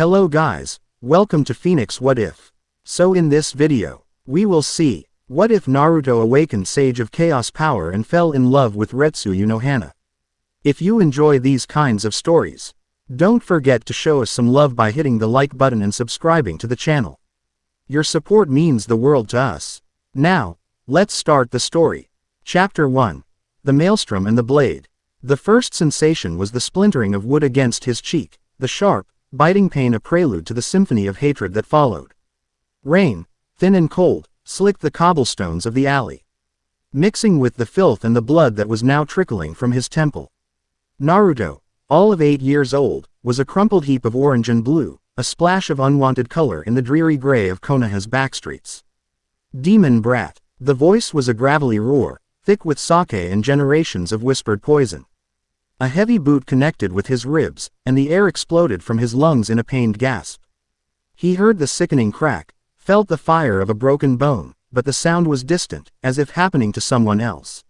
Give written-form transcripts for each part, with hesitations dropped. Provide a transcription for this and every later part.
Hello guys, welcome to Phoenix What If. So in this video, we will see, what if Naruto awakened Sage of Chaos power and fell in love with Retsu Unohana? If you enjoy these kinds of stories, don't forget to show us some love by hitting the like button and subscribing to the channel. Your support means the world to us. Now, let's start the story. Chapter 1. The Maelstrom and the Blade. The first sensation was the splintering of wood against his cheek, the sharp, biting pain a prelude to the symphony of hatred that followed. Rain, thin and cold, slicked the cobblestones of the alley, mixing with the filth and the blood that was now trickling from his temple. Naruto, all of 8 years old, was a crumpled heap of orange and blue, a splash of unwanted color in the dreary gray of Konoha's backstreets. Demon brat. The voice was a gravelly roar, thick with sake and generations of whispered poison. A heavy boot connected with his ribs, and the air exploded from his lungs in a pained gasp. He heard the sickening crack, felt the fire of a broken bone, but the sound was distant, as if happening to someone else.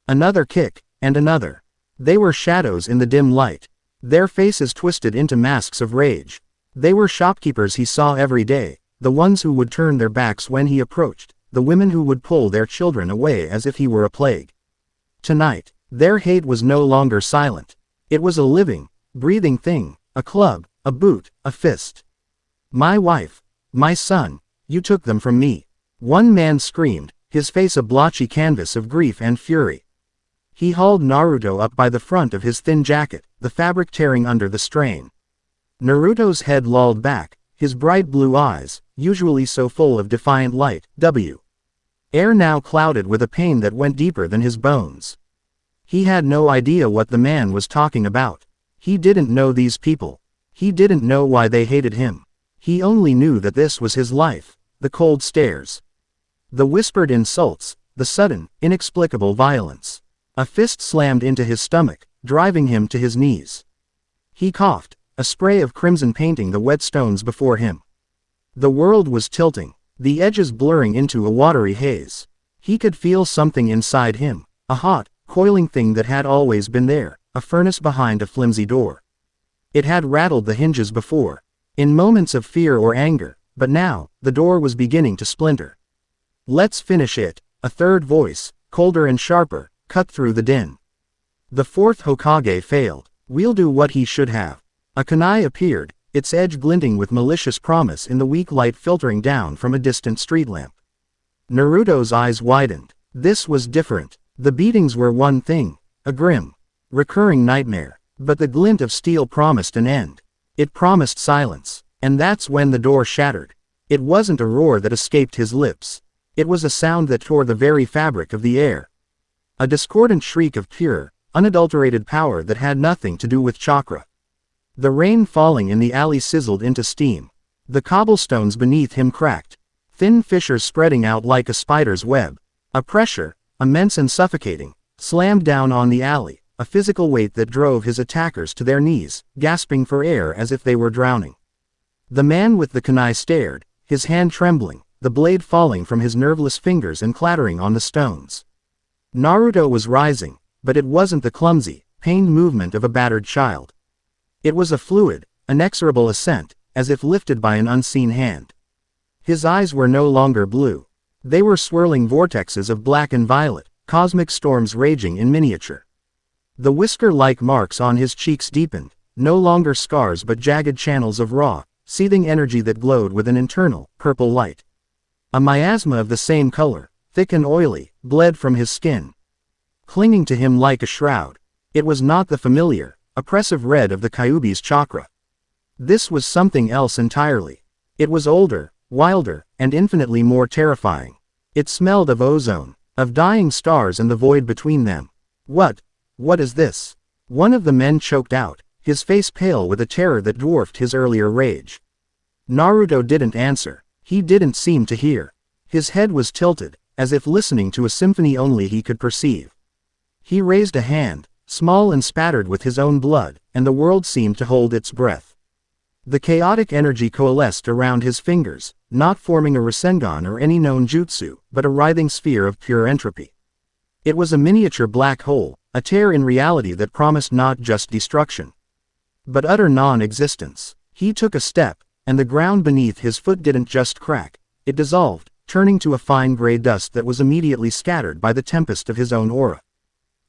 Another kick, and another. They were shadows in the dim light, their faces twisted into masks of rage. They were shopkeepers he saw every day, the ones who would turn their backs when he approached, the women who would pull their children away as if he were a plague. Tonight, their hate was no longer silent. It was a living, breathing thing, a club, a boot, a fist. "My wife, my son, you took them from me," one man screamed, his face a blotchy canvas of grief and fury. He hauled Naruto up by the front of his thin jacket, the fabric tearing under the strain. Naruto's head lolled back, his bright blue eyes, usually so full of defiant light, air now clouded with a pain that went deeper than his bones. He had no idea what the man was talking about. He didn't know these people. He didn't know why they hated him. He only knew that this was his life, the cold stares, the whispered insults, the sudden, inexplicable violence. A fist slammed into his stomach, driving him to his knees. He coughed, a spray of crimson painting the wet stones before him. The world was tilting, the edges blurring into a watery haze. He could feel something inside him, a hot, coiling thing that had always been there, a furnace behind a flimsy door. It had rattled the hinges before, in moments of fear or anger, but now, the door was beginning to splinter. "Let's finish it," a third voice, colder and sharper, cut through the din. The fourth Hokage failed. "We'll do what he should have." A kunai appeared, its edge glinting with malicious promise in the weak light filtering down from a distant street lamp. Naruto's eyes widened. This was different. The beatings were one thing, a grim, recurring nightmare, but the glint of steel promised an end. It promised silence, and that's when the door shattered. It wasn't a roar that escaped his lips. It was a sound that tore the very fabric of the air. A discordant shriek of pure, unadulterated power that had nothing to do with chakra. The rain falling in the alley sizzled into steam. The cobblestones beneath him cracked, thin fissures spreading out like a spider's web. A pressure, immense and suffocating, slammed down on the alley, a physical weight that drove his attackers to their knees, gasping for air as if they were drowning. The man with the kunai stared, his hand trembling, the blade falling from his nerveless fingers and clattering on the stones. Naruto was rising, but it wasn't the clumsy, pained movement of a battered child. It was a fluid, inexorable ascent, as if lifted by an unseen hand. His eyes were no longer blue. They were swirling vortexes of black and violet, cosmic storms raging in miniature. The whisker-like marks on his cheeks deepened, no longer scars but jagged channels of raw, seething energy that glowed with an internal, purple light. A miasma of the same color, thick and oily, bled from his skin, clinging to him like a shroud. It was not the familiar, oppressive red of the Kyuubi's chakra. This was something else entirely. It was older, wilder, and infinitely more terrifying. It smelled of ozone, of dying stars and the void between them. What is this?" One of the men choked out, his face pale with a terror that dwarfed his earlier rage. Naruto didn't answer. He didn't seem to hear. His head was tilted, as if listening to a symphony only he could perceive. He raised a hand, small and spattered with his own blood, and the world seemed to hold its breath. The chaotic energy coalesced around his fingers, not forming a Rasengan or any known jutsu, but a writhing sphere of pure entropy. It was a miniature black hole, a tear in reality that promised not just destruction, but utter non-existence. He took a step, and the ground beneath his foot didn't just crack, it dissolved, turning to a fine gray dust that was immediately scattered by the tempest of his own aura.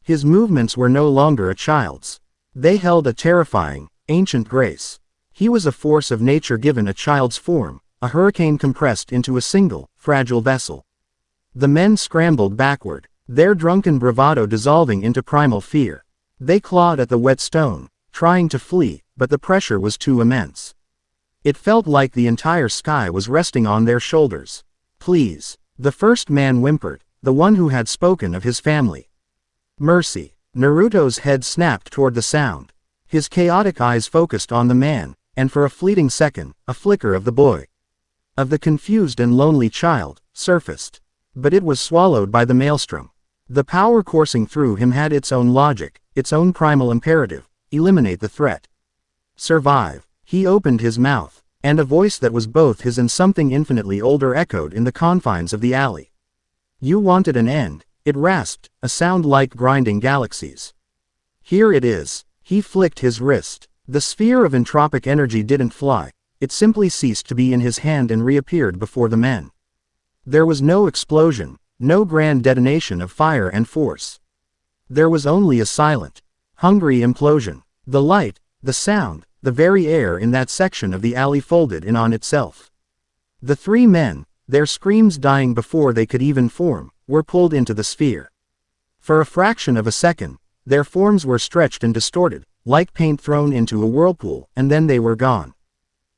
His movements were no longer a child's. They held a terrifying, ancient grace. He was a force of nature given a child's form, a hurricane compressed into a single, fragile vessel. The men scrambled backward, their drunken bravado dissolving into primal fear. They clawed at the wet stone, trying to flee, but the pressure was too immense. It felt like the entire sky was resting on their shoulders. "Please," the first man whimpered, the one who had spoken of his family. "Mercy." Naruto's head snapped toward the sound. His chaotic eyes focused on the man, and for a fleeting second, a flicker of the boy, of the confused and lonely child, surfaced. But it was swallowed by the maelstrom. The power coursing through him had its own logic, its own primal imperative: eliminate the threat. Survive. He opened his mouth, and a voice that was both his and something infinitely older echoed in the confines of the alley. "You wanted an end," it rasped, a sound like grinding galaxies. "Here it is." He flicked his wrist. The sphere of entropic energy didn't fly, it simply ceased to be in his hand and reappeared before the men. There was no explosion, no grand detonation of fire and force. There was only a silent, hungry implosion. The light, the sound, the very air in that section of the alley folded in on itself. The three men, their screams dying before they could even form, were pulled into the sphere. For a fraction of a second, their forms were stretched and distorted, like paint thrown into a whirlpool, and then they were gone.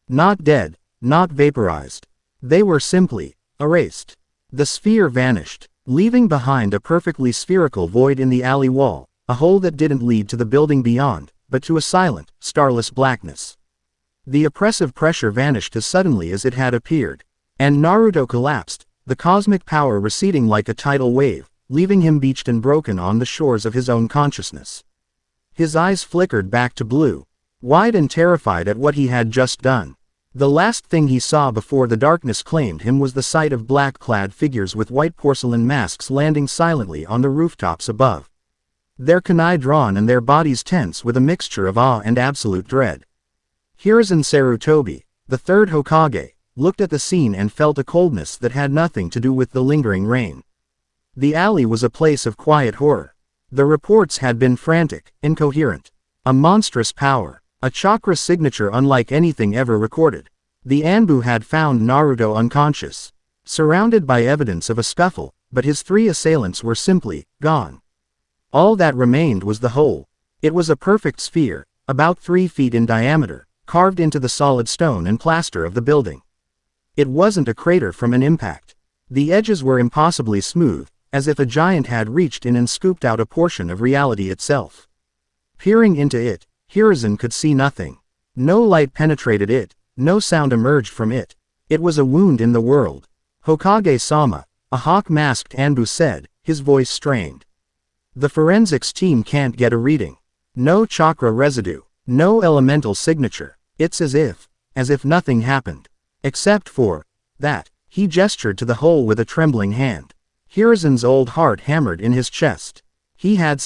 Not dead, not vaporized. They were simply erased. The sphere vanished, leaving behind a perfectly spherical void in the alley wall, a hole that didn't lead to the building beyond, but to a silent, starless blackness. The oppressive pressure vanished as suddenly as it had appeared, and Naruto collapsed, the cosmic power receding like a tidal wave, leaving him beached and broken on the shores of his own consciousness. His eyes flickered back to blue, wide and terrified at what he had just done. The last thing he saw before the darkness claimed him was the sight of black-clad figures with white porcelain masks landing silently on the rooftops above. Their kunai drawn and their bodies tense with a mixture of awe and absolute dread. Hiruzen Sarutobi, the third Hokage, looked at the scene and felt a coldness that had nothing to do with the lingering rain. The alley was a place of quiet horror. The reports had been frantic, incoherent. A monstrous power, a chakra signature unlike anything ever recorded. The Anbu had found Naruto unconscious, surrounded by evidence of a scuffle, but his three assailants were simply gone. All that remained was the hole. It was a perfect sphere, about 3 feet in diameter, carved into the solid stone and plaster of the building. It wasn't a crater from an impact. The edges were impossibly smooth, as if a giant had reached in and scooped out a portion of reality itself. Peering into it, Hiruzen could see nothing. No light penetrated it, no sound emerged from it. It was a wound in the world. "Hokage-sama," a hawk-masked Anbu said, his voice strained. "The forensics team can't get a reading. No chakra residue, no elemental signature. It's as if nothing happened. Except for that." He gestured to the hole with a trembling hand. Hiruzen's old heart hammered in his chest. He had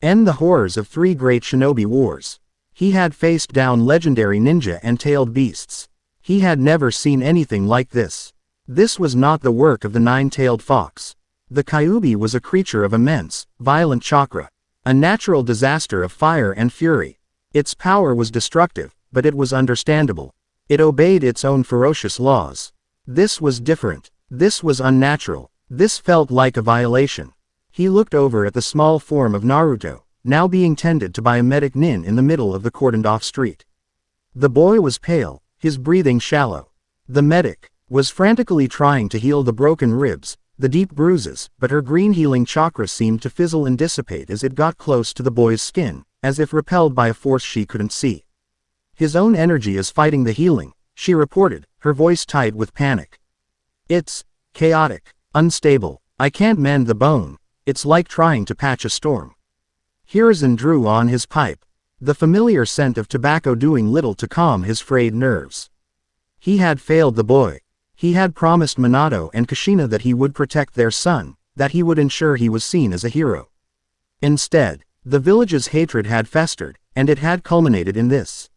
end the horrors of 3 great shinobi wars. He had faced down legendary ninja and tailed beasts. He had never seen anything like this. This was not the work of the 9-tailed fox. The Kyuubi was a creature of immense, violent chakra, a natural disaster of fire and fury. Its power was destructive, but it was understandable. It obeyed its own ferocious laws. This was different. This was unnatural. This felt like a violation. He looked over at the small form of Naruto, now being tended to by a medic nin in the middle of the cordoned-off street. The boy was pale, his breathing shallow. The medic was frantically trying to heal the broken ribs, the deep bruises, but her green healing chakra seemed to fizzle and dissipate as it got close to the boy's skin, as if repelled by a force she couldn't see. "His own energy is fighting the healing," she reported, her voice tight with panic. "It's chaotic, unstable. I can't mend the bone. It's like trying to patch a storm." Hiruzen drew on his pipe, the familiar scent of tobacco doing little to calm his frayed nerves. He had failed the boy. He had promised Minato and Kushina that he would protect their son, that he would ensure he was seen as a hero. Instead, the village's hatred had festered, and it had culminated in this.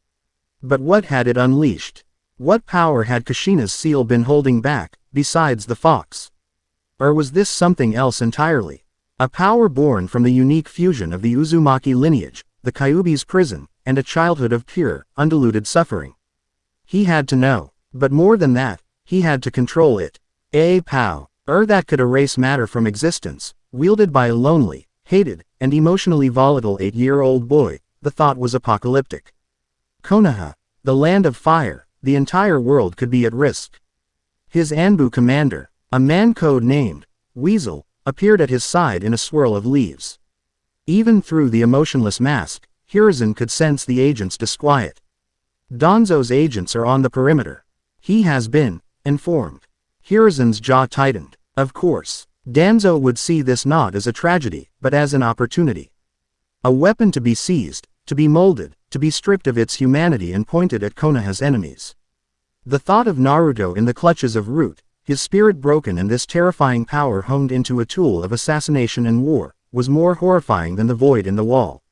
But what had it unleashed? What power had Kushina's seal been holding back, besides the fox? Or was this something else entirely? A power born from the unique fusion of the Uzumaki lineage, the Kyuubi's prison, and a childhood of pure, undiluted suffering. He had to know. But more than that, he had to control it. A power that could erase matter from existence, wielded by a lonely, hated, and emotionally volatile 8-year-old boy. The thought was apocalyptic. Konoha, the land of fire, the entire world could be at risk. His Anbu commander, a man code-named Weasel, appeared at his side in a swirl of leaves. Even through the emotionless mask, Hiruzen could sense the agent's disquiet. Danzo's agents are on the perimeter. He has been informed. Hiruzen's jaw tightened. Of course, Danzo would see this not as a tragedy, but as an opportunity. A weapon to be seized, to be molded, to be stripped of its humanity and pointed at Konoha's enemies. The thought of Naruto in the clutches of Root, his spirit broken and this terrifying power honed into a tool of assassination and war, was more horrifying than the void in the wall.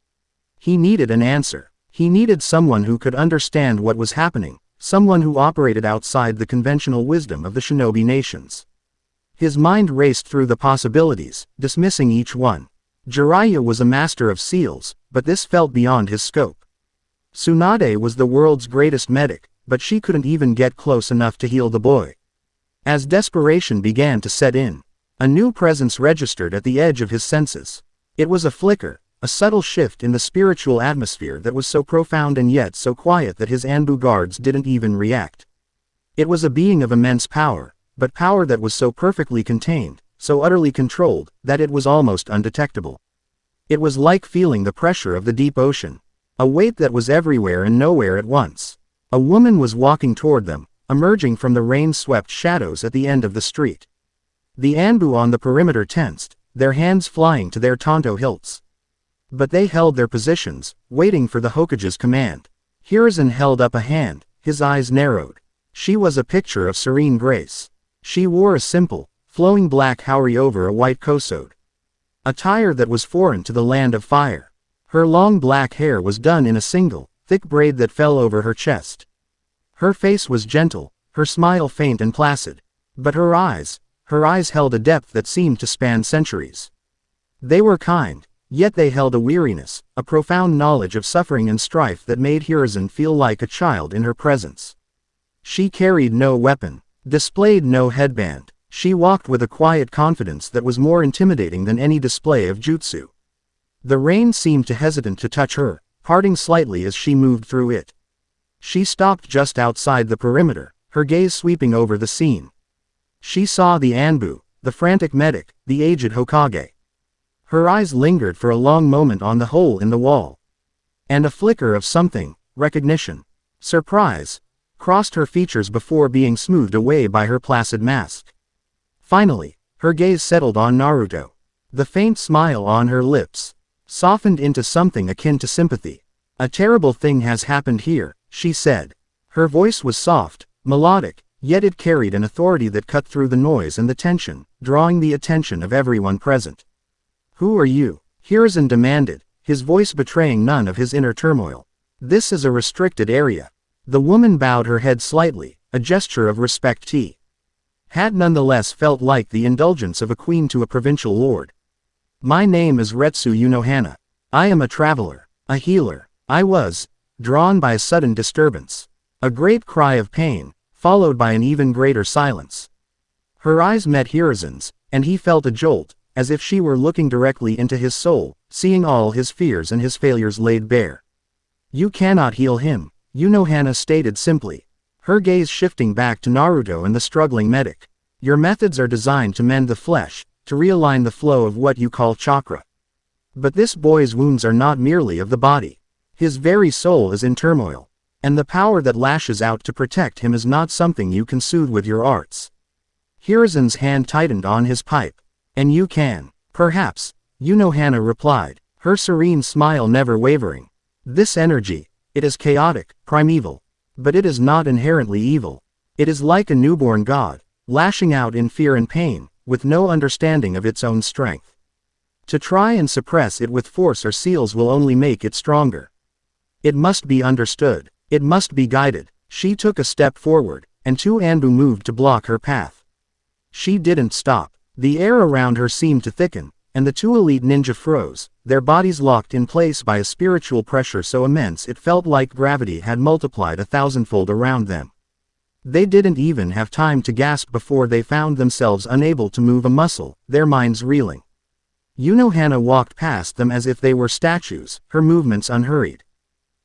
He needed an answer. He needed someone who could understand what was happening, someone who operated outside the conventional wisdom of the shinobi nations. His mind raced through the possibilities, dismissing each one. Jiraiya was a master of seals, but this felt beyond his scope. Tsunade was the world's greatest medic, but she couldn't even get close enough to heal the boy. As desperation began to set in, a new presence registered at the edge of his senses. It was a flicker, a subtle shift in the spiritual atmosphere that was so profound and yet so quiet that his Anbu guards didn't even react. It was a being of immense power, but power that was so perfectly contained, so utterly controlled, that it was almost undetectable. It was like feeling the pressure of the deep ocean. A weight that was everywhere and nowhere at once. A woman was walking toward them, emerging from the rain-swept shadows at the end of the street. The Anbu on the perimeter tensed, their hands flying to their tanto hilts. But they held their positions, waiting for the Hokage's command. Hiruzen held up a hand, his eyes narrowed. She was a picture of serene grace. She wore a simple, flowing black haori over a white kosode. Attire that was foreign to the land of fire. Her long black hair was done in a single, thick braid that fell over her chest. Her face was gentle, her smile faint and placid. But her eyes held a depth that seemed to span centuries. They were kind, yet they held a weariness, a profound knowledge of suffering and strife that made Hiruzen feel like a child in her presence. She carried no weapon, displayed no headband. She walked with a quiet confidence that was more intimidating than any display of jutsu. The rain seemed hesitant to touch her, parting slightly as she moved through it. She stopped just outside the perimeter, her gaze sweeping over the scene. She saw the Anbu, the frantic medic, the aged Hokage. Her eyes lingered for a long moment on the hole in the wall. And a flicker of something, recognition, surprise, crossed her features before being smoothed away by her placid mask. Finally, her gaze settled on Naruto. The faint smile on her lips softened into something akin to sympathy. "A terrible thing has happened here," she said. Her voice was soft, melodic, yet it carried an authority that cut through the noise and the tension, drawing the attention of everyone present. "Who are you?" Hiruzen demanded, his voice betraying none of his inner turmoil. "This is a restricted area." The woman bowed her head slightly, a gesture of respect he had nonetheless felt like the indulgence of a queen to a provincial lord. "My name is Retsu Unohana. I am a traveler, a healer." I was drawn by a sudden disturbance. A great cry of pain, followed by an even greater silence. Her eyes met Hiruzen's, and he felt a jolt, as if she were looking directly into his soul, seeing all his fears and his failures laid bare. "You cannot heal him," Unohana stated simply, her gaze shifting back to Naruto and the struggling medic. "Your methods are designed to mend the flesh, to realign the flow of what you call chakra. But this boy's wounds are not merely of the body. His very soul is in turmoil. And the power that lashes out to protect him is not something you can soothe with your arts." Hiruzen's hand tightened on his pipe. "And you can." "Perhaps," Unohana replied, her serene smile never wavering. "This energy, it is chaotic, primeval. But it is not inherently evil. It is like a newborn god, lashing out in fear and pain, with no understanding of its own strength. To try and suppress it with force or seals will only make it stronger. It must be understood. It must be guided. She took a step forward, and two Anbu moved to block her path. She didn't stop. The air around her seemed to thicken, and the two elite ninja froze, their bodies locked in place by a spiritual pressure so immense it felt like gravity had multiplied 1,000-fold around them. They didn't even have time to gasp before they found themselves unable to move a muscle, their minds reeling. Unohana walked past them as if they were statues, her movements unhurried.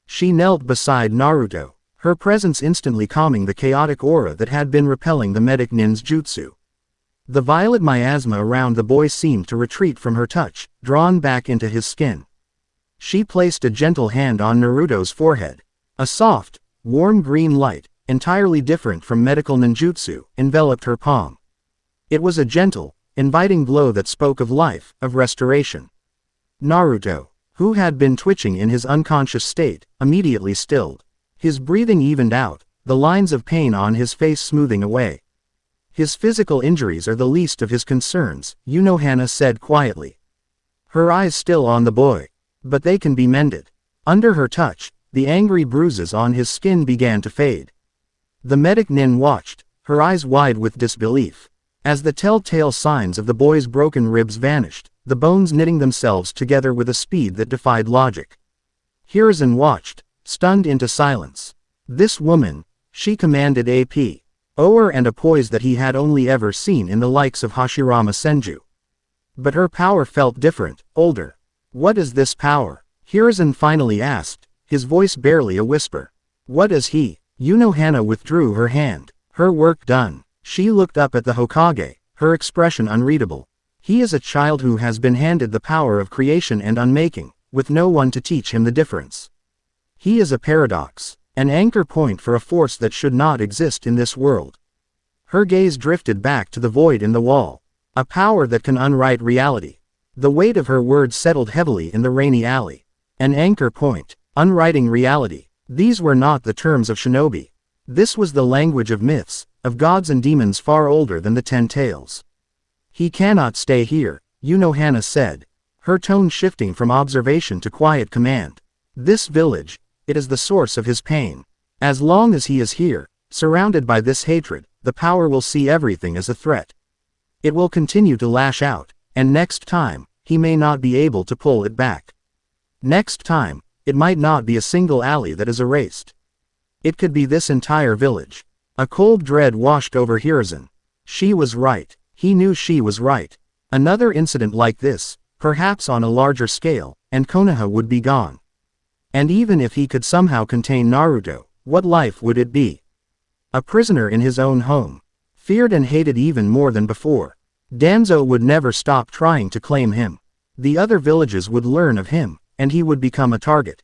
She knelt beside Naruto, her presence instantly calming the chaotic aura that had been repelling the medic nin's jutsu. The violet miasma around the boy seemed to retreat from her touch, drawn back into his skin. She placed a gentle hand on Naruto's forehead. A soft, warm green light, entirely different from medical ninjutsu, enveloped her palm. It was a gentle, inviting glow that spoke of life, of restoration. Naruto, who had been twitching in his unconscious state, immediately stilled. His breathing evened out, the lines of pain on his face smoothing away. His physical injuries are the least of his concerns, Unohana said quietly. Her eyes still on the boy. But they can be mended. Under her touch, the angry bruises on his skin began to fade. The medic nin watched, her eyes wide with disbelief. As the telltale signs of the boy's broken ribs vanished, the bones knitting themselves together with a speed that defied logic. Hiruzen watched, stunned into silence. This woman, she commanded a power and a poise that he had only ever seen in the likes of Hashirama Senju. But her power felt different, older. What is this power? Hiruzen finally asked, his voice barely a whisper. What is he? Unohana withdrew her hand. Her work done. She looked up at the Hokage, her expression unreadable. He is a child who has been handed the power of creation and unmaking, with no one to teach him the difference. He is a paradox, an anchor point for a force that should not exist in this world. Her gaze drifted back to the void in the wall. A power that can unwrite reality. The weight of her words settled heavily in the rainy alley. An anchor point, unwriting reality. These were not the terms of shinobi. This was the language of myths, of gods and demons far older than the 10 tales. He cannot stay here, Unohana said, her tone shifting from observation to quiet command. This village, it is the source of his pain. As long as he is here, surrounded by this hatred, the power will see everything as a threat. It will continue to lash out, and next time, he may not be able to pull it back. Next time, it might not be a single alley that is erased. It could be this entire village. A cold dread washed over Hiruzen. She was right. He knew she was right. Another incident like this, perhaps on a larger scale, and Konoha would be gone. And even if he could somehow contain Naruto, what life would it be? A prisoner in his own home. Feared and hated even more than before. Danzo would never stop trying to claim him. The other villages would learn of him, and he would become a target.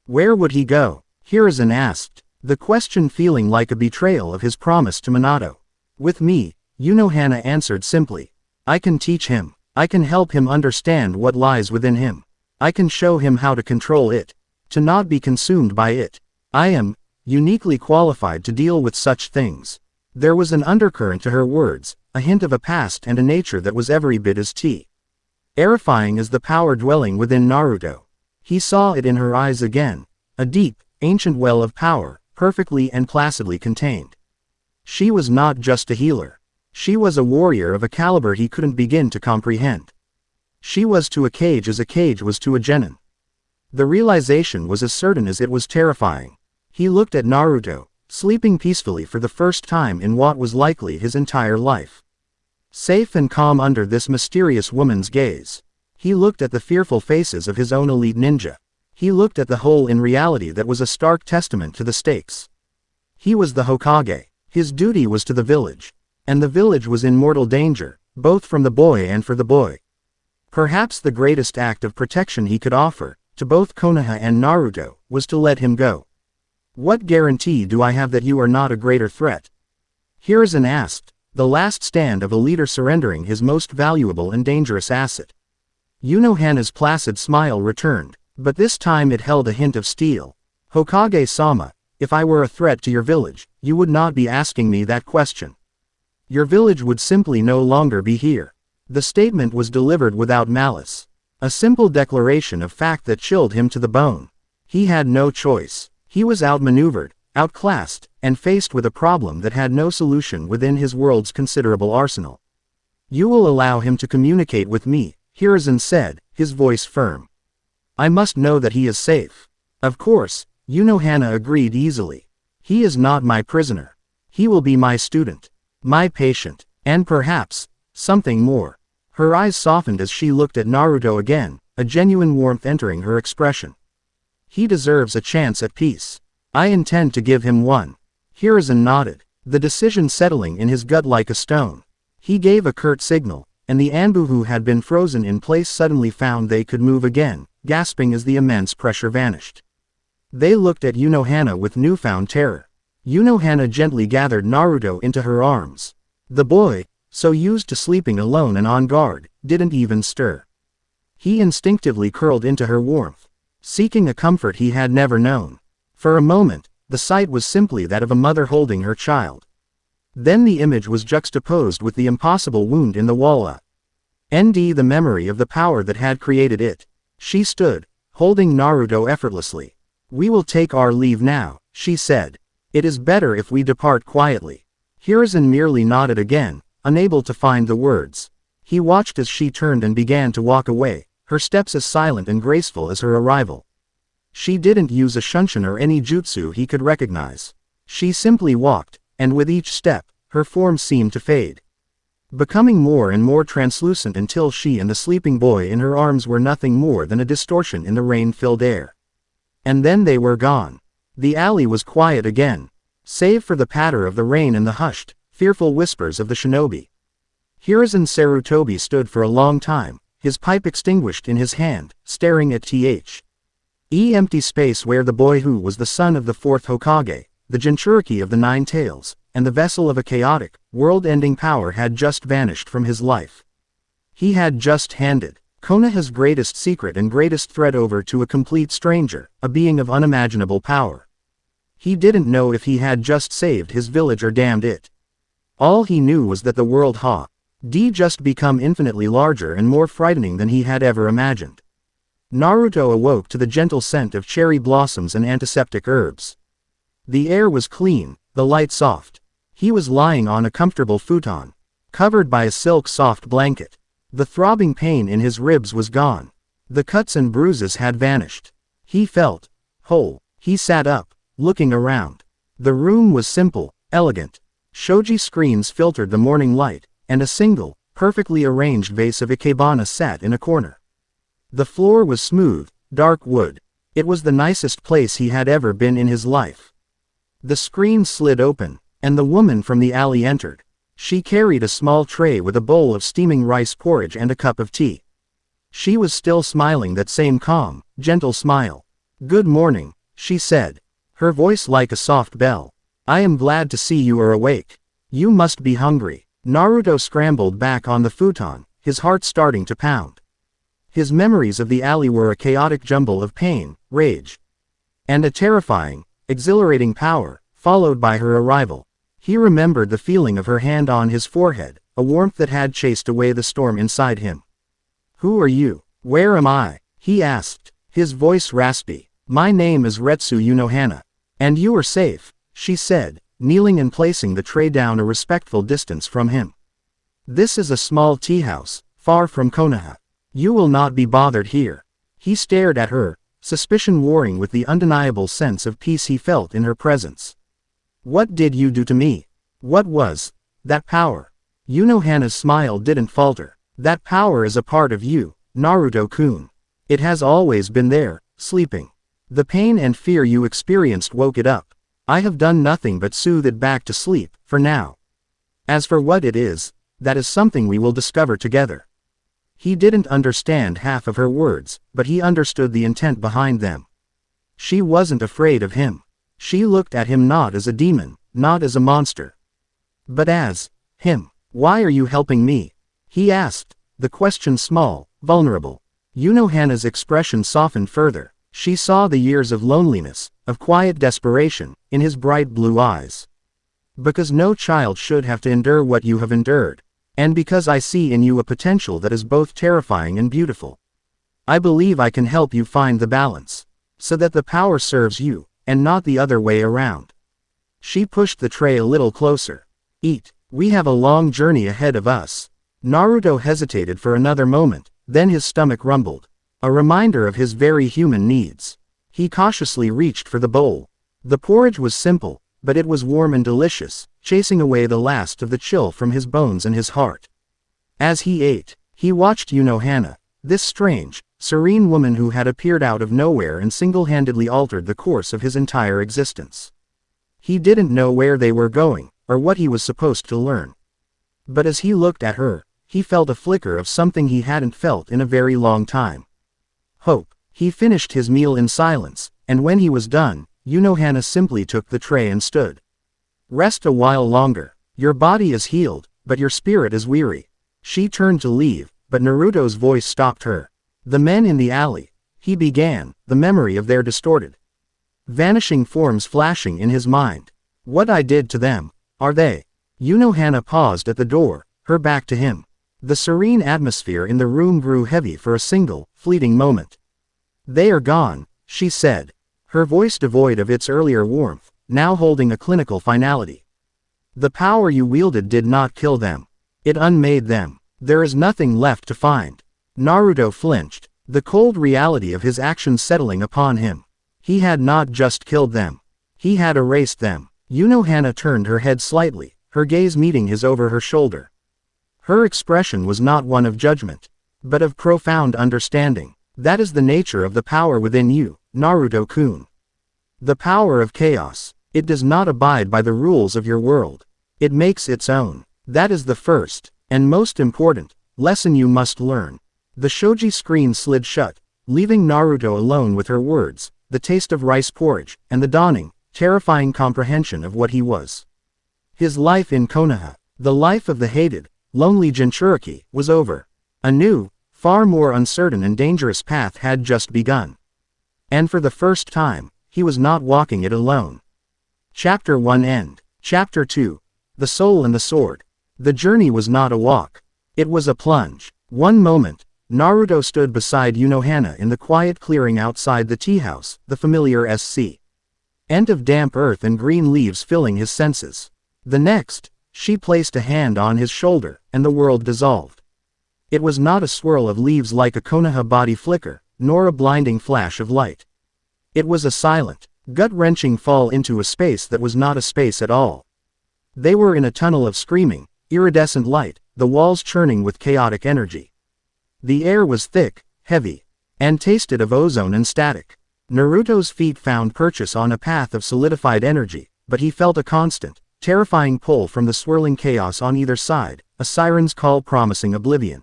Where would he go? Hiruzen asked, the question feeling like a betrayal of his promise to Minato. With me, Unohana answered simply. I can teach him. I can help him understand what lies within him. I can show him how to control it. To not be consumed by it. I am uniquely qualified to deal with such things. There was an undercurrent to her words, a hint of a past and a nature that was every bit as terrifying as the power dwelling within Naruto. He saw it in her eyes again, a deep, ancient well of power, perfectly and placidly contained. She was not just a healer. She was a warrior of a caliber he couldn't begin to comprehend. She was to a cage as a cage was to a genin. The realization was as certain as it was terrifying. He looked at Naruto, sleeping peacefully for the first time in what was likely his entire life. Safe and calm under this mysterious woman's gaze. He looked at the fearful faces of his own elite ninja. He looked at the whole in reality that was a stark testament to the stakes. He was the Hokage. His duty was to the village. And the village was in mortal danger, both from the boy and for the boy. Perhaps the greatest act of protection he could offer, to both Konoha and Naruto, was to let him go. What guarantee do I have that you are not a greater threat? Hiruzen asked, the last stand of a leader surrendering his most valuable and dangerous asset. Unohana's placid smile returned, but this time it held a hint of steel. Hokage-sama, if I were a threat to your village, you would not be asking me that question. Your village would simply no longer be here. The statement was delivered without malice. A simple declaration of fact that chilled him to the bone. He had no choice. He was outmaneuvered, outclassed, and faced with a problem that had no solution within his world's considerable arsenal. You will allow him to communicate with me, Hiruzen said, his voice firm. I must know that he is safe. Of course, Unohana agreed easily. He is not my prisoner. He will be my student. My patient. And perhaps, something more. Her eyes softened as she looked at Naruto again, a genuine warmth entering her expression. He deserves a chance at peace. I intend to give him one. Hiruzen nodded, the decision settling in his gut like a stone. He gave a curt signal, and the Anbu who had been frozen in place suddenly found they could move again, gasping as the immense pressure vanished. They looked at Unohana with newfound terror. Unohana gently gathered Naruto into her arms. The boy, so used to sleeping alone and on guard, didn't even stir. He instinctively curled into her warmth, seeking a comfort he had never known. For a moment, the sight was simply that of a mother holding her child. Then the image was juxtaposed with the impossible wound in the wall. The memory of the power that had created it. She stood, holding Naruto effortlessly. We will take our leave now, she said. It is better if we depart quietly. Hiruzen merely nodded again, unable to find the words. He watched as she turned and began to walk away, her steps as silent and graceful as her arrival. She didn't use a shunshin or any jutsu he could recognize. She simply walked, and with each step, her form seemed to fade, becoming more and more translucent until she and the sleeping boy in her arms were nothing more than a distortion in the rain-filled air. And then they were gone. The alley was quiet again, save for the patter of the rain and the hushed, fearful whispers of the shinobi. Hiruzen Sarutobi stood for a long time, his pipe extinguished in his hand, staring at the empty space where the boy who was the son of the fourth Hokage, the Jinchuriki of the Nine Tails, and the vessel of a chaotic, world-ending power had just vanished from his life. He had just handed Konoha's greatest secret and greatest threat over to a complete stranger, a being of unimaginable power. He didn't know if he had just saved his village or damned it. All he knew was that the world had just become infinitely larger and more frightening than he had ever imagined. Naruto awoke to the gentle scent of cherry blossoms and antiseptic herbs. The air was clean, the light soft. He was lying on a comfortable futon, covered by a silk soft blanket. The throbbing pain in his ribs was gone. The cuts and bruises had vanished. He felt whole. He sat up, looking around. The room was simple, elegant. Shoji screens filtered the morning light, and a single, perfectly arranged vase of ikebana sat in a corner. The floor was smooth, dark wood. It was the nicest place he had ever been in his life. The screen slid open, and the woman from the alley entered. She carried a small tray with a bowl of steaming rice porridge and a cup of tea. She was still smiling that same calm, gentle smile. Good morning, she said, her voice like a soft bell. I am glad to see you are awake. You must be hungry. Naruto scrambled back on the futon, his heart starting to pound. His memories of the alley were a chaotic jumble of pain, rage, and a terrifying, exhilarating power, followed by her arrival. He remembered the feeling of her hand on his forehead, a warmth that had chased away the storm inside him. Who are you? Where am I? He asked, his voice raspy. My name is Retsu Unohana. And you are safe, she said, kneeling and placing the tray down a respectful distance from him. This is a small tea house, far from Konoha. You will not be bothered here. He stared at her, suspicion warring with the undeniable sense of peace he felt in her presence. What did you do to me? What was that power? Unohana's smile didn't falter. That power is a part of you, Naruto-kun. It has always been there, sleeping. The pain and fear you experienced woke it up. I have done nothing but soothe it back to sleep, for now. As for what it is, that is something we will discover together. He didn't understand half of her words, but he understood the intent behind them. She wasn't afraid of him. She looked at him not as a demon, not as a monster, but as him. Why are you helping me? He asked, the question small, vulnerable. Unohana's expression softened further. She saw the years of loneliness, of quiet desperation, in his bright blue eyes. Because no child should have to endure what you have endured. And because I see in you a potential that is both terrifying and beautiful. I believe I can help you find the balance. So that the power serves you, and not the other way around. She pushed the tray a little closer. Eat. We have a long journey ahead of us. Naruto hesitated for another moment, then his stomach rumbled. A reminder of his very human needs. He cautiously reached for the bowl. The porridge was simple, but it was warm and delicious, chasing away the last of the chill from his bones and his heart. As he ate, he watched Unohana, this strange, serene woman who had appeared out of nowhere and single-handedly altered the course of his entire existence. He didn't know where they were going, or what he was supposed to learn. But as he looked at her, he felt a flicker of something he hadn't felt in a very long time. Hope. He finished his meal in silence, and when he was done, Unohana simply took the tray and stood. Rest a while longer. Your body is healed, but your spirit is weary. She turned to leave, but Naruto's voice stopped her. The men in the alley. He began, the memory of their distorted, vanishing forms flashing in his mind. What I did to them, are they? Unohana paused at the door, her back to him. The serene atmosphere in the room grew heavy for a single, fleeting moment. They are gone, she said, her voice devoid of its earlier warmth, now holding a clinical finality. The power you wielded did not kill them. It unmade them. There is nothing left to find. Naruto flinched, the cold reality of his actions settling upon him. He had not just killed them. He had erased them. Unohana turned her head slightly, her gaze meeting his over her shoulder. Her expression was not one of judgment, but of profound understanding. That is the nature of the power within you, Naruto-kun. The power of chaos. It does not abide by the rules of your world. It makes its own. That is the first, and most important, lesson you must learn. The shoji screen slid shut, leaving Naruto alone with her words, the taste of rice porridge, and the dawning, terrifying comprehension of what he was. His life in Konoha, the life of the hated, lonely Jinchuriki, was over. A new, far more uncertain and dangerous path had just begun. And for the first time, he was not walking it alone. Chapter 1 End. Chapter 2. The Soul and the Sword. The journey was not a walk. It was a plunge. One moment, Naruto stood beside Unohana in the quiet clearing outside the tea house, the familiar SC. End of damp earth and green leaves filling his senses. The next, she placed a hand on his shoulder, and the world dissolved. It was not a swirl of leaves like a Konoha body flicker, nor a blinding flash of light. It was a silent, gut-wrenching fall into a space that was not a space at all. They were in a tunnel of screaming, iridescent light, the walls churning with chaotic energy. The air was thick, heavy, and tasted of ozone and static. Naruto's feet found purchase on a path of solidified energy, but he felt a constant, terrifying pull from the swirling chaos on either side, a siren's call promising oblivion.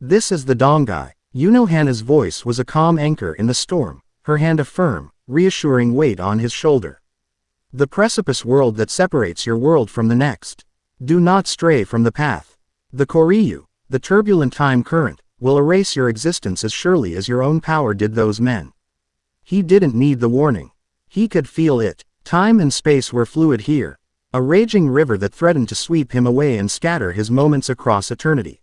This is the Dongai. Unohana's voice was a calm anchor in the storm, her hand a firm, reassuring weight on his shoulder. The precipice world that separates your world from the next. Do not stray from the path. The Koryu, the turbulent time current, will erase your existence as surely as your own power did those men. He didn't need the warning. He could feel it. Time and space were fluid here. A raging river that threatened to sweep him away and scatter his moments across eternity.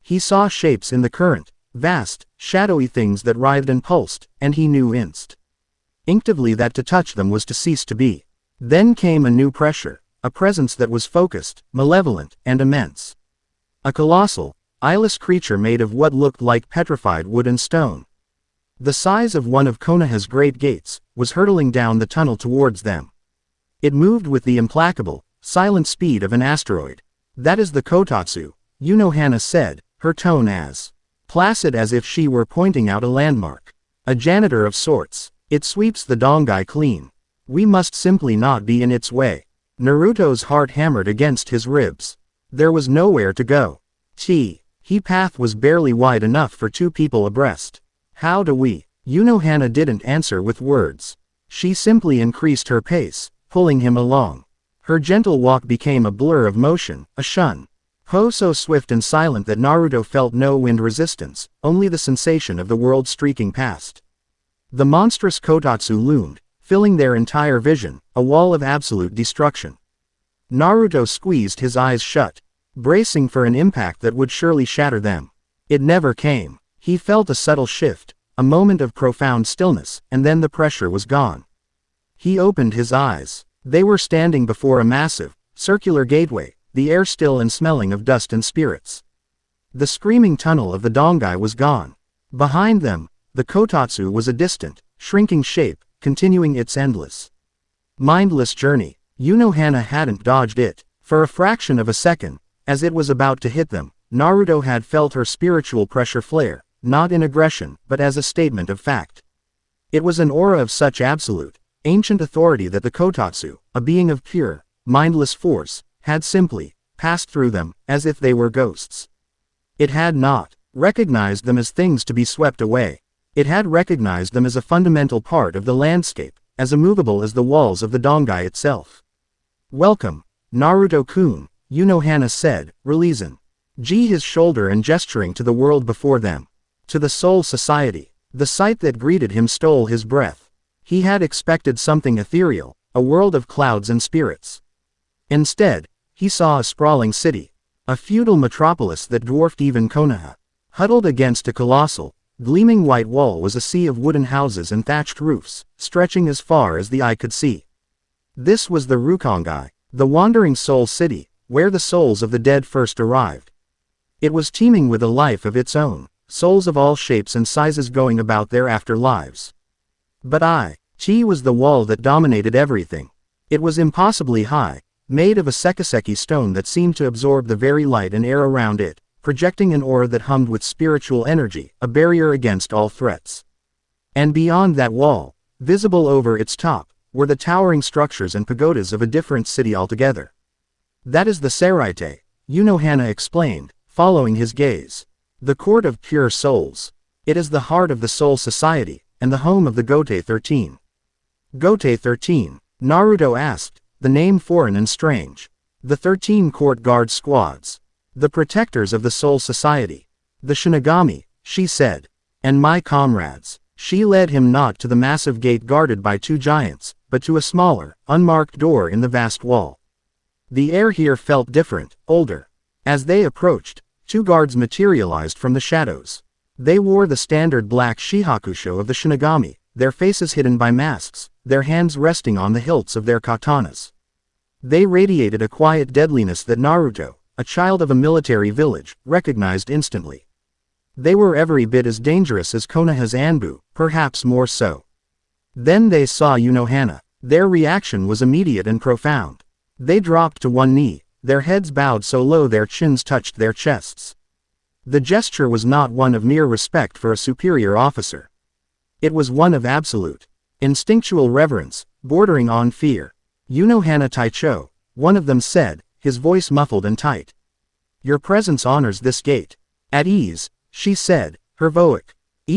He saw shapes in the current, vast, shadowy things that writhed and pulsed, and he knew instinctively that to touch them was to cease to be. Then came a new pressure, a presence that was focused, malevolent, and immense. A colossal, eyeless creature made of what looked like petrified wood and stone. The size of one of Konoha's great gates, was hurtling down the tunnel towards them. It moved with the implacable, silent speed of an asteroid. That is the Kotatsu, Unohana said, her tone as placid as if she were pointing out a landmark. A janitor of sorts. It sweeps the Dongai clean. We must simply not be in its way. Naruto's heart hammered against his ribs. There was nowhere to go. He path was barely wide enough for two people abreast. How do we? Unohana didn't answer with words. She simply increased her pace, pulling him along. Her gentle walk became a blur of motion, a shun. So swift and silent that Naruto felt no wind resistance, only the sensation of the world streaking past. The monstrous Kotatsu loomed, filling their entire vision, a wall of absolute destruction. Naruto squeezed his eyes shut, bracing for an impact that would surely shatter them. It never came. He felt a subtle shift, a moment of profound stillness, and then the pressure was gone. He opened his eyes. They were standing before a massive, circular gateway, the air still and smelling of dust and spirits. The screaming tunnel of the Dongai was gone. Behind them, the Kotatsu was a distant, shrinking shape, continuing its endless, mindless journey. Unohana hadn't dodged it. For a fraction of a second, as it was about to hit them, Naruto had felt her spiritual pressure flare, not in aggression, but as a statement of fact. It was an aura of such absolute, ancient authority that the Kotatsu, a being of pure, mindless force, had simply passed through them, as if they were ghosts. It had not recognized them as things to be swept away. It had recognized them as a fundamental part of the landscape, as immovable as the walls of the Dongai itself. "Welcome, Naruto-kun," Unohana said, releasing his shoulder and gesturing to the world before them. To the Soul Society. The sight that greeted him stole his breath. He had expected something ethereal, a world of clouds and spirits. Instead, he saw a sprawling city, a feudal metropolis that dwarfed even Konoha. Huddled against a colossal, gleaming white wall was a sea of wooden houses and thatched roofs, stretching as far as the eye could see. This was the Rukongai, the wandering soul city, where the souls of the dead first arrived. It was teeming with a life of its own, souls of all shapes and sizes going about their afterlives. But Chi was the wall that dominated everything. It was impossibly high, made of a sekiseki stone that seemed to absorb the very light and air around it, projecting an aura that hummed with spiritual energy, a barrier against all threats. And beyond that wall, visible over its top, were the towering structures and pagodas of a different city altogether. "That is the Seraite," Unohana explained, following his gaze. "The Court of Pure Souls. It is the heart of the Soul Society, and the home of the Gote 13. "Gote 13, Naruto asked, the name foreign and strange. "The 13 court guard squads. The protectors of the Soul Society. The Shinigami," she said. "And my comrades." She led him not to the massive gate guarded by 2 giants, but to a smaller, unmarked door in the vast wall. The air here felt different, older. As they approached, 2 guards materialized from the shadows. They wore the standard black shihakusho of the Shinigami, their faces hidden by masks, their hands resting on the hilts of their katanas. They radiated a quiet deadliness that Naruto, a child of a military village, recognized instantly. They were every bit as dangerous as Konoha's Anbu, perhaps more so. Then they saw Unohana. Their reaction was immediate and profound. They dropped to one knee, their heads bowed so low their chins touched their chests. The gesture was not one of mere respect for a superior officer. It was one of absolute, instinctual reverence, bordering on fear. "Unohana Taicho," one of them said, his voice muffled and tight. "Your presence honors this gate." "At ease," she said, her voice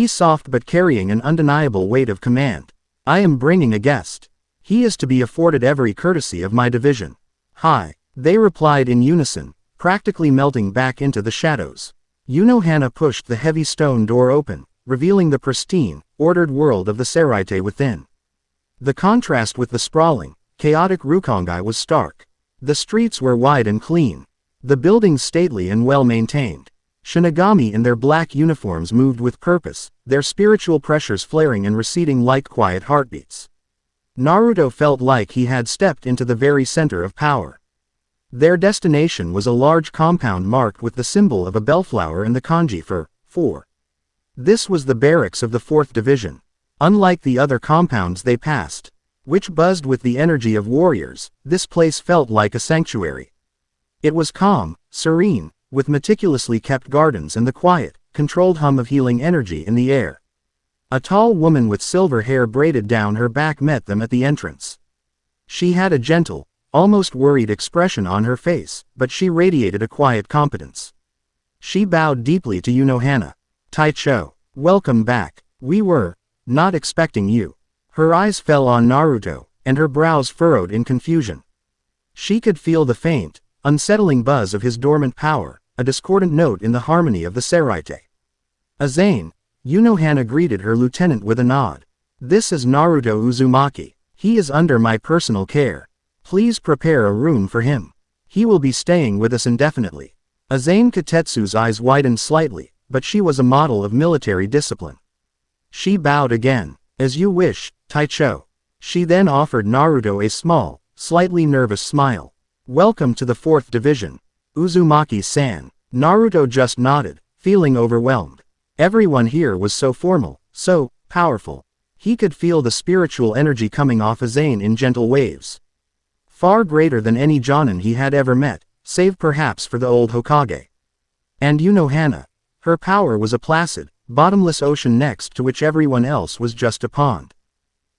soft but carrying an undeniable weight of command. "I am bringing a guest. He is to be afforded every courtesy of my division." "Hi," they replied in unison, practically melting back into the shadows. Unohana pushed the heavy stone door open, revealing the pristine, ordered world of the Seraite within. The contrast with the sprawling, chaotic Rukongai was stark. The streets were wide and clean. The buildings stately and well-maintained. Shinigami in their black uniforms moved with purpose, their spiritual pressures flaring and receding like quiet heartbeats. Naruto felt like he had stepped into the very center of power. Their destination was a large compound marked with the symbol of a bellflower and the kanji for 4. This was the barracks of the 4th Division. Unlike the other compounds they passed, which buzzed with the energy of warriors, this place felt like a sanctuary. It was calm, serene, with meticulously kept gardens and the quiet, controlled hum of healing energy in the air. A tall woman with silver hair braided down her back met them at the entrance. She had a gentle, almost worried expression on her face, but she radiated a quiet competence. She bowed deeply to Unohana. "Taicho, welcome back. We were not expecting you." Her eyes fell on Naruto, and her brows furrowed in confusion. She could feel the faint, unsettling buzz of his dormant power, a discordant note in the harmony of the Seraite. "Azane," Unohana greeted her lieutenant with a nod. "This is Naruto Uzumaki. He is under my personal care. Please prepare a room for him. He will be staying with us indefinitely." Azane Katetsu's eyes widened slightly, but she was a model of military discipline. She bowed again. "As you wish, Taicho." She then offered Naruto a small, slightly nervous smile. "Welcome to the 4th Division, Uzumaki-san." Naruto just nodded, feeling overwhelmed. Everyone here was so formal, so powerful. He could feel the spiritual energy coming off Azane in gentle waves. Far greater than any Jonin he had ever met, save perhaps for the old Hokage. And Unohana. Her power was a placid, bottomless ocean next to which everyone else was just a pond.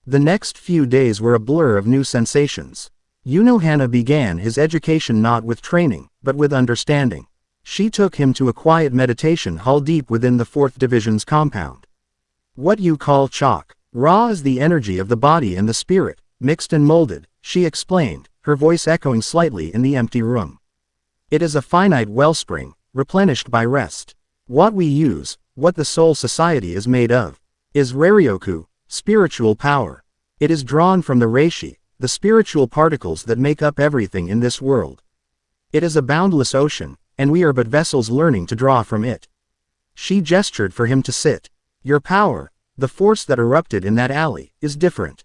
The next few days were a blur of new sensations. Unohana began his education not with training, but with understanding. She took him to a quiet meditation hall deep within the 4th Division's compound. "What you call chalk. Ra is the energy of the body and the spirit, mixed and molded," she explained, her voice echoing slightly in the empty room. "It is a finite wellspring, replenished by rest. What we use, what the soul society is made of, is Reryoku, spiritual power. It is drawn from the Reishi, the spiritual particles that make up everything in this world. It is a boundless ocean, and we are but vessels learning to draw from it." She gestured for him to sit. "Your power, the force that erupted in that alley, is different.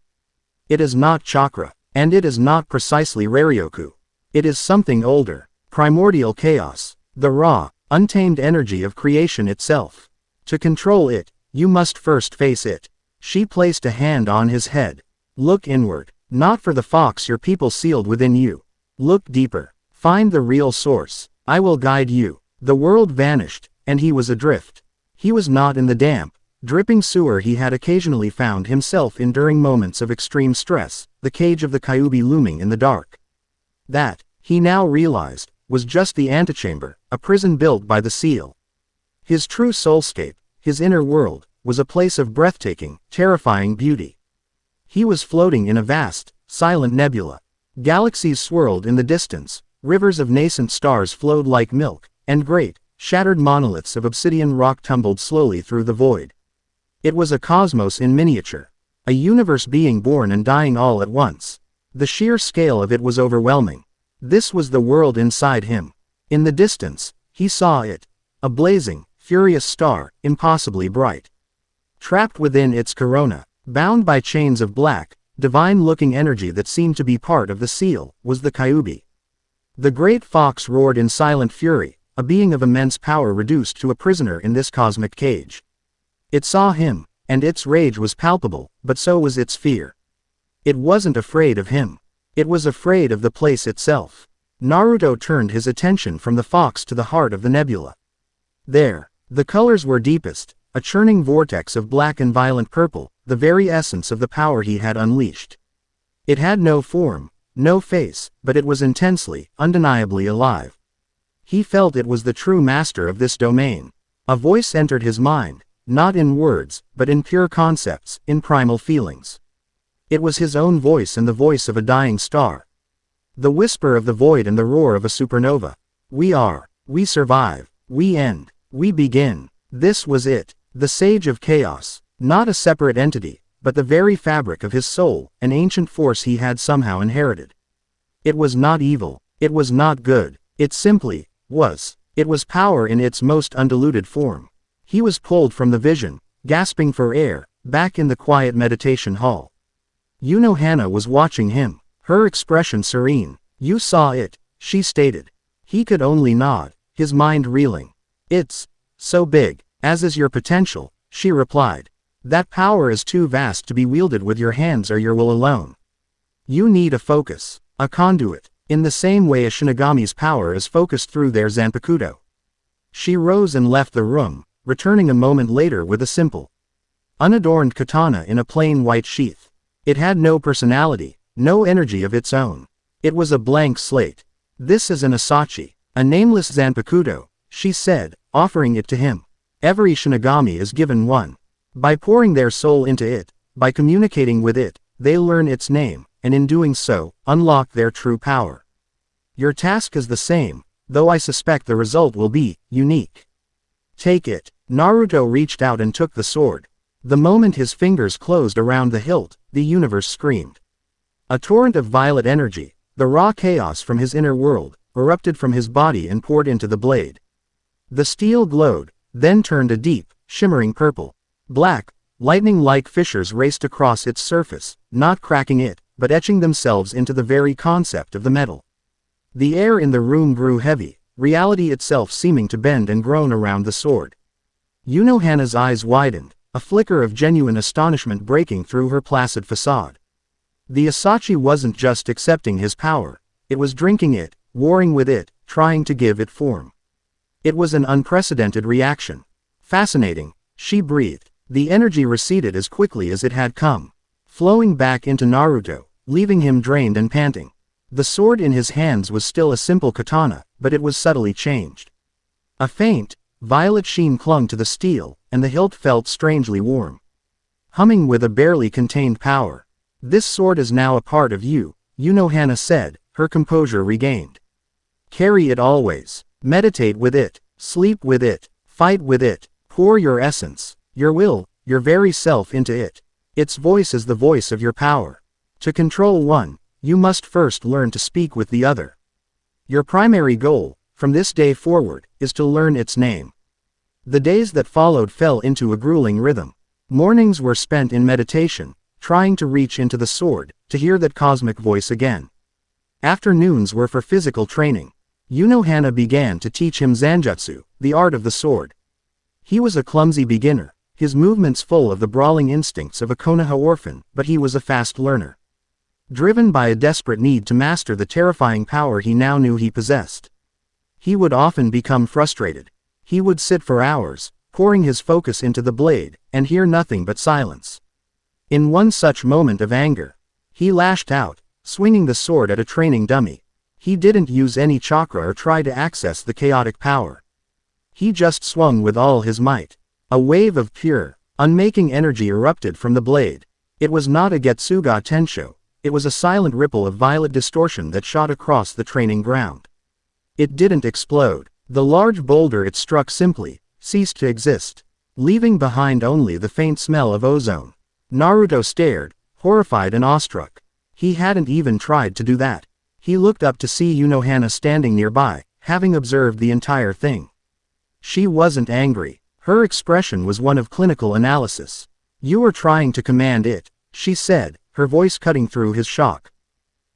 It is not chakra, and it is not precisely Reryoku. It is something older, primordial chaos, the raw, untamed energy of creation itself. To control it, you must first face it." She placed a hand on his head. "Look inward, not for the fox your people sealed within you. Look deeper, find the real source. I will guide you." The world vanished, and he was adrift. He was not in the damp, dripping sewer he had occasionally found himself in during moments of extreme stress, the cage of the Kyuubi looming in the dark. That, he now realized, was just the antechamber, a prison built by the seal. His true soulscape, his inner world, was a place of breathtaking, terrifying beauty. He was floating in a vast, silent nebula. Galaxies swirled in the distance, rivers of nascent stars flowed like milk, and great, shattered monoliths of obsidian rock tumbled slowly through the void. It was a cosmos in miniature. A universe being born and dying all at once. The sheer scale of it was overwhelming. This was the world inside him. In the distance, he saw it. A blazing, furious star, impossibly bright. Trapped within its corona, bound by chains of black, divine-looking energy that seemed to be part of the seal, was the Kyuubi. The great fox roared in silent fury, a being of immense power reduced to a prisoner in this cosmic cage. It saw him, and its rage was palpable, but so was its fear. It wasn't afraid of him. It was afraid of the place itself. Naruto turned his attention from the fox to the heart of the nebula. There, the colors were deepest, a churning vortex of black and violent purple, the very essence of the power he had unleashed. It had no form, no face, but it was intensely, undeniably alive. He felt it was the true master of this domain. A voice entered his mind, not in words, but in pure concepts, in primal feelings. It was his own voice and the voice of a dying star. The whisper of the void and the roar of a supernova. We survive, we end, we begin. This was it, the Sage of Chaos, not a separate entity, but the very fabric of his soul, an ancient force he had somehow inherited. It was not evil, it was not good, it simply was. It was power in its most undiluted form. He was pulled from the vision, gasping for air, back in the quiet meditation hall. Unohana was watching him, her expression serene. "You saw it," she stated. He could only nod, his mind reeling. "It's so big, as is your potential," she replied. "That power is too vast to be wielded with your hands or your will alone. You need a focus, a conduit, in the same way a Shinigami's power is focused through their Zanpakuto." She rose and left the room, returning a moment later with a simple, unadorned katana in a plain white sheath. It had no personality, no energy of its own. It was a blank slate. "This is an Asachi, a nameless Zanpakuto," she said, offering it to him. "Every Shinigami is given one. By pouring their soul into it, by communicating with it, they learn its name, and in doing so, unlock their true power. Your task is the same, though I suspect the result will be unique. Take it." Naruto reached out and took the sword. The moment his fingers closed around the hilt, the universe screamed. A torrent of violet energy, the raw chaos from his inner world, erupted from his body and poured into the blade. The steel glowed, then turned a deep, shimmering purple. Black, Lightning-like fissures raced across its surface, not cracking it, but etching themselves into the very concept of the metal. The air in the room grew heavy, reality itself seeming to bend and groan around the sword. Unohana's eyes widened, a flicker of genuine astonishment breaking through her placid facade. The Asachi wasn't just accepting his power, it was drinking it, warring with it, trying to give it form. It was an unprecedented reaction. Fascinating, she breathed. The energy receded as quickly as it had come, flowing back into Naruto, leaving him drained and panting. The sword in his hands was still a simple katana, but it was subtly changed. A faint, violet sheen clung to the steel, and the hilt felt strangely warm. Humming with a barely contained power. "This sword is now a part of you," Unohana said, her composure regained. "Carry it always. Meditate with it, sleep with it, fight with it, pour your essence, your will, your very self into it. Its voice is the voice of your power. To control one, you must first learn to speak with the other. Your primary goal, from this day forward, is to learn its name." The days that followed fell into a grueling rhythm. Mornings were spent in meditation, trying to reach into the sword, to hear that cosmic voice again. Afternoons were for physical training. Unohana began to teach him Zanjutsu, the art of the sword. He was a clumsy beginner, his movements full of the brawling instincts of a Konoha orphan, but he was a fast learner. Driven by a desperate need to master the terrifying power he now knew he possessed. He would often become frustrated. He would sit for hours, pouring his focus into the blade, and hear nothing but silence. In one such moment of anger, he lashed out, swinging the sword at a training dummy. He didn't use any chakra or try to access the chaotic power. He just swung with all his might. A wave of pure, unmaking energy erupted from the blade. It was not a Getsuga Tensho, it was a silent ripple of violet distortion that shot across the training ground. It didn't explode. The large boulder it struck simply ceased to exist, leaving behind only the faint smell of ozone. Naruto stared, horrified and awestruck. He hadn't even tried to do that. He looked up to see Unohana standing nearby, having observed the entire thing. She wasn't angry. Her expression was one of clinical analysis. "You are trying to command it," she said, her voice cutting through his shock.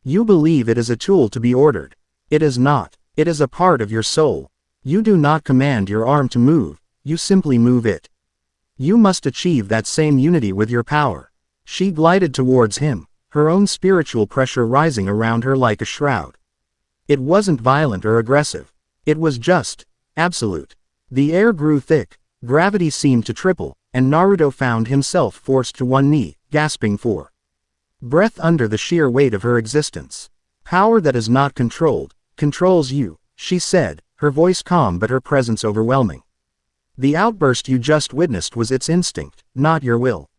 "You believe it is a tool to be ordered. It is not. It is a part of your soul. You do not command your arm to move, you simply move it. You must achieve that same unity with your power." She glided towards him, her own spiritual pressure rising around her like a shroud. It wasn't violent or aggressive. It was just absolute. The air grew thick, gravity seemed to triple, and Naruto found himself forced to one knee, gasping for breath under the sheer weight of her existence. "Power that is not controlled, controls you," she said, her voice calm but her presence overwhelming. "The outburst you just witnessed was its instinct, not your will.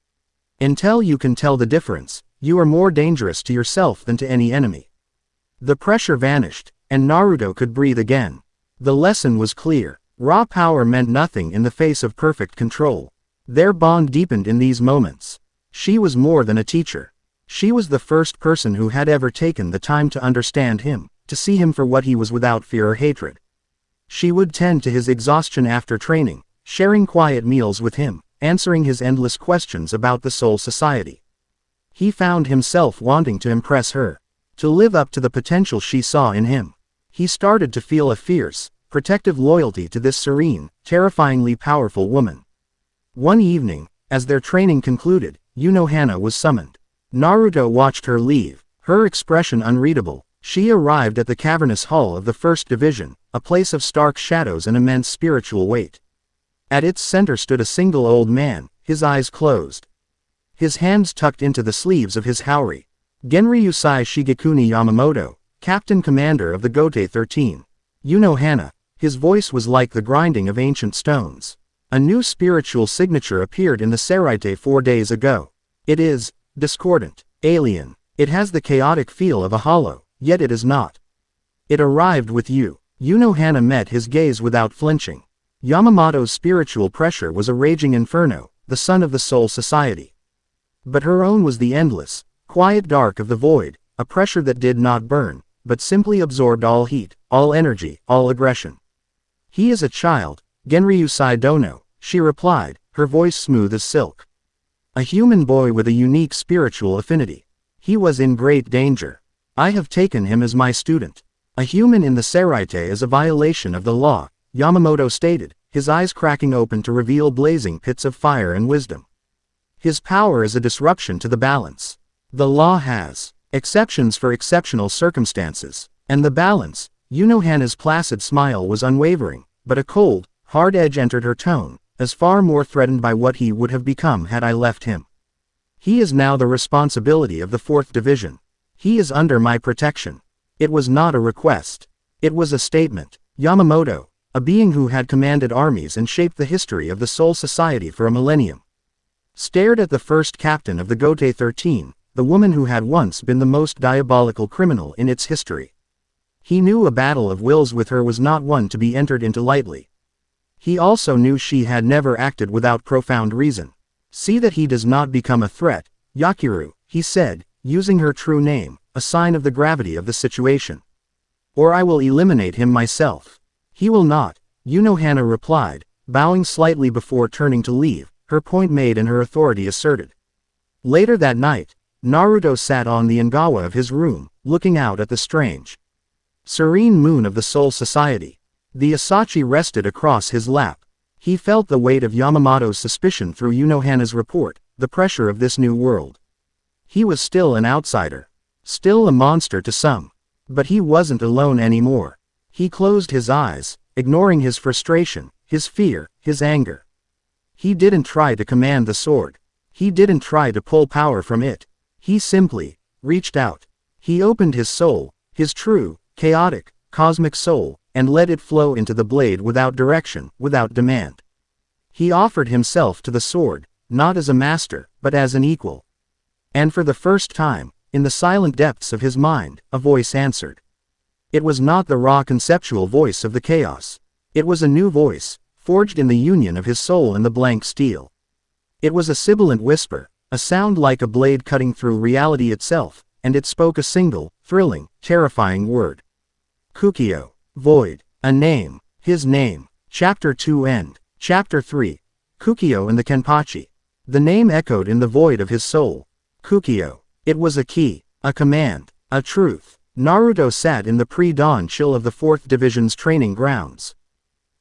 Until you can tell the difference, you are more dangerous to yourself than to any enemy." The pressure vanished, and Naruto could breathe again. The lesson was clear. Raw power meant nothing in the face of perfect control. Their bond deepened in these moments. She was more than a teacher. She was the first person who had ever taken the time to understand him, to see him for what he was without fear or hatred. She would tend to his exhaustion after training, sharing quiet meals with him, answering his endless questions about the Soul Society. He found himself wanting to impress her, to live up to the potential she saw in him. He started to feel a fierce, protective loyalty to this serene, terrifyingly powerful woman. One evening, as their training concluded, Unohana was summoned. Naruto watched her leave, her expression unreadable. She arrived at the cavernous hull of the First Division, a place of stark shadows and immense spiritual weight. At its center stood a single old man, his eyes closed, his hands tucked into the sleeves of his haori. Genryusai Shigekuni Yamamoto, Captain Commander of the Gote 13. Unohana. His voice was like the grinding of ancient stones. A new spiritual signature appeared in the Seraite 4 days ago. It is discordant, alien. It has the chaotic feel of a hollow, yet it is not. It arrived with you. Unohana met his gaze without flinching. Yamamoto's spiritual pressure was a raging inferno, the sun of the Soul Society. But her own was the endless, quiet dark of the void, a pressure that did not burn, but simply absorbed all heat, all energy, all aggression. "He is a child, Genryusai Dono," she replied, her voice smooth as silk. A human boy with a unique spiritual affinity. He was in great danger. I have taken him as my student. A human in the Seraite is a violation of the law, Yamamoto stated, his eyes cracking open to reveal blazing pits of fire and wisdom. His power is a disruption to the balance. The law has exceptions for exceptional circumstances. And the balance, Unohana's placid smile was unwavering, but a cold, hard edge entered her tone, as far more threatened by what he would have become had I left him. He is now the responsibility of the 4th Division. He is under my protection. It was not a request. It was a statement. Yamamoto, a being who had commanded armies and shaped the history of the Soul Society for a millennium, stared at the first captain of the Gote 13, the woman who had once been the most diabolical criminal in its history. He knew a battle of wills with her was not one to be entered into lightly. He also knew she had never acted without profound reason. See that he does not become a threat, Yakiru, he said, using her true name, a sign of the gravity of the situation. Or I will eliminate him myself. He will not, Unohana replied, bowing slightly before turning to leave, her point made and her authority asserted. Later that night, Naruto sat on the Engawa of his room, looking out at the strange, serene moon of the Soul Society. The Asachi rested across his lap. He felt the weight of Yamamoto's suspicion through Unohana's report, the pressure of this new world. He was still an outsider. Still a monster to some. But he wasn't alone anymore. He closed his eyes, ignoring his frustration, his fear, his anger. He didn't try to command the sword. He didn't try to pull power from it. He simply reached out. He opened his soul, his true, chaotic, cosmic soul, and let it flow into the blade without direction, without demand. He offered himself to the sword, not as a master, but as an equal. And for the first time, in the silent depths of his mind, a voice answered. It was not the raw conceptual voice of the chaos. It was a new voice, forged in the union of his soul and the blank steel. It was a sibilant whisper, a sound like a blade cutting through reality itself, and it spoke a single, thrilling, terrifying word. Kukio. Void. A name. His name. Chapter 2 End. Chapter 3. Kukio and the Kenpachi. The name echoed in the void of his soul. Kukio. It was a key, a command, a truth. Naruto sat in the pre-dawn chill of the 4th Division's training grounds.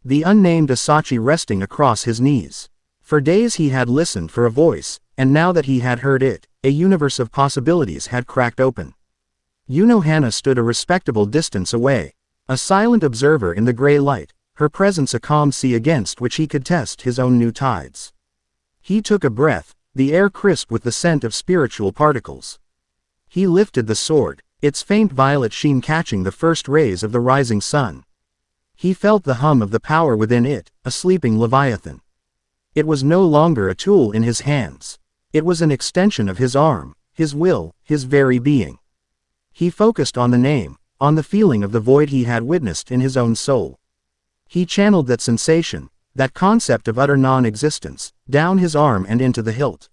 The unnamed Asachi resting across his knees. For days he had listened for a voice, and now that he had heard it, a universe of possibilities had cracked open. Unohana stood a respectable distance away. A silent observer in the gray light, her presence a calm sea against which he could test his own new tides. He took a breath, the air crisp with the scent of spiritual particles. He lifted the sword, its faint violet sheen catching the first rays of the rising sun. He felt the hum of the power within it, a sleeping leviathan. It was no longer a tool in his hands. It was an extension of his arm, his will, his very being. He focused on the name, on the feeling of the void he had witnessed in his own soul. He channeled that sensation, that concept of utter non-existence, down his arm and into the hilt.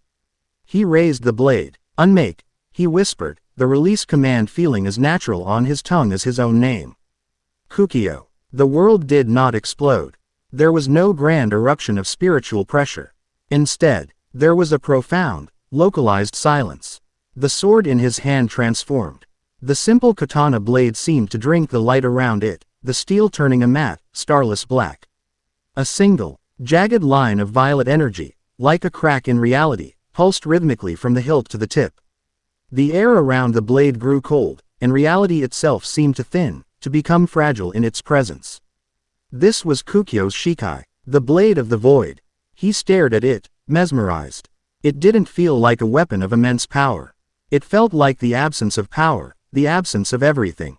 He raised the blade. Unmake, he whispered, the release command feeling as natural on his tongue as his own name. Kukio. The world did not explode. There was no grand eruption of spiritual pressure. Instead, there was a profound, localized silence. The sword in his hand transformed. The simple katana blade seemed to drink the light around it, the steel turning a matte, starless black. A single, jagged line of violet energy, like a crack in reality, pulsed rhythmically from the hilt to the tip. The air around the blade grew cold, and reality itself seemed to thin, to become fragile in its presence. This was Kukio's Shikai, the blade of the void. He stared at it, mesmerized. It didn't feel like a weapon of immense power. It felt like the absence of power, the absence of everything.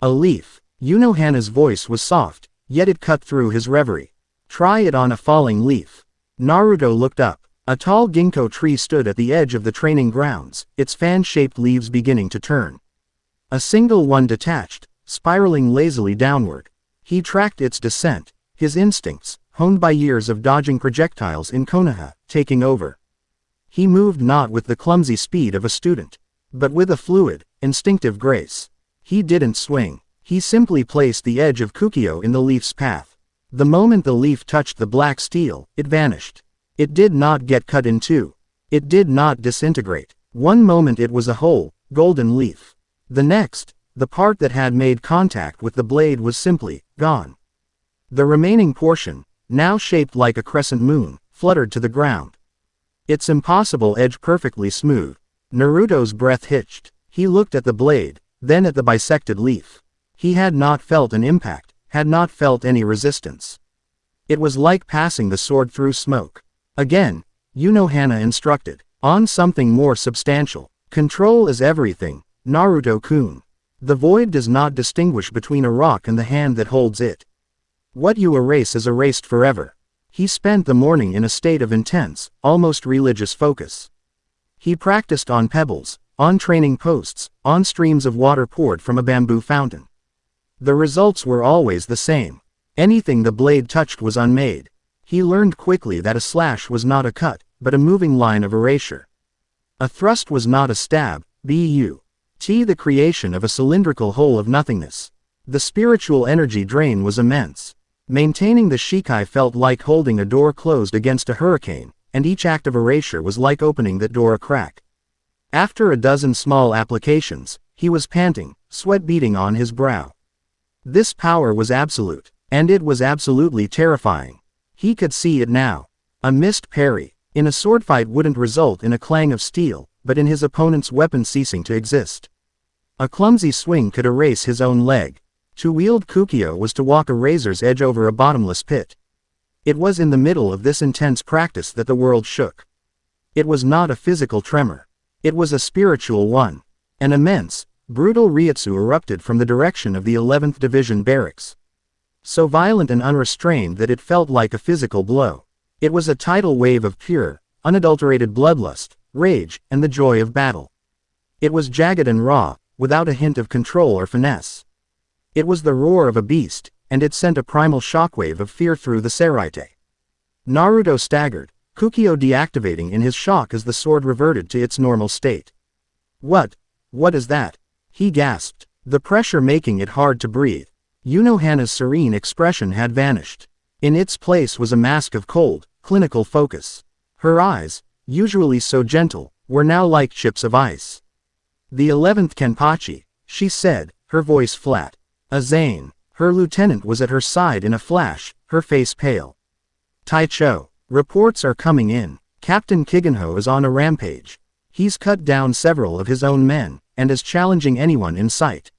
A leaf. Unohana's voice was soft, yet it cut through his reverie. Try it on a falling leaf. Naruto looked up. A tall ginkgo tree stood at the edge of the training grounds, its fan-shaped leaves beginning to turn. A single one detached, spiraling lazily downward. He tracked its descent, his instincts, honed by years of dodging projectiles in Konoha, taking over. He moved not with the clumsy speed of a student, but with a fluid, instinctive grace. He didn't swing. He simply placed the edge of Kukio in the leaf's path. The moment the leaf touched the black steel, it vanished. It did not get cut in two. It did not disintegrate. One moment it was a whole, golden leaf. The next, the part that had made contact with the blade was simply gone. The remaining portion, now shaped like a crescent moon, fluttered to the ground. Its impossible edge perfectly smooth. Naruto's breath hitched. He looked at the blade, then at the bisected leaf. He had not felt an impact, had not felt any resistance. It was like passing the sword through smoke. Again, Unohana instructed, on something more substantial. Control is everything, Naruto-kun. The void does not distinguish between a rock and the hand that holds it. What you erase is erased forever. He spent the morning in a state of intense, almost religious focus. He practiced on pebbles, on training posts, on streams of water poured from a bamboo fountain. The results were always the same. Anything the blade touched was unmade. He learned quickly that a slash was not a cut, but a moving line of erasure. A thrust was not a stab, the creation of a cylindrical hole of nothingness. The spiritual energy drain was immense. Maintaining the Shikai felt like holding a door closed against a hurricane, and each act of erasure was like opening that door a crack. After a dozen small applications, he was panting, sweat beading on his brow. This power was absolute, and it was absolutely terrifying. He could see it now. A missed parry, in a swordfight wouldn't result in a clang of steel, but in his opponent's weapon ceasing to exist. A clumsy swing could erase his own leg. To wield Kukyo was to walk a razor's edge over a bottomless pit. It was in the middle of this intense practice that the world shook. It was not a physical tremor. It was a spiritual one. An immense, brutal Retsu erupted from the direction of the 11th Division barracks. So violent and unrestrained that it felt like a physical blow. It was a tidal wave of pure, unadulterated bloodlust, rage, and the joy of battle. It was jagged and raw, without a hint of control or finesse. It was the roar of a beast, and it sent a primal shockwave of fear through the Seraite. Naruto staggered, Kukyo deactivating in his shock as the sword reverted to its normal state. What is that? He gasped, the pressure making it hard to breathe. Unohana's serene expression had vanished. In its place was a mask of cold, clinical focus. Her eyes, usually so gentle, were now like chips of ice. The 11th Kenpachi, she said, her voice flat. Azane, her lieutenant, was at her side in a flash, her face pale. Taicho, reports are coming in. Captain Kigenho is on a rampage. He's cut down several of his own men, and is challenging anyone in sight.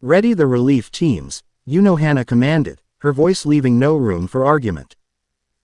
Ready the relief teams, Unohana commanded, her voice leaving no room for argument.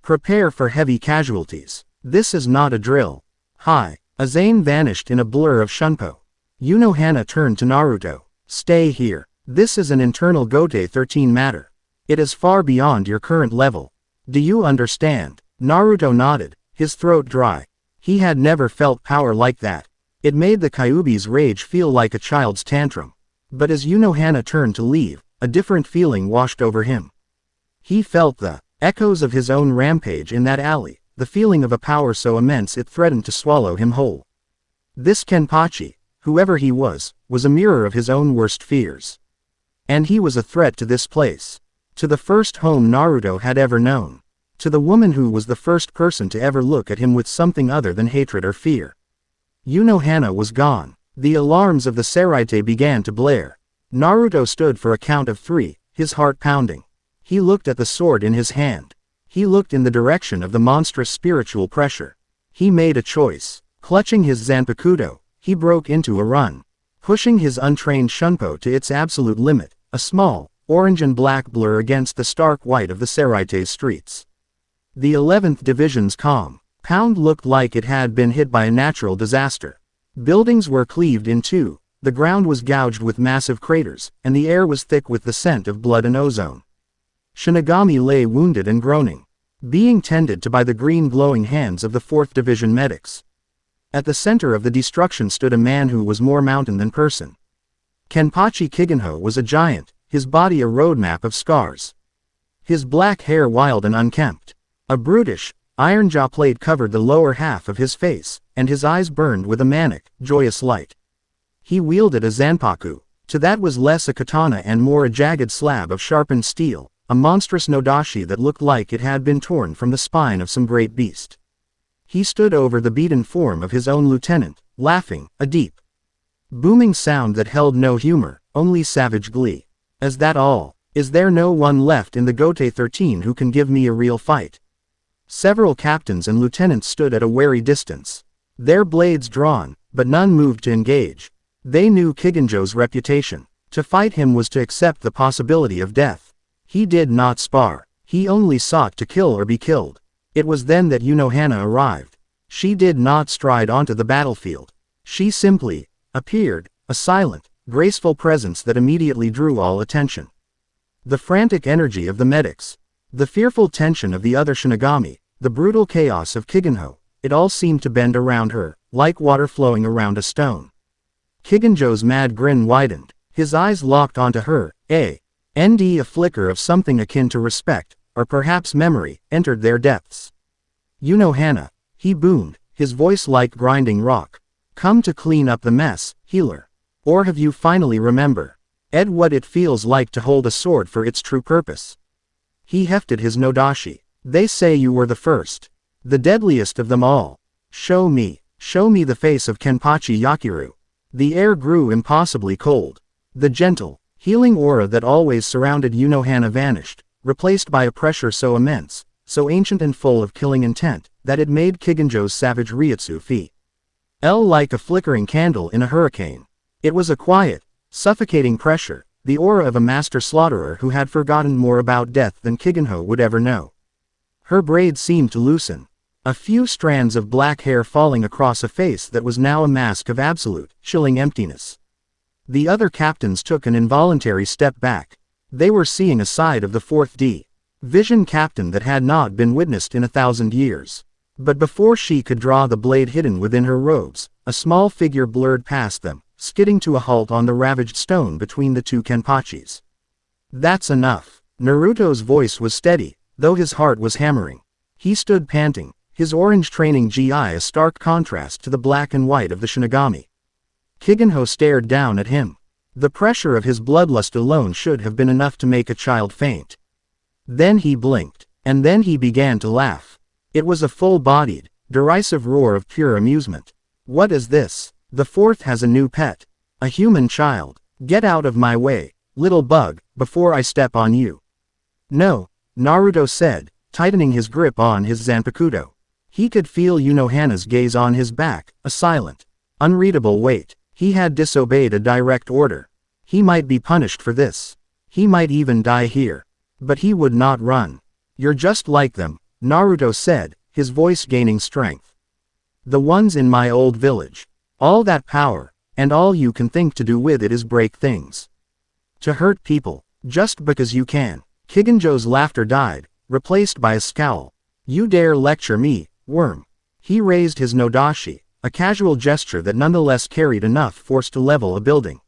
Prepare for heavy casualties. This is not a drill. Hi. Azane vanished in a blur of shunpo. Unohana turned to Naruto. Stay here. This is an internal Gote 13 matter. It is far beyond your current level. Do you understand? Naruto nodded, his throat dry. He had never felt power like that. It made the Kyuubi's rage feel like a child's tantrum. But as Unohana turned to leave, a different feeling washed over him. He felt the echoes of his own rampage in that alley, the feeling of a power so immense it threatened to swallow him whole. This Kenpachi, whoever he was a mirror of his own worst fears. And he was a threat to this place. To the first home Naruto had ever known. To the woman who was the first person to ever look at him with something other than hatred or fear. Unohana was gone. The alarms of the Seraite began to blare. Naruto stood for a count of 3, his heart pounding. He looked at the sword in his hand. He looked in the direction of the monstrous spiritual pressure. He made a choice. Clutching his Zanpakuto, he broke into a run. Pushing his untrained shunpo to its absolute limit, a small, orange and black blur against the stark white of the Seraite's streets. The 11th Division's compound looked like it had been hit by a natural disaster. Buildings were cleaved in two, the ground was gouged with massive craters, and the air was thick with the scent of blood and ozone. Shinigami lay wounded and groaning, being tended to by the green glowing hands of the 4th Division medics. At the center of the destruction stood a man who was more mountain than person. Kenpachi Kigenho was a giant, his body a roadmap of scars. His black hair wild and unkempt. A brutish, iron jaw plate covered the lower half of his face, and his eyes burned with a manic, joyous light. He wielded a zanpaku. To that was less a katana and more a jagged slab of sharpened steel, a monstrous nodashi that looked like it had been torn from the spine of some great beast. He stood over the beaten form of his own lieutenant, laughing, a deep, booming sound that held no humor, only savage glee. Is that all? Is there no one left in the Gote 13 who can give me a real fight? Several captains and lieutenants stood at a wary distance, their blades drawn, but none moved to engage. They knew Kigenjo's reputation. To fight him was to accept the possibility of death. He did not spar. He only sought to kill or be killed. It was then that Unohana arrived. She did not stride onto the battlefield. She simply appeared, a silent, graceful presence that immediately drew all attention. The frantic energy of the medics, the fearful tension of the other Shinigami, the brutal chaos of Kigenho, it all seemed to bend around her, like water flowing around a stone. Kigenjo's mad grin widened, his eyes locked onto her, a flicker of something akin to respect, or perhaps memory, entered their depths. Unohana, he boomed, his voice like grinding rock. Come to clean up the mess, healer. Or have you finally remembered what it feels like to hold a sword for its true purpose? He hefted his nodashi. They say you were the first. The deadliest of them all. Show me the face of Kenpachi Yakiru. The air grew impossibly cold. The gentle, healing aura that always surrounded Unohana vanished, replaced by a pressure so immense, so ancient and full of killing intent, that it made Kigenjo's savage Retsu feel like a flickering candle in a hurricane. It was a quiet, suffocating pressure, the aura of a master slaughterer who had forgotten more about death than Kigenho would ever know. Her braids seemed to loosen, a few strands of black hair falling across a face that was now a mask of absolute, chilling emptiness. The other captains took an involuntary step back. They were seeing a side of the 4th Division captain that had not been witnessed in 1,000 years. But before she could draw the blade hidden within her robes, a small figure blurred past them, skidding to a halt on the ravaged stone between the two Kenpachis. That's enough. Naruto's voice was steady, though his heart was hammering. He stood panting, his orange training gi a stark contrast to the black and white of the Shinigami. Kigenho stared down at him. The pressure of his bloodlust alone should have been enough to make a child faint. Then he blinked, and then he began to laugh. It was a full-bodied, derisive roar of pure amusement. What is this? The 4th has a new pet. A human child. Get out of my way, little bug, before I step on you. No, Naruto said, tightening his grip on his Zanpakuto. He could feel Unohana's gaze on his back, a silent, unreadable weight. He had disobeyed a direct order. He might be punished for this. He might even die here. But he would not run. You're just like them, Naruto said, his voice gaining strength. The ones in my old village. All that power, and all you can think to do with it is break things. To hurt people, just because you can. Kigenjo's laughter died, replaced by a scowl. You dare lecture me, worm. He raised his nodashi, a casual gesture that nonetheless carried enough force to level a building.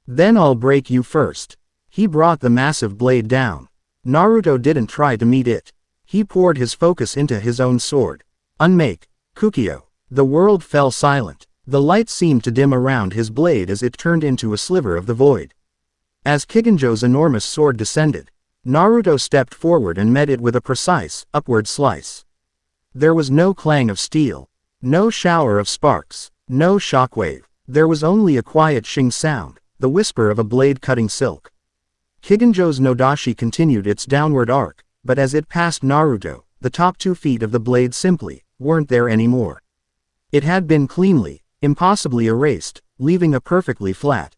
Then I'll break you first. He brought the massive blade down. Naruto didn't try to meet it. He poured his focus into his own sword. Unmake, Kukio. The world fell silent. The light seemed to dim around his blade as it turned into a sliver of the void. As Kigenjo's enormous sword descended, Naruto stepped forward and met it with a precise, upward slice. There was no clang of steel, no shower of sparks, no shockwave. There was only a quiet shing sound, the whisper of a blade cutting silk. Kigenjo's nodashi continued its downward arc, but as it passed Naruto, the top 2 feet of the blade simply weren't there anymore. It had been cleanly, impossibly erased, leaving a perfectly flat,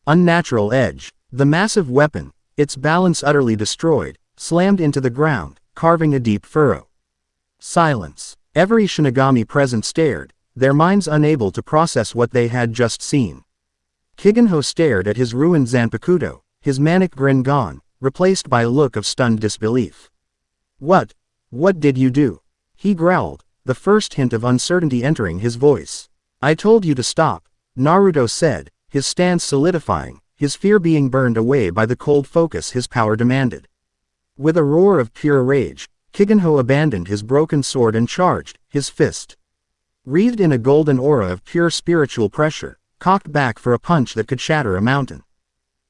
unnatural edge. The massive weapon, its balance utterly destroyed, slammed into the ground, carving a deep furrow. Silence. Every Shinigami present stared, their minds unable to process what they had just seen. Kigenho stared at his ruined Zanpakuto, his manic grin gone, replaced by a look of stunned disbelief. What did you do? He growled, the first hint of uncertainty entering his voice. I told you to stop, Naruto said, his stance solidifying, his fear being burned away by the cold focus his power demanded. With a roar of pure rage, Kigenho abandoned his broken sword and charged, his fist, wreathed in a golden aura of pure spiritual pressure, cocked back for a punch that could shatter a mountain.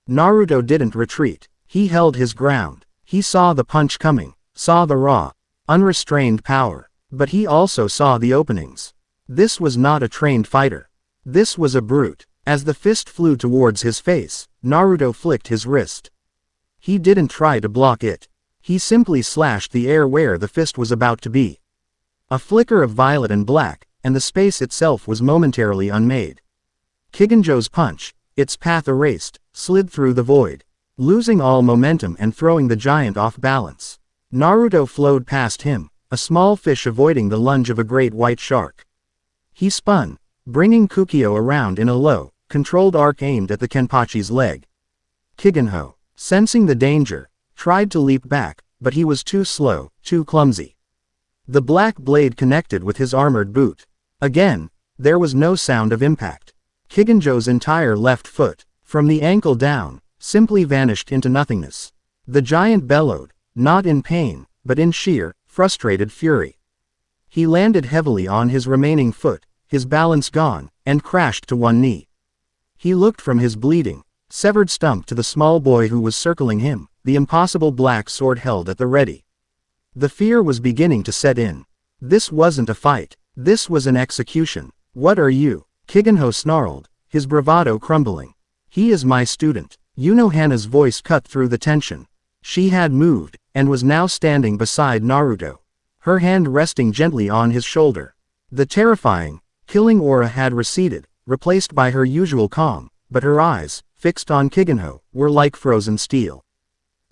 Naruto didn't retreat. He held his ground. He saw the punch coming, saw the raw, unrestrained power. But he also saw the openings. This was not a trained fighter. This was a brute. As the fist flew towards his face, Naruto flicked his wrist. He didn't try to block it. He simply slashed the air where the fist was about to be. A flicker of violet and black, and the space itself was momentarily unmade. Kigenjo's punch, its path erased, slid through the void, losing all momentum and throwing the giant off balance. Naruto flowed past him, a small fish avoiding the lunge of a great white shark. He spun, bringing Kukio around in a low, controlled arc aimed at the Kenpachi's leg. Kigenho, sensing the danger, tried to leap back, but he was too slow, too clumsy. The black blade connected with his armored boot. Again, there was no sound of impact. Kigenjo's entire left foot, from the ankle down, simply vanished into nothingness. The giant bellowed, not in pain, but in sheer, frustrated fury. He landed heavily on his remaining foot, his balance gone, and crashed to one knee. He looked from his bleeding, severed stump to the small boy who was circling him, the impossible black sword held at the ready. The fear was beginning to set in. This wasn't a fight. This was an execution. What are you? Kigenho snarled, his bravado crumbling. He is my student. Unohana's voice cut through the tension. She had moved, and was now standing beside Naruto, her hand resting gently on his shoulder. The terrifying, killing aura had receded, replaced by her usual calm, but her eyes, fixed on Kigenho, were like frozen steel.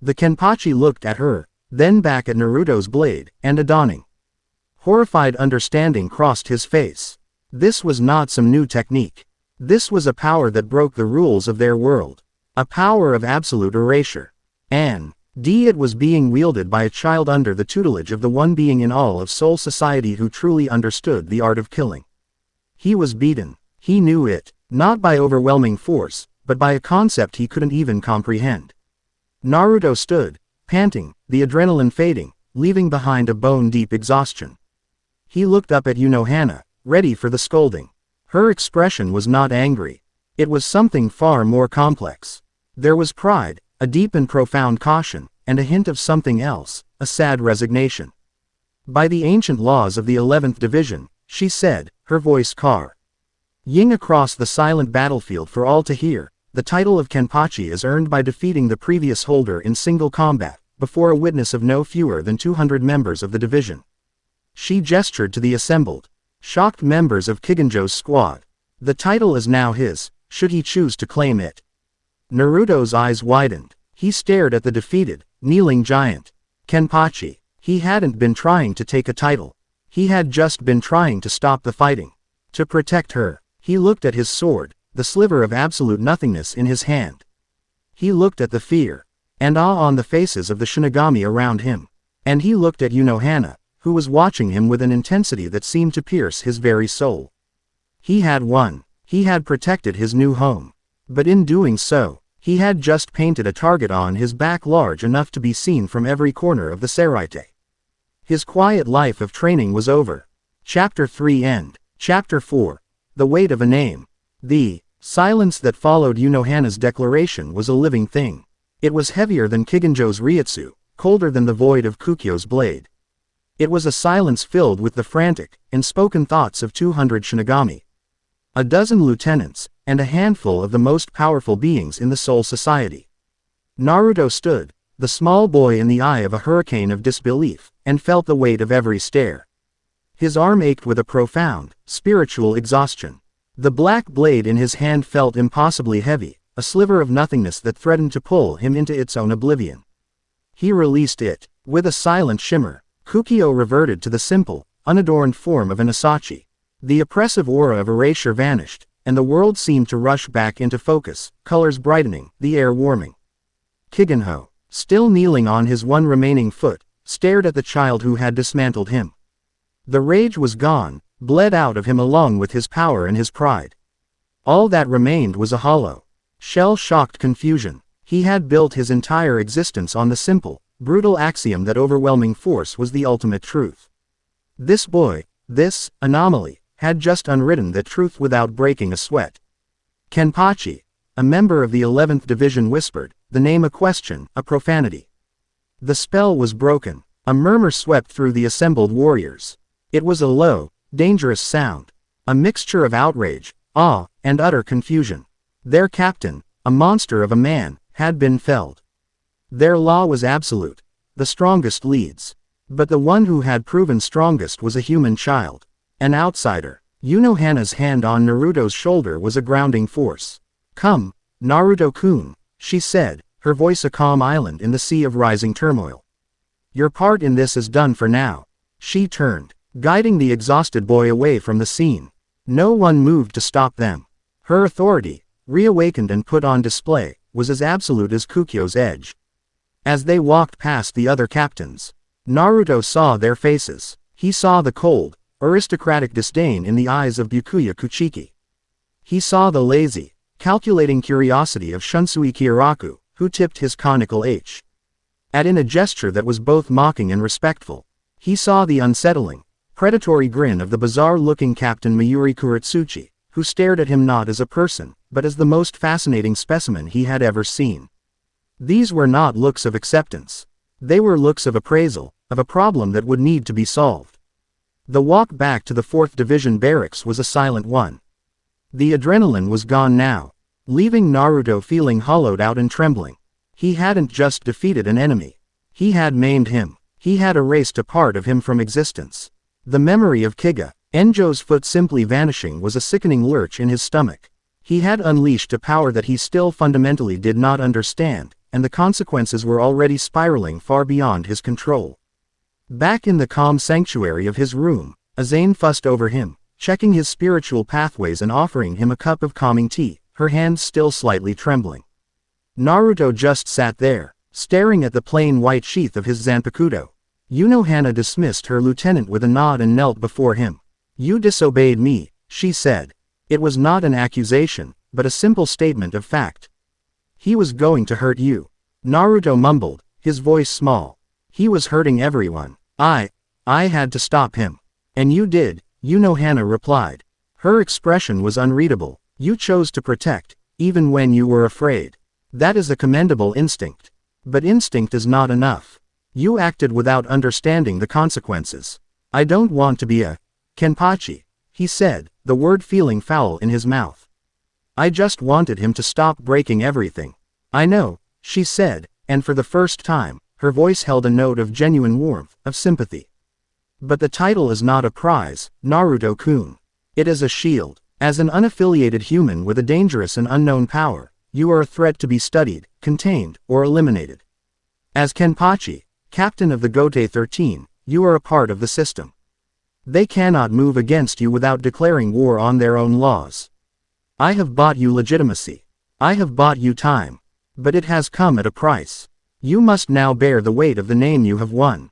The Kenpachi looked at her, then back at Naruto's blade, and a dawning, horrified understanding crossed his face. This was not some new technique. This was a power that broke the rules of their world. A power of absolute erasure. It was being wielded by a child under the tutelage of the one being in all of Soul Society who truly understood the art of killing. He was beaten. He knew it, not by overwhelming force, but by a concept he couldn't even comprehend. Naruto stood, panting, the adrenaline fading, leaving behind a bone-deep exhaustion. He looked up at Unohana, ready for the scolding. Her expression was not angry. It was something far more complex. There was pride, a deep and profound caution, and a hint of something else, a sad resignation. By the ancient laws of the 11th Division, she said, her voice ying across the silent battlefield for all to hear, the title of Kenpachi is earned by defeating the previous holder in single combat, before a witness of no fewer than 200 members of the division. She gestured to the assembled, shocked members of Kigenjo's squad. The title is now his, should he choose to claim it. Naruto's eyes widened. He stared at the defeated, kneeling giant. Kenpachi. He hadn't been trying to take a title. He had just been trying to stop the fighting. To protect her. He looked at his sword, the sliver of absolute nothingness in his hand. He looked at the fear and awe on the faces of the Shinigami around him. And he looked at Unohana, who was watching him with an intensity that seemed to pierce his very soul. He had won. He had protected his new home. But in doing so, he had just painted a target on his back large enough to be seen from every corner of the Seraite. His quiet life of training was over. Chapter 3 End. Chapter 4. The Weight of a Name. The silence that followed Unohana's declaration was a living thing. It was heavier than Kigenjo's Retsu, colder than the void of Kukyo's blade. It was a silence filled with the frantic, unspoken thoughts of 200 Shinigami. A dozen lieutenants, and a handful of the most powerful beings in the Soul Society. Naruto stood, the small boy in the eye of a hurricane of disbelief, and felt the weight of every stare. His arm ached with a profound, spiritual exhaustion. The black blade in his hand felt impossibly heavy, a sliver of nothingness that threatened to pull him into its own oblivion. He released it. With a silent shimmer, Kukyo reverted to the simple, unadorned form of an Asachi. The oppressive aura of erasure vanished, and the world seemed to rush back into focus, colors brightening, the air warming. Kigenho, still kneeling on his one remaining foot, stared at the child who had dismantled him. The rage was gone, bled out of him along with his power and his pride. All that remained was a hollow, shell-shocked confusion. He had built his entire existence on the simple, brutal axiom that overwhelming force was the ultimate truth. This boy, this anomaly, had just unwritten that truth without breaking a sweat. Kenpachi, a member of the 11th Division, whispered, the name a question, a profanity. The spell was broken. A murmur swept through the assembled warriors. It was a low, dangerous sound. A mixture of outrage, awe, and utter confusion. Their captain, a monster of a man, had been felled. Their law was absolute. The strongest leads. But the one who had proven strongest was a human child. An outsider. Unohana's hand on Naruto's shoulder was a grounding force. "Come, Naruto-kun," she said, her voice a calm island in the sea of rising turmoil. "Your part in this is done for now." She turned, guiding the exhausted boy away from the scene. No one moved to stop them. Her authority, reawakened and put on display, was as absolute as Kukyo's edge. As they walked past the other captains, Naruto saw their faces. He saw the cold, aristocratic disdain in the eyes of Byakuya Kuchiki. He saw the lazy, calculating curiosity of Shunsui Kyoraku, who tipped his conical H at in a gesture that was both mocking and respectful. He saw the unsettling, predatory grin of the bizarre-looking Captain Mayuri Kuretsuchi, who stared at him not as a person, but as the most fascinating specimen he had ever seen. These were not looks of acceptance. They were looks of appraisal, of a problem that would need to be solved. The walk back to the 4th Division barracks was a silent one. The adrenaline was gone now, leaving Naruto feeling hollowed out and trembling. He hadn't just defeated an enemy. He had maimed him. He had erased a part of him from existence. The memory of Kiga, Enjo's foot simply vanishing, was a sickening lurch in his stomach. He had unleashed a power that he still fundamentally did not understand, and the consequences were already spiraling far beyond his control. Back in the calm sanctuary of his room, Azane fussed over him, checking his spiritual pathways and offering him a cup of calming tea, her hands still slightly trembling. Naruto just sat there, staring at the plain white sheath of his Zanpakuto. Unohana dismissed her lieutenant with a nod and knelt before him. "You disobeyed me," she said. It was not an accusation, but a simple statement of fact. "He was going to hurt you," Naruto mumbled, his voice small. "He was hurting everyone. I had to stop him." "And you did," Unohana replied. Her expression was unreadable. "You chose to protect, even when you were afraid. That is a commendable instinct. But instinct is not enough. You acted without understanding the consequences." "I don't want to be a Kenpachi," he said, the word feeling foul in his mouth. "I just wanted him to stop breaking everything." "I know," she said, and for the first time, her voice held a note of genuine warmth, of sympathy. "But the title is not a prize, Naruto-kun. It is a shield. As an unaffiliated human with a dangerous and unknown power, you are a threat to be studied, contained, or eliminated. As Kenpachi, captain of the Gote 13, you are a part of the system. They cannot move against you without declaring war on their own laws. I have bought you legitimacy. I have bought you time. But it has come at a price. You must now bear the weight of the name you have won."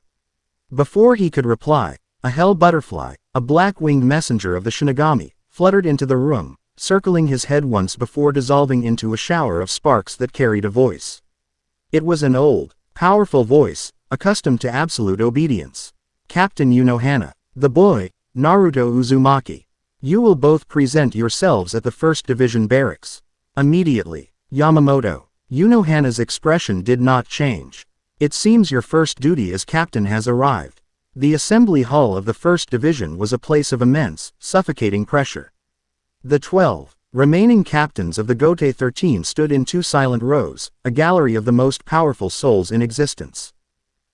Before he could reply, a hell butterfly, a black-winged messenger of the Shinigami, fluttered into the room, circling his head once before dissolving into a shower of sparks that carried a voice. It was an old, powerful voice, accustomed to absolute obedience. "Captain Unohana, the boy, Naruto Uzumaki. You will both present yourselves at the 1st Division barracks. Immediately." "Yamamoto." Unohana's expression did not change. "It seems your first duty as captain has arrived." The assembly hall of the 1st Division was a place of immense, suffocating pressure. The 12 remaining captains of the Gote 13 stood in 2 silent rows, a gallery of the most powerful souls in existence.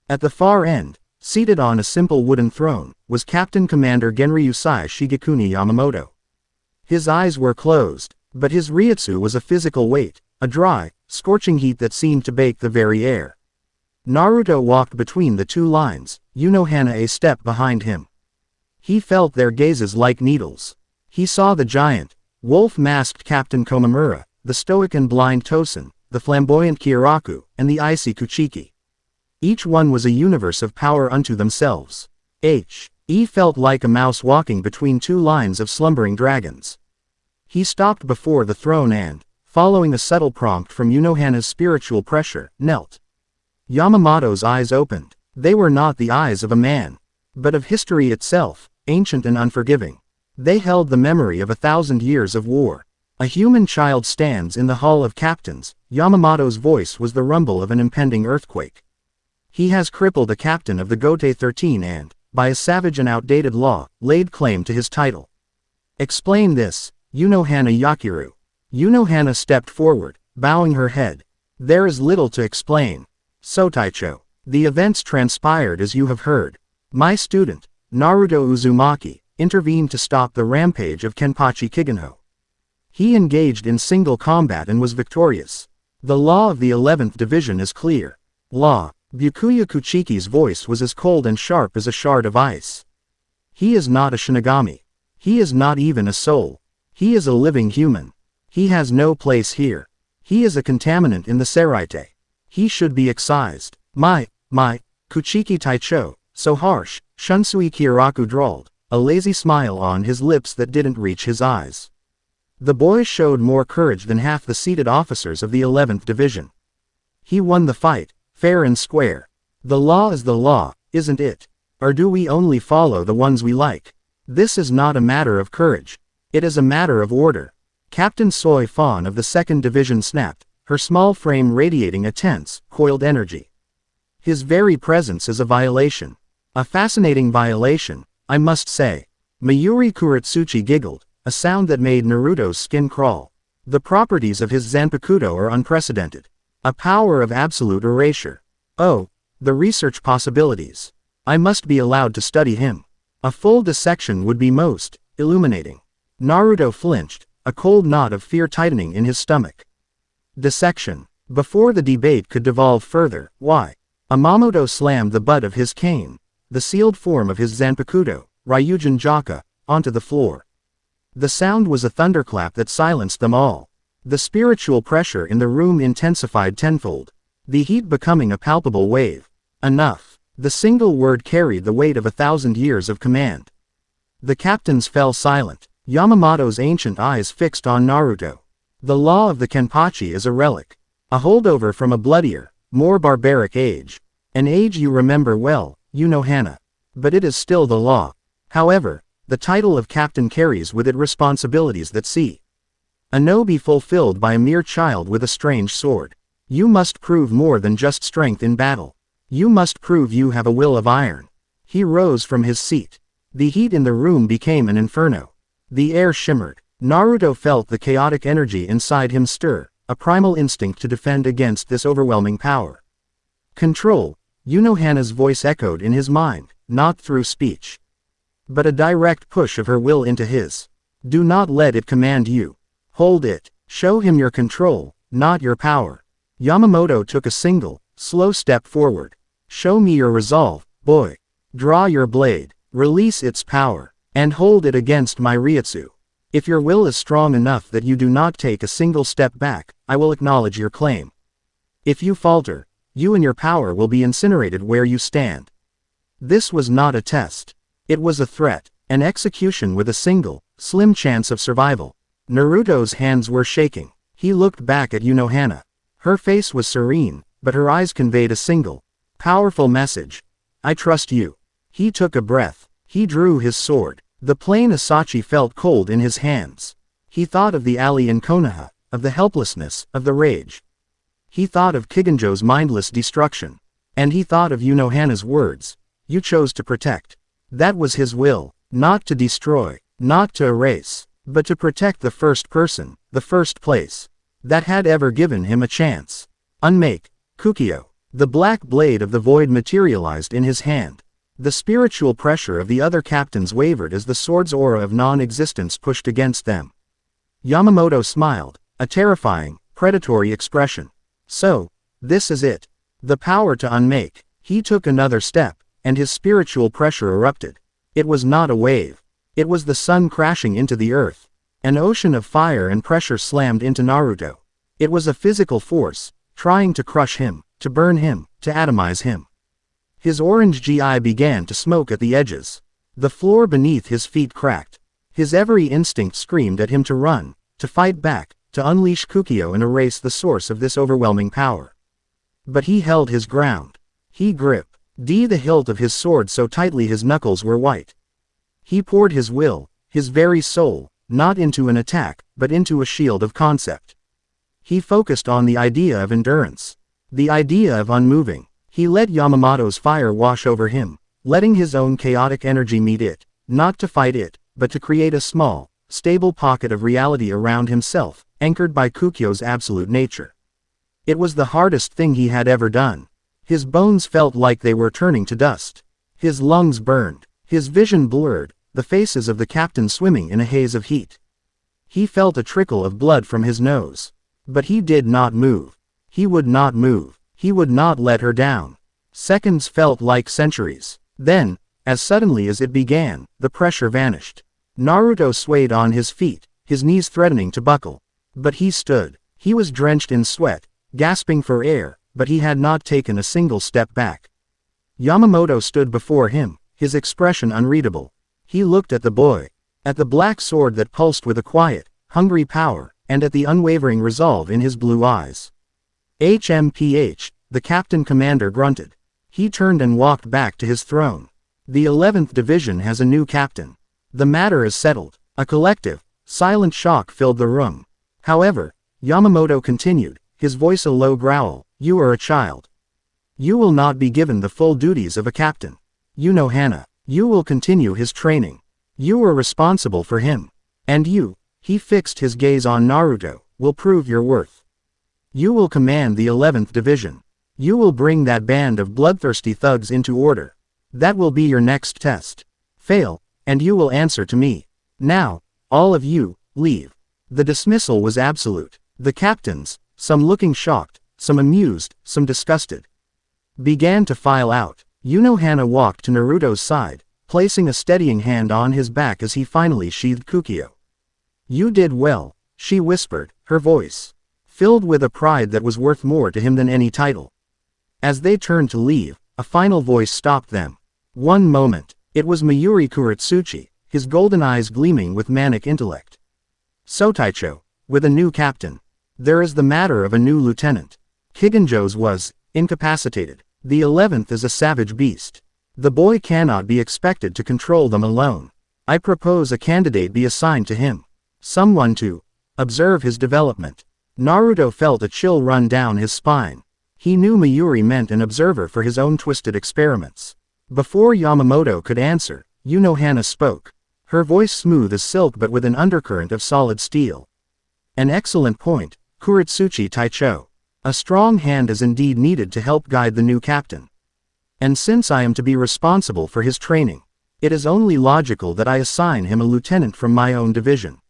At the far end, seated on a simple wooden throne, was Captain Commander Genryusai Shigekuni Yamamoto. His eyes were closed, but his ryutsu was a physical weight, a dry, scorching heat that seemed to bake the very air. Naruto walked between the 2 lines, Unohana a step behind him. He felt their gazes like needles. He saw the giant, wolf-masked Captain Komamura, the stoic and blind Tosen, the flamboyant Kyoraku, and the icy Kuchiki. Each one was a universe of power unto themselves. He felt like a mouse walking between 2 lines of slumbering dragons. He stopped before the throne and, following a subtle prompt from Unohana's spiritual pressure, knelt. Yamamoto's eyes opened. They were not the eyes of a man, but of history itself, ancient and unforgiving. They held the memory of 1,000 years of war. "A human child stands in the Hall of Captains." Yamamoto's voice was the rumble of an impending earthquake. "He has crippled a captain of the Gote 13 and, by a savage and outdated law, laid claim to his title. Explain this, Unohana Yakiru. Unohana stepped forward, bowing her head. There is little to explain. Sotaicho. The events transpired as you have heard. My student, Naruto Uzumaki, intervened to stop the rampage of Kenpachi Kigenho. He engaged in single combat and was victorious. The law of the 11th division is clear. Law. Byakuya Kuchiki's voice was as cold and sharp as a shard of ice. He is not a Shinigami. He is not even a soul. He is a living human. He has no place here. He is a contaminant in the Seraite. He should be excised. My, Kuchiki Taicho, so harsh, Shunsui Kiraku drawled, a lazy smile on his lips that didn't reach his eyes. The boy showed more courage than half the seated officers of the 11th division. He won the fight, fair and square. The law is the law, isn't it? Or do we only follow the ones we like? This is not a matter of courage. It is a matter of order. Captain Soy Fawn of the 2nd Division snapped, her small frame radiating a tense, coiled energy. His very presence is a violation. A fascinating violation, I must say. Mayuri Kuratsuchi giggled, a sound that made Naruto's skin crawl. The properties of his Zanpakuto are unprecedented. A power of absolute erasure. Oh, the research possibilities. I must be allowed to study him. A full dissection would be most illuminating. Naruto flinched, a cold knot of fear tightening in his stomach. Dissection. Before the debate could devolve further, why? Amamoto slammed the butt of his cane, the sealed form of his Zanpakuto, Ryujin Jaka, onto the floor. The sound was a thunderclap that silenced them all. The spiritual pressure in the room intensified tenfold, the heat becoming a palpable wave. Enough. The single word carried the weight of 1,000 years of command. The captains fell silent, Yamamoto's ancient eyes fixed on Naruto. The law of the Kenpachi is a relic, a holdover from a bloodier, more barbaric age. An age you remember well, Unohana. But it is still the law. However, the title of captain carries with it responsibilities that see no be fulfilled by a mere child with a strange sword. You must prove more than just strength in battle. You must prove you have a will of iron. He rose from his seat. The heat in the room became an inferno. The air shimmered. Naruto felt the chaotic energy inside him stir, a primal instinct to defend against this overwhelming power. Control. Unohana's voice echoed in his mind, not through speech, but a direct push of her will into his. Do not let it command you. Hold it. Show him your control, not your power. Yamamoto took a single, slow step forward. Show me your resolve, boy. Draw your blade, release its power, and hold it against my Retsu. If your will is strong enough that you do not take a single step back, I will acknowledge your claim. If you falter, you and your power will be incinerated where you stand. This was not a test. It was a threat, an execution with a single, slim chance of survival. Naruto's hands were shaking. He looked back at Unohana. Her face was serene, but her eyes conveyed a single, powerful message. I trust you. He took a breath. He drew his sword. The plain Asachi felt cold in his hands. He thought of the alley in Konoha, of the helplessness, of the rage. He thought of Kigenjo's mindless destruction. And he thought of Unohana's words. You chose to protect. That was his will, not to destroy, not to erase, but to protect the first person, the first place, that had ever given him a chance. Unmake, Kukio. The black blade of the void materialized in his hand. The spiritual pressure of the other captains wavered as the sword's aura of non-existence pushed against them. Yamamoto smiled, a terrifying, predatory expression. So, this is it. The power to unmake. He took another step, and his spiritual pressure erupted. It was not a wave. It was the sun crashing into the earth. An ocean of fire and pressure slammed into Naruto. It was a physical force, trying to crush him, to burn him, to atomize him. His orange GI began to smoke at the edges. The floor beneath his feet cracked. His every instinct screamed at him to run, to fight back, to unleash Kukio and erase the source of this overwhelming power. But he held his ground. He gripped the hilt of his sword so tightly his knuckles were white. He poured his will, his very soul, not into an attack, but into a shield of concept. He focused on the idea of endurance. The idea of unmoving. He let Yamamoto's fire wash over him, letting his own chaotic energy meet it, not to fight it, but to create a small, stable pocket of reality around himself, anchored by Kukyo's absolute nature. It was the hardest thing he had ever done. His bones felt like they were turning to dust. His lungs burned. His vision blurred, the faces of the captain swimming in a haze of heat. He felt a trickle of blood from his nose. But he did not move. He would not move. He would not let her down. Seconds felt like centuries. Then, as suddenly as it began, the pressure vanished. Naruto swayed on his feet, his knees threatening to buckle. But he stood. He was drenched in sweat, gasping for air, but he had not taken a single step back. Yamamoto stood before him, his expression unreadable. He looked at the boy, at the black sword that pulsed with a quiet, hungry power, and at the unwavering resolve in his blue eyes. HMPH, the captain commander grunted. He turned and walked back to his throne. The 11th Division has a new captain. The matter is settled. A collective, silent shock filled the room. However, Yamamoto continued, his voice a low growl, "You are a child. You will not be given the full duties of a captain. Unohana, you will continue his training. You are responsible for him. And you," he fixed his gaze on Naruto, "will prove your worth. You will command the 11th Division. You will bring that band of bloodthirsty thugs into order. That will be your next test. Fail, and you will answer to me. Now, all of you, leave." The dismissal was absolute. The captains, some looking shocked, some amused, some disgusted, began to file out. Unohana walked to Naruto's side, placing a steadying hand on his back as he finally sheathed Kukyo. "You did well," she whispered, her voice filled with a pride that was worth more to him than any title. As they turned to leave, a final voice stopped them. One moment. It was Mayuri Kuretsuchi, his golden eyes gleaming with manic intellect. "Sotaicho, with a new captain. There is the matter of a new lieutenant. Kigenjo's was incapacitated. The 11th is a savage beast. The boy cannot be expected to control them alone. I propose a candidate be assigned to him. Someone to observe his development." Naruto felt a chill run down his spine. He knew Mayuri meant an observer for his own twisted experiments. Before Yamamoto could answer, Unohana spoke. Her voice smooth as silk but with an undercurrent of solid steel. "An excellent point, Kuretsuchi Taicho. A strong hand is indeed needed to help guide the new captain. And since I am to be responsible for his training, it is only logical that I assign him a lieutenant from my own division.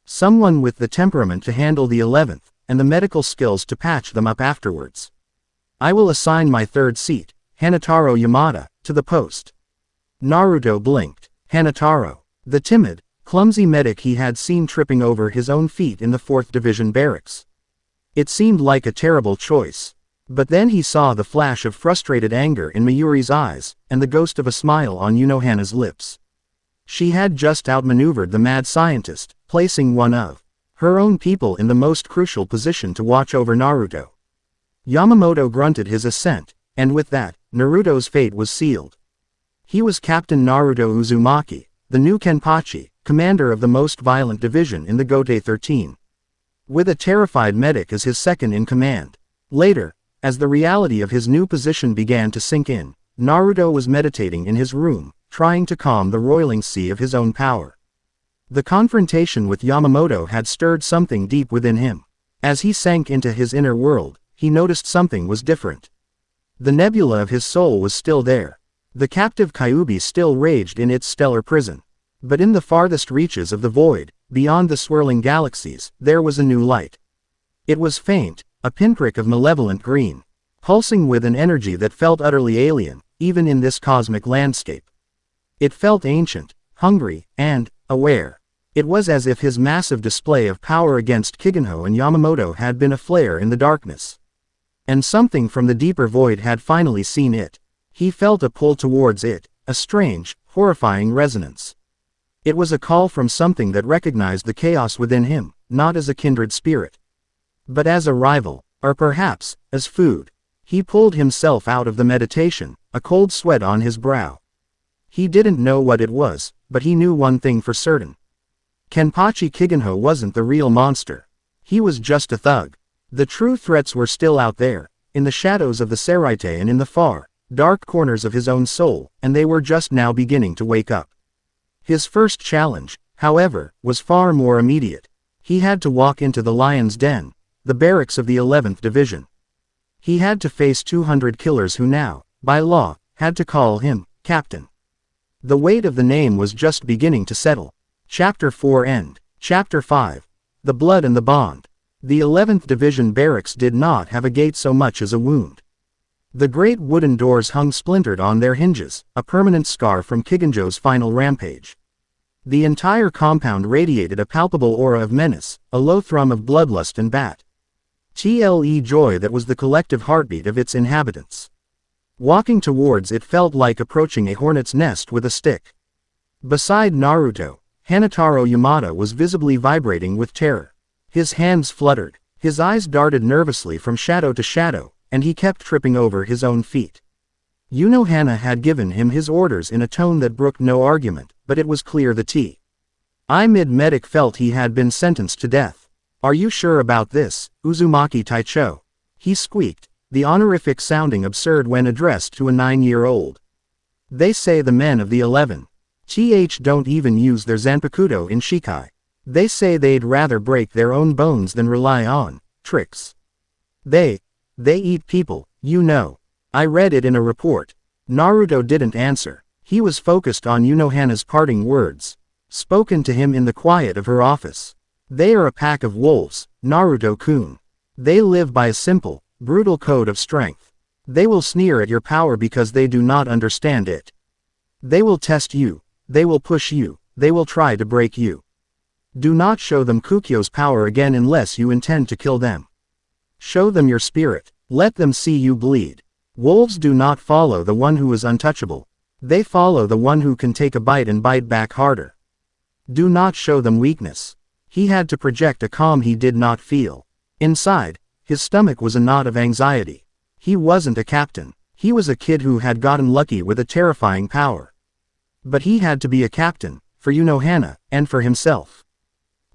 Someone with the temperament to handle the 11th, and the medical skills to patch them up afterwards. I will assign my third seat, Hanataro Yamada, to the post." Naruto blinked. Hanataro, the timid, clumsy medic he had seen tripping over his own feet in the 4th Division barracks. It seemed like a terrible choice. But then he saw the flash of frustrated anger in Mayuri's eyes, and the ghost of a smile on Unohana's lips. She had just outmaneuvered the mad scientist, placing one of her own people in the most crucial position to watch over Naruto. Yamamoto grunted his assent, and with that, Naruto's fate was sealed. He was Captain Naruto Uzumaki, the new Kenpachi, commander of the most violent division in the Gote 13. With a terrified medic as his second in command. Later, as the reality of his new position began to sink in, Naruto was meditating in his room, trying to calm the roiling sea of his own power. The confrontation with Yamamoto had stirred something deep within him. As he sank into his inner world, he noticed something was different. The nebula of his soul was still there. The captive Kyuubi still raged in its stellar prison. But in the farthest reaches of the void, beyond the swirling galaxies, there was a new light. It was faint, a pinprick of malevolent green, pulsing with an energy that felt utterly alien, even in this cosmic landscape. It felt ancient, hungry, and aware. It was as if his massive display of power against Kigenho and Yamamoto had been a flare in the darkness. And something from the deeper void had finally seen it. He felt a pull towards it, a strange, horrifying resonance. It was a call from something that recognized the chaos within him, not as a kindred spirit, but as a rival, or perhaps, as food. He pulled himself out of the meditation, a cold sweat on his brow. He didn't know what it was, but he knew one thing for certain. Kenpachi Kigenho wasn't the real monster. He was just a thug. The true threats were still out there, in the shadows of the Seraite and in the far, dark corners of his own soul, and they were just now beginning to wake up. His first challenge, however, was far more immediate. He had to walk into the Lion's Den, the barracks of the 11th Division. He had to face 200 killers who now, by law, had to call him Captain. The weight of the name was just beginning to settle. Chapter 4 End. Chapter 5. The Blood and the Bond. The 11th Division barracks did not have a gate so much as a wound. The great wooden doors hung splintered on their hinges, a permanent scar from Kigenjo's final rampage. The entire compound radiated a palpable aura of menace, a low thrum of bloodlust and tle joy that was the collective heartbeat of its inhabitants. Walking towards it felt like approaching a hornet's nest with a stick. Beside Naruto, Hanataro Yamada was visibly vibrating with terror. His hands fluttered, his eyes darted nervously from shadow to shadow, and he kept tripping over his own feet. Unohana had given him his orders in a tone that brooked no argument, but it was clear the medic felt he had been sentenced to death. "Are you sure about this, Uzumaki Taicho?" he squeaked, the honorific sounding absurd when addressed to a 9-year-old. "They say the men of the 11th don't even use their Zanpakuto in Shikai. They say they'd rather break their own bones than rely on tricks. They eat people, you know. I read it in a report." Naruto didn't answer. He was focused on Unohana's parting words, spoken to him in the quiet of her office. "They are a pack of wolves, Naruto-kun. They live by a simple, brutal code of strength. They will sneer at your power because they do not understand it. They will test you, they will push you, they will try to break you. Do not show them Kukyo's power again unless you intend to kill them. Show them your spirit, let them see you bleed. Wolves do not follow the one who is untouchable. They follow the one who can take a bite and bite back harder. Do not show them weakness." He had to project a calm he did not feel. Inside, his stomach was a knot of anxiety. He wasn't a captain. He was a kid who had gotten lucky with a terrifying power. But he had to be a captain, for Unohana, and for himself.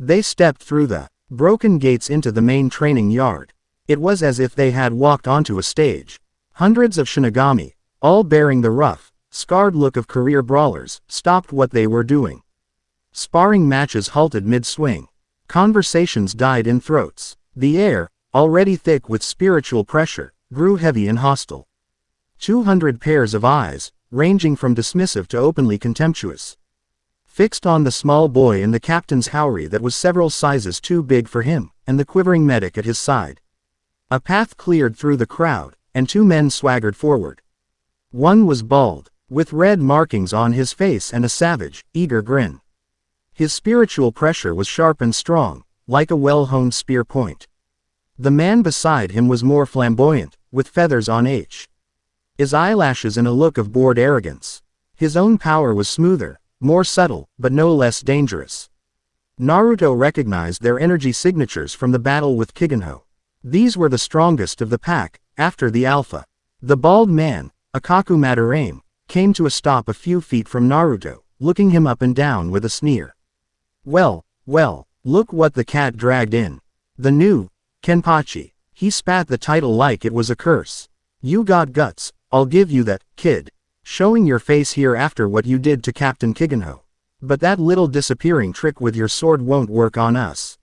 They stepped through the broken gates into the main training yard. It was as if they had walked onto a stage. Hundreds of Shinigami, all bearing the rough, scarred look of career brawlers, stopped what they were doing. Sparring matches halted mid-swing. Conversations died in throats. The air, already thick with spiritual pressure, grew heavy and hostile. 200 pairs of eyes, ranging from dismissive to openly contemptuous, fixed on the small boy in the captain's howry that was several sizes too big for him, and the quivering medic at his side. A path cleared through the crowd, and 2 men swaggered forward. One was bald, with red markings on his face and a savage, eager grin. His spiritual pressure was sharp and strong, like a well-honed spear point. The man beside him was more flamboyant, with feathers on his eyelashes and a look of bored arrogance. His own power was smoother, more subtle, but no less dangerous. Naruto recognized their energy signatures from the battle with Kigenho. These were the strongest of the pack, after the Alpha. The bald man, Akaku Madarame, came to a stop a few feet from Naruto, looking him up and down with a sneer. Well, look what the cat dragged in. The new Kenpachi." He spat the title like it was a curse. "You got guts, I'll give you that, kid. Showing your face here after what you did to Captain Kigenho. But that little disappearing trick with your sword won't work on us."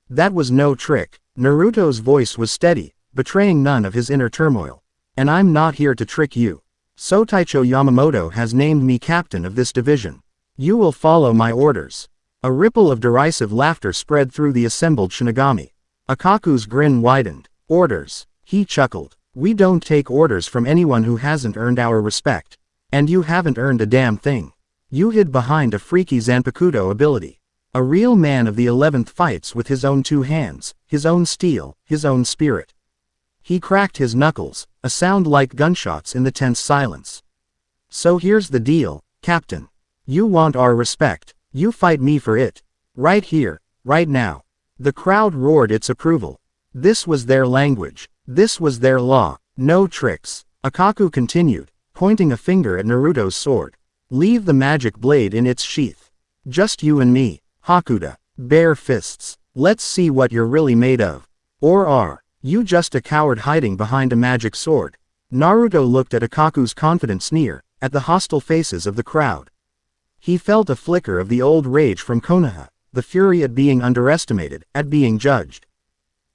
"That was no trick." Naruto's voice was steady, betraying none of his inner turmoil. "And I'm not here to trick you. So Taicho Yamamoto has named me captain of this division. You will follow my orders." A ripple of derisive laughter spread through the assembled Shinigami. Akaku's grin widened. "Orders," he chuckled. "We don't take orders from anyone who hasn't earned our respect. And you haven't earned a damn thing. You hid behind a freaky Zanpakuto ability. A real man of the 11th fights with his own 2 hands, his own steel, his own spirit." He cracked his knuckles, a sound like gunshots in the tense silence. "So here's the deal, Captain. You want our respect, you fight me for it. Right here, right now." The crowd roared its approval. This was their language. This was their law. No tricks. Akaku continued, pointing a finger at Naruto's sword. "Leave the magic blade in its sheath. Just you and me, Hakuda. Bare fists. Let's see what you're really made of. Or are you just a coward hiding behind a magic sword?" Naruto looked at Akaku's confident sneer, at the hostile faces of the crowd. He felt a flicker of the old rage from Konoha, the fury at being underestimated, at being judged.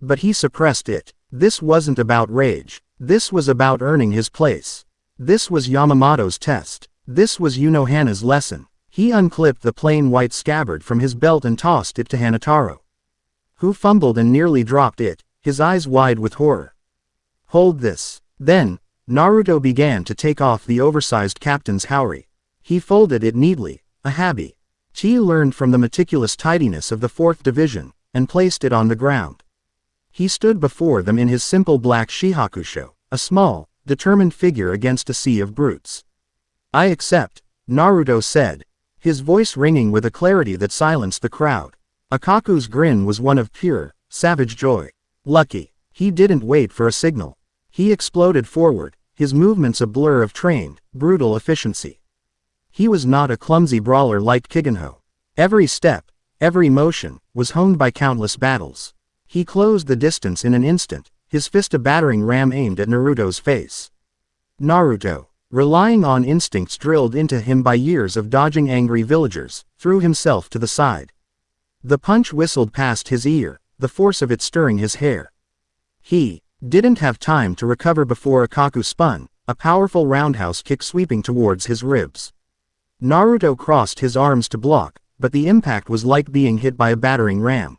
But he suppressed it. This wasn't about rage. This was about earning his place. This was Yamamoto's test. This was Unohana's lesson. He unclipped the plain white scabbard from his belt and tossed it to Hanataro, who fumbled and nearly dropped it, his eyes wide with horror. Hold this. Then, Naruto began to take off the oversized captain's haori. He folded it neatly, a habit he learned from the meticulous tidiness of the 4th Division, and placed it on the ground. He stood before them in his simple black shihakusho, a small, determined figure against a sea of brutes. I accept, Naruto said, his voice ringing with a clarity that silenced the crowd. Akaku's grin was one of pure, savage joy. Lucky. He didn't wait for a signal. He exploded forward, his movements a blur of trained, brutal efficiency. He was not a clumsy brawler like Kigenho. Every step, every motion, was honed by countless battles. He closed the distance in an instant, his fist a battering ram aimed at Naruto's face. Naruto, relying on instincts drilled into him by years of dodging angry villagers, threw himself to the side. The punch whistled past his ear, the force of it stirring his hair. He didn't have time to recover before Akaku spun, a powerful roundhouse kick sweeping towards his ribs. Naruto crossed his arms to block, but the impact was like being hit by a battering ram.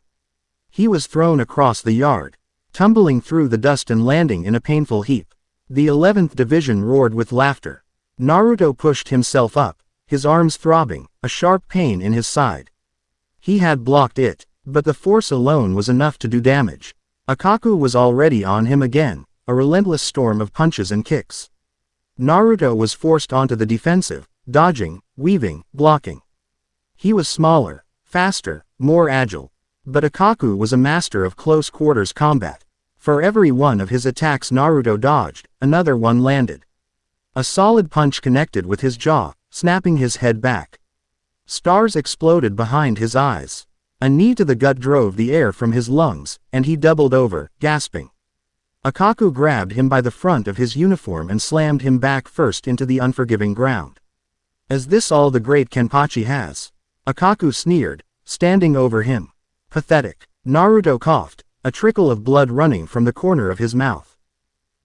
He was thrown across the yard, tumbling through the dust and landing in a painful heap. The 11th Division roared with laughter. Naruto pushed himself up, his arms throbbing, a sharp pain in his side. He had blocked it, but the force alone was enough to do damage. Akaku was already on him again, a relentless storm of punches and kicks. Naruto was forced onto the defensive, dodging, weaving, blocking. He was smaller, faster, more agile. But Akaku was a master of close-quarters combat. For every one of his attacks Naruto dodged, another one landed. A solid punch connected with his jaw, snapping his head back. Stars exploded behind his eyes. A knee to the gut drove the air from his lungs, and he doubled over, gasping. Akaku grabbed him by the front of his uniform and slammed him back first into the unforgiving ground. Is this all the great Kenpachi has? Akaku sneered, standing over him. Pathetic. Naruto coughed, a trickle of blood running from the corner of his mouth.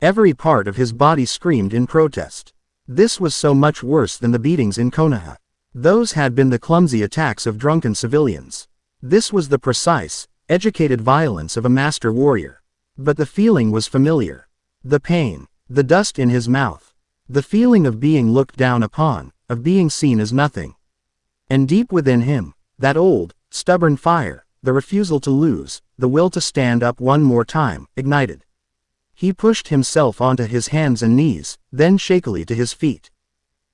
Every part of his body screamed in protest. This was so much worse than the beatings in Konoha. Those had been the clumsy attacks of drunken civilians. This was the precise, educated violence of a master warrior. But the feeling was familiar. The pain, the dust in his mouth, the feeling of being looked down upon, of being seen as nothing. And deep within him, that old, stubborn fire, the refusal to lose, the will to stand up one more time, ignited. He pushed himself onto his hands and knees, then shakily to his feet.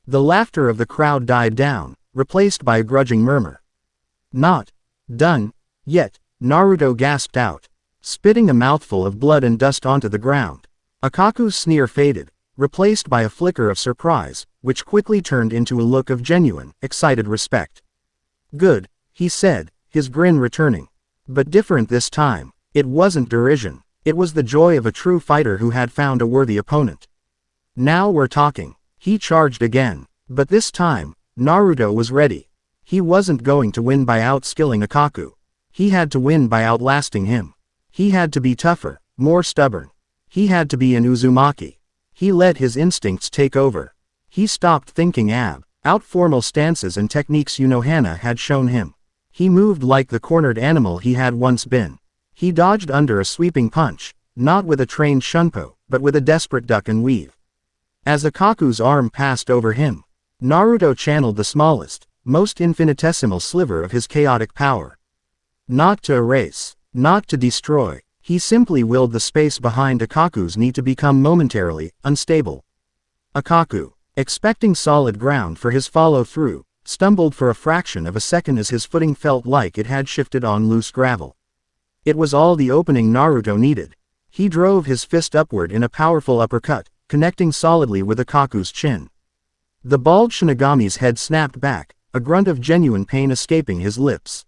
The laughter of the crowd died down, replaced by a grudging murmur. Not done yet, Naruto gasped out, spitting a mouthful of blood and dust onto the ground. Akaku's sneer faded, replaced by a flicker of surprise, which quickly turned into a look of genuine, excited respect. Good, he said, his grin returning. But different this time. It wasn't derision. It was the joy of a true fighter who had found a worthy opponent. Now we're talking. He charged again. But this time, Naruto was ready. He wasn't going to win by outskilling Akaku. He had to win by outlasting him. He had to be tougher, more stubborn. He had to be an Uzumaki. He let his instincts take over. He stopped thinking out formal stances and techniques Unohana had shown him. He moved like the cornered animal he had once been. He dodged under a sweeping punch, not with a trained shunpo, but with a desperate duck and weave. As Akaku's arm passed over him, Naruto channeled the smallest, most infinitesimal sliver of his chaotic power. Not to erase, not to destroy, he simply willed the space behind Akaku's knee to become momentarily unstable. Akaku, expecting solid ground for his follow-through, stumbled for a fraction of a second as his footing felt like it had shifted on loose gravel. It was all the opening Naruto needed. He drove his fist upward in a powerful uppercut, connecting solidly with Akaku's chin. The bald Shinigami's head snapped back, a grunt of genuine pain escaping his lips.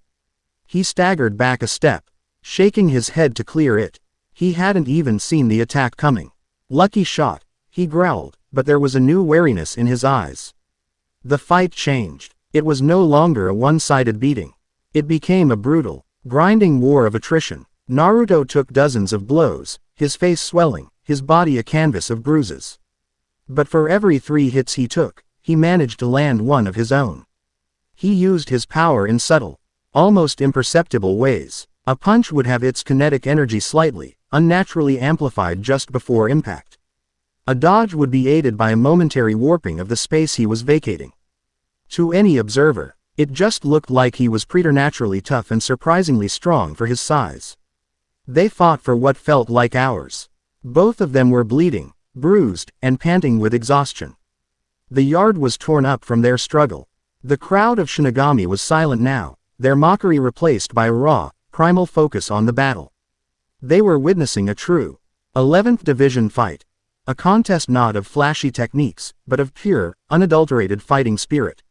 He staggered back a step, shaking his head to clear it. He hadn't even seen the attack coming. Lucky shot, He growled, but there was a new wariness in his eyes. The fight changed. It was no longer a one-sided beating. It became a brutal, grinding war of attrition. Naruto took dozens of blows, his face swelling, his body a canvas of bruises. But for every 3 hits he took, he managed to land one of his own. He used his power in subtle, almost imperceptible ways. A punch would have its kinetic energy slightly, unnaturally amplified just before impact. A dodge would be aided by a momentary warping of the space he was vacating. To any observer, it just looked like he was preternaturally tough and surprisingly strong for his size. They fought for what felt like hours. Both of them were bleeding, bruised, and panting with exhaustion. The yard was torn up from their struggle. The crowd of Shinigami was silent now, their mockery replaced by a raw, primal focus on the battle. They were witnessing a true 11th Division fight. A contest not of flashy techniques, but of pure, unadulterated fighting spirit.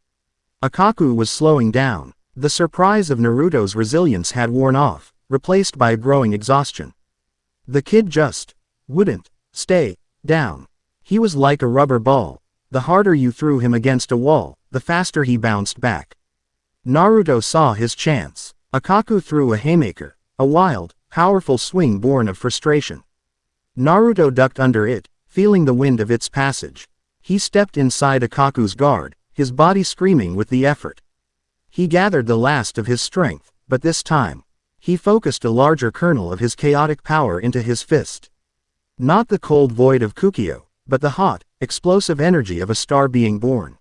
Akaku was slowing down. The surprise of Naruto's resilience had worn off, replaced by a growing exhaustion. The kid just wouldn't stay down. He was like a rubber ball. The harder you threw him against a wall, the faster he bounced back. Naruto saw his chance. Akaku threw a haymaker, a wild, powerful swing born of frustration. Naruto ducked under it, feeling the wind of its passage. He stepped inside Akaku's guard, his body screaming with the effort. He gathered the last of his strength, but this time, he focused a larger kernel of his chaotic power into his fist. Not the cold void of Kukio, but the hot, explosive energy of a star being born.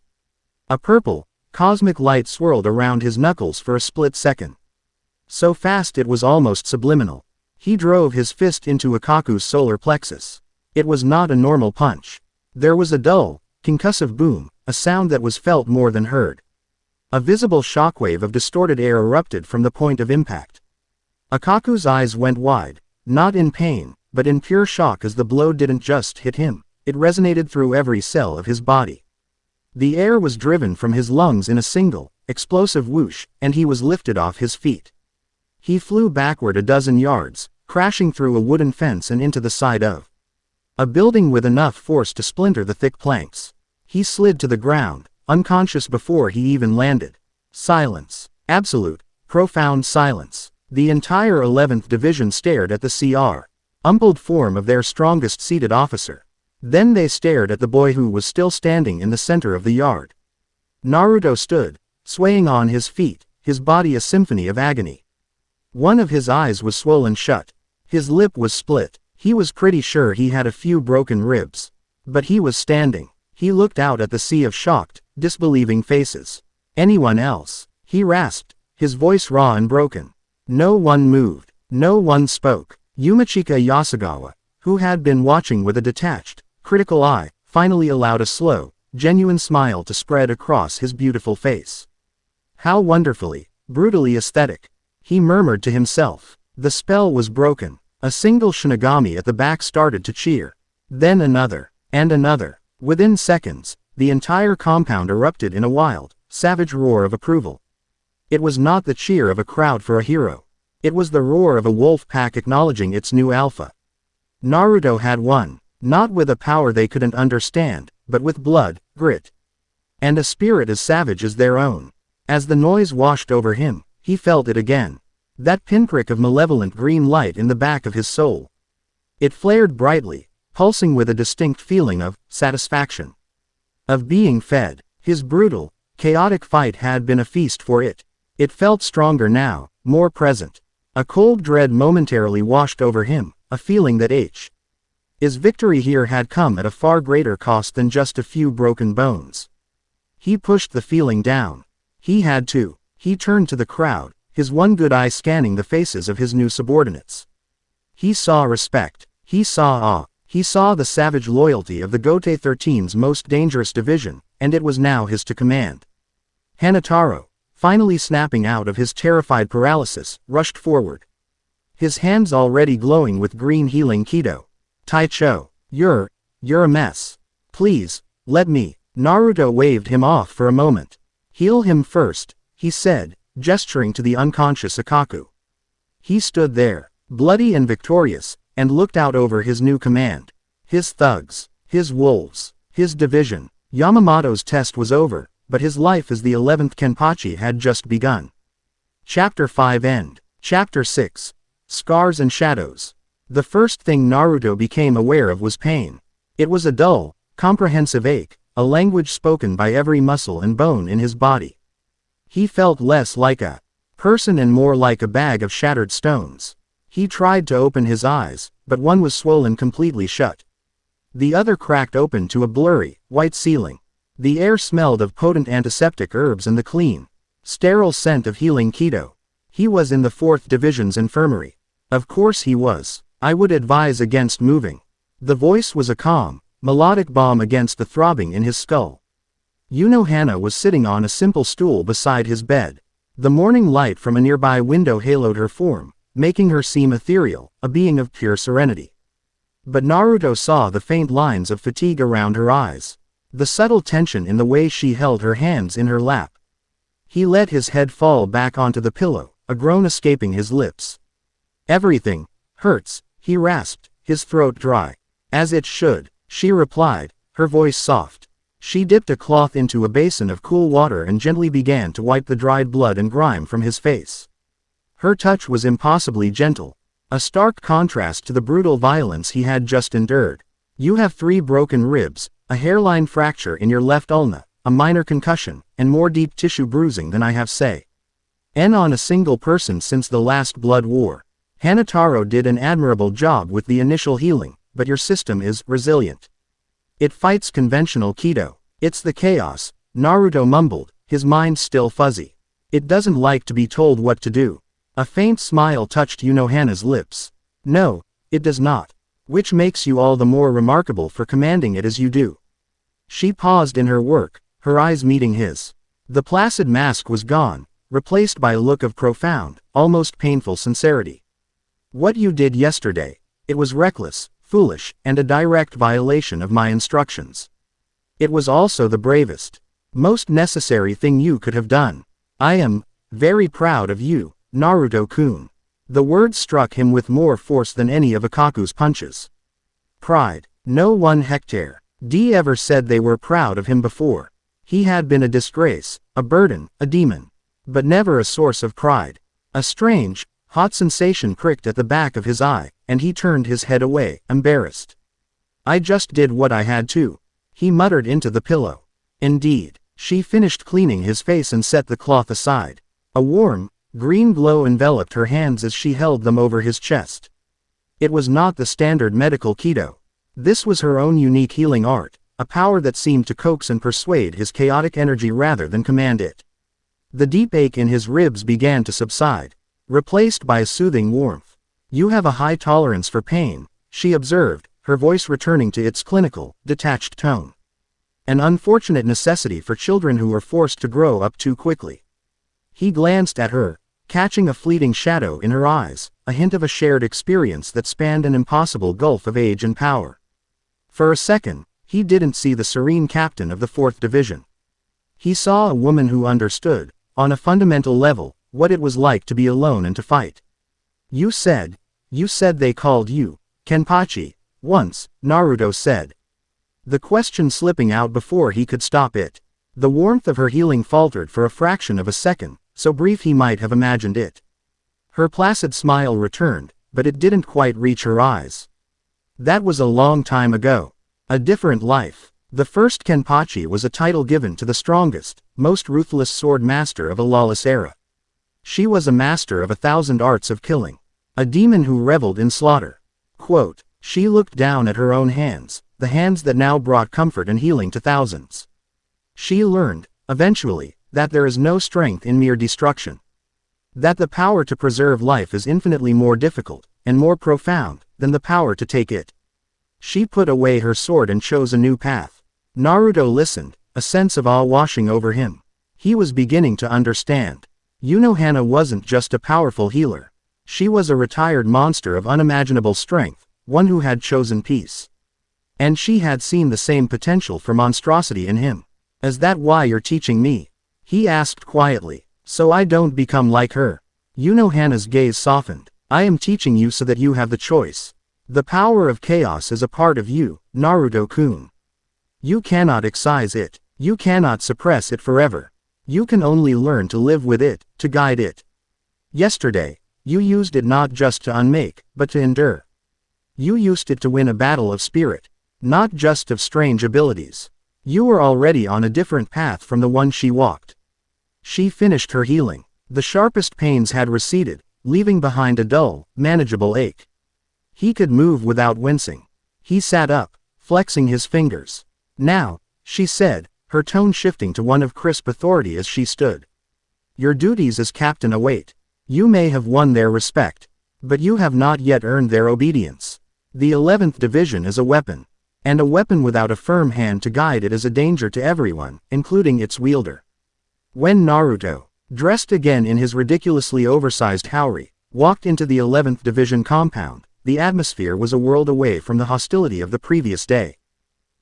A purple, cosmic light swirled around his knuckles for a split second. So fast it was almost subliminal. He drove his fist into Akaku's solar plexus. It was not a normal punch. There was a dull, concussive boom, a sound that was felt more than heard. A visible shockwave of distorted air erupted from the point of impact. Akaku's eyes went wide, not in pain, but in pure shock as the blow didn't just hit him, it resonated through every cell of his body. The air was driven from his lungs in a single, explosive whoosh, and he was lifted off his feet. He flew backward a dozen yards, crashing through a wooden fence and into the side of a building with enough force to splinter the thick planks. He slid to the ground, unconscious before he even landed. Silence. Absolute, profound silence. The entire 11th Division stared at the umpled form of their strongest seated officer. Then they stared at the boy who was still standing in the center of the yard. Naruto stood, swaying on his feet, his body a symphony of agony. One of his eyes was swollen shut. His lip was split. He was pretty sure he had a few broken ribs. But he was standing. He looked out at the sea of shocked, disbelieving faces. Anyone else? He rasped, his voice raw and broken. No one moved. No one spoke. Yumachika Yasugawa, who had been watching with a detached, critical eye, finally allowed a slow, genuine smile to spread across his beautiful face. How wonderfully, brutally aesthetic. He murmured to himself. The spell was broken. A single Shinigami at the back started to cheer. Then another, and another. Within seconds, the entire compound erupted in a wild, savage roar of approval. It was not the cheer of a crowd for a hero. It was the roar of a wolf pack acknowledging its new alpha. Naruto had won, not with a power they couldn't understand, but with blood, grit, and a spirit as savage as their own. As the noise washed over him, he felt it again. That pinprick of malevolent green light in the back of his soul. It flared brightly, pulsing with a distinct feeling of satisfaction. Of being fed. His brutal, chaotic fight had been a feast for it. It felt stronger now, more present. A cold dread momentarily washed over him, a feeling that his victory here had come at a far greater cost than just a few broken bones. He pushed the feeling down. He had to. He turned to the crowd, his one good eye scanning the faces of his new subordinates. He saw respect. He saw awe. He saw the savage loyalty of the Gote 13's most dangerous division, and it was now his to command. Hanataro, finally snapping out of his terrified paralysis, rushed forward. His hands already glowing with green healing Kido. Taicho, you're a mess. Please, let me. Naruto waved him off for a moment. Heal him first, he said, gesturing to the unconscious Akaku. He stood there, bloody and victorious, and looked out over his new command. His thugs, His wolves. His division. Yamamoto's test was over, but his life as the 11th Kenpachi had just begun. Chapter 5 End. Chapter 6. Scars and Shadows. The first thing Naruto became aware of was pain. It was a dull, comprehensive ache, a language spoken by every muscle and bone in his body. He felt less like a person and more like a bag of shattered stones. He tried to open his eyes, but one was swollen completely shut. The other cracked open to a blurry, white ceiling. The air smelled of potent antiseptic herbs and the clean, sterile scent of healing keto. He was in the 4th Division's infirmary. Of course he was. I would advise against moving. The voice was a calm, melodic balm against the throbbing in his skull. Unohana was sitting on a simple stool beside his bed. The morning light from a nearby window haloed her form, making her seem ethereal, a being of pure serenity. But Naruto saw the faint lines of fatigue around her eyes, the subtle tension in the way she held her hands in her lap. He let his head fall back onto the pillow, a groan escaping his lips. "Everything hurts," he rasped, his throat dry. "As it should," she replied, her voice soft. She dipped a cloth into a basin of cool water and gently began to wipe the dried blood and grime from his face. Her touch was impossibly gentle, a stark contrast to the brutal violence he had just endured. "You have 3 broken ribs, a hairline fracture in your left ulna, a minor concussion, and more deep tissue bruising than I have say. And on a single person since the last blood war. Hanataro did an admirable job with the initial healing, but your system is resilient. It fights conventional keto. It's the chaos," Naruto mumbled, his mind still fuzzy. "It doesn't like to be told what to do." A faint smile touched Unohana's lips. "No, it does not. Which makes you all the more remarkable for commanding it as you do." She paused in her work, her eyes meeting his. The placid mask was gone, replaced by a look of profound, almost painful sincerity. "What you did yesterday, it was reckless, foolish, and a direct violation of my instructions. It was also the bravest, most necessary thing you could have done. I am very proud of you, Naruto-kun." The words struck him with more force than any of Akaku's punches. Pride. No one hectare. D ever said they were proud of him before. He had been a disgrace, a burden, a demon. But never a source of pride. A strange, hot sensation pricked at the back of his eye, and he turned his head away, embarrassed. "I just did what I had to," he muttered into the pillow. "Indeed." She finished cleaning his face and set the cloth aside. A warm, green glow enveloped her hands as she held them over his chest. It was not the standard medical keto. This was her own unique healing art, a power that seemed to coax and persuade his chaotic energy rather than command it. The deep ache in his ribs began to subside, replaced by a soothing warmth. "You have a high tolerance for pain," she observed, her voice returning to its clinical, detached tone. "An unfortunate necessity for children who are forced to grow up too quickly." He glanced at her, catching a fleeting shadow in her eyes, a hint of a shared experience that spanned an impossible gulf of age and power. For a second, he didn't see the serene captain of the 4th Division. He saw a woman who understood, on a fundamental level, what it was like to be alone and to fight. You said they called you Kenpachi, once," Naruto said. The question slipping out before he could stop it. The warmth of her healing faltered for a fraction of a second, so brief he might have imagined it. Her placid smile returned, but it didn't quite reach her eyes. That was a long time ago. A different life. The first Kenpachi was a title given to the strongest, most ruthless sword master of a lawless era. She was a master of 1,000 arts of killing. A demon who reveled in slaughter. Quote, she looked down at her own hands, the hands that now brought comfort and healing to thousands. She learned, eventually, that there is no strength in mere destruction. That the power to preserve life is infinitely more difficult, and more profound, than the power to take it. She put away her sword and chose a new path. Naruto listened, a sense of awe washing over him. He was beginning to understand. Unohana wasn't just a powerful healer. She was a retired monster of unimaginable strength, one who had chosen peace. And she had seen the same potential for monstrosity in him. Is that why you're teaching me? He asked quietly. So I don't become like her. Unohana's gaze softened. I am teaching you so that you have the choice. The power of chaos is a part of you, Naruto-kun. You cannot excise it. You cannot suppress it forever. You can only learn to live with it, to guide it. Yesterday, you used it not just to unmake, but to endure. You used it to win a battle of spirit, not just of strange abilities. You were already on a different path from the one she walked. She finished her healing. The sharpest pains had receded, leaving behind a dull, manageable ache. He could move without wincing. He sat up, flexing his fingers. Now, she said, her tone shifting to one of crisp authority as she stood. Your duties as captain await. You may have won their respect, but you have not yet earned their obedience. The 11th Division is a weapon, and a weapon without a firm hand to guide it is a danger to everyone, including its wielder. When Naruto, dressed again in his ridiculously oversized haori, walked into the 11th Division compound, the atmosphere was a world away from the hostility of the previous day.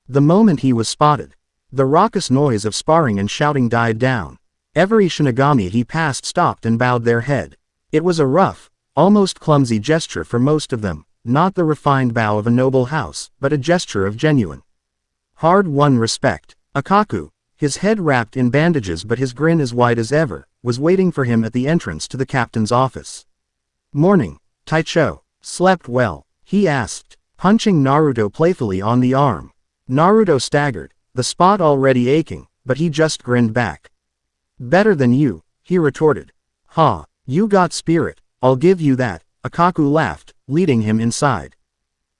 The moment he was spotted, the raucous noise of sparring and shouting died down. Every Shinigami he passed stopped and bowed their head. It was a rough, almost clumsy gesture for most of them, not the refined bow of a noble house, but a gesture of genuine, hard-won respect. Akaku, his head wrapped in bandages but his grin as wide as ever, was waiting for him at the entrance to the captain's office. Morning, Taicho. Slept well? He asked, punching Naruto playfully on the arm. Naruto staggered, the spot already aching, but he just grinned back. Better than you, he retorted. Ha, you got spirit, I'll give you that, Akaku laughed, leading him inside.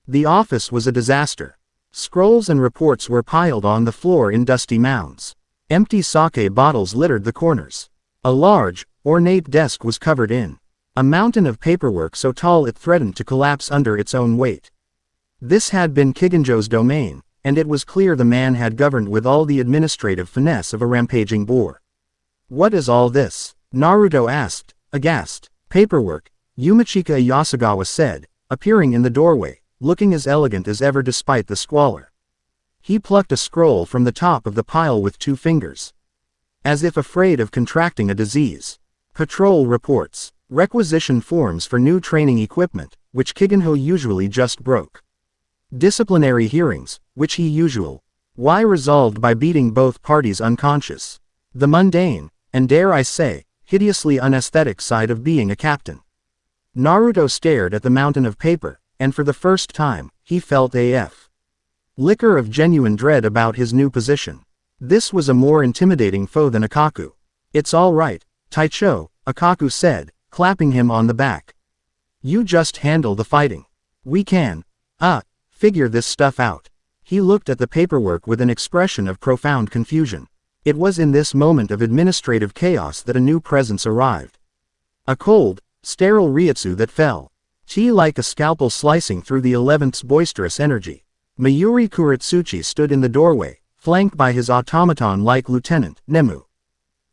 The office was a disaster. Scrolls and reports were piled on the floor in dusty mounds. Empty sake bottles littered the corners. A large, ornate desk was covered in a mountain of paperwork so tall it threatened to collapse under its own weight. This had been Kigenjo's domain, and it was clear the man had governed with all the administrative finesse of a rampaging boar. What is all this? Naruto asked, aghast. Paperwork, Yumachika Yasugawa said, appearing in the doorway, looking as elegant as ever despite the squalor. He plucked a scroll from the top of the pile with 2 fingers. As if afraid of contracting a disease. Patrol reports. Requisition forms for new training equipment, which Kigenho usually just broke. Disciplinary hearings, which he why resolved by beating both parties unconscious. The mundane, and dare I say, hideously unaesthetic side of being a captain. Naruto stared at the mountain of paper, and for the first time, he felt a liquor of genuine dread about his new position. This was a more intimidating foe than Akaku. It's all right, Taicho, Akaku said, clapping him on the back. You just handle the fighting. We can, figure this stuff out. He looked at the paperwork with an expression of profound confusion. It was in this moment of administrative chaos that a new presence arrived. A cold, sterile Retsu that fell. Like a scalpel slicing through the 11th's boisterous energy. Mayuri Kuretsuchi stood in the doorway, flanked by his automaton-like lieutenant, Nemu.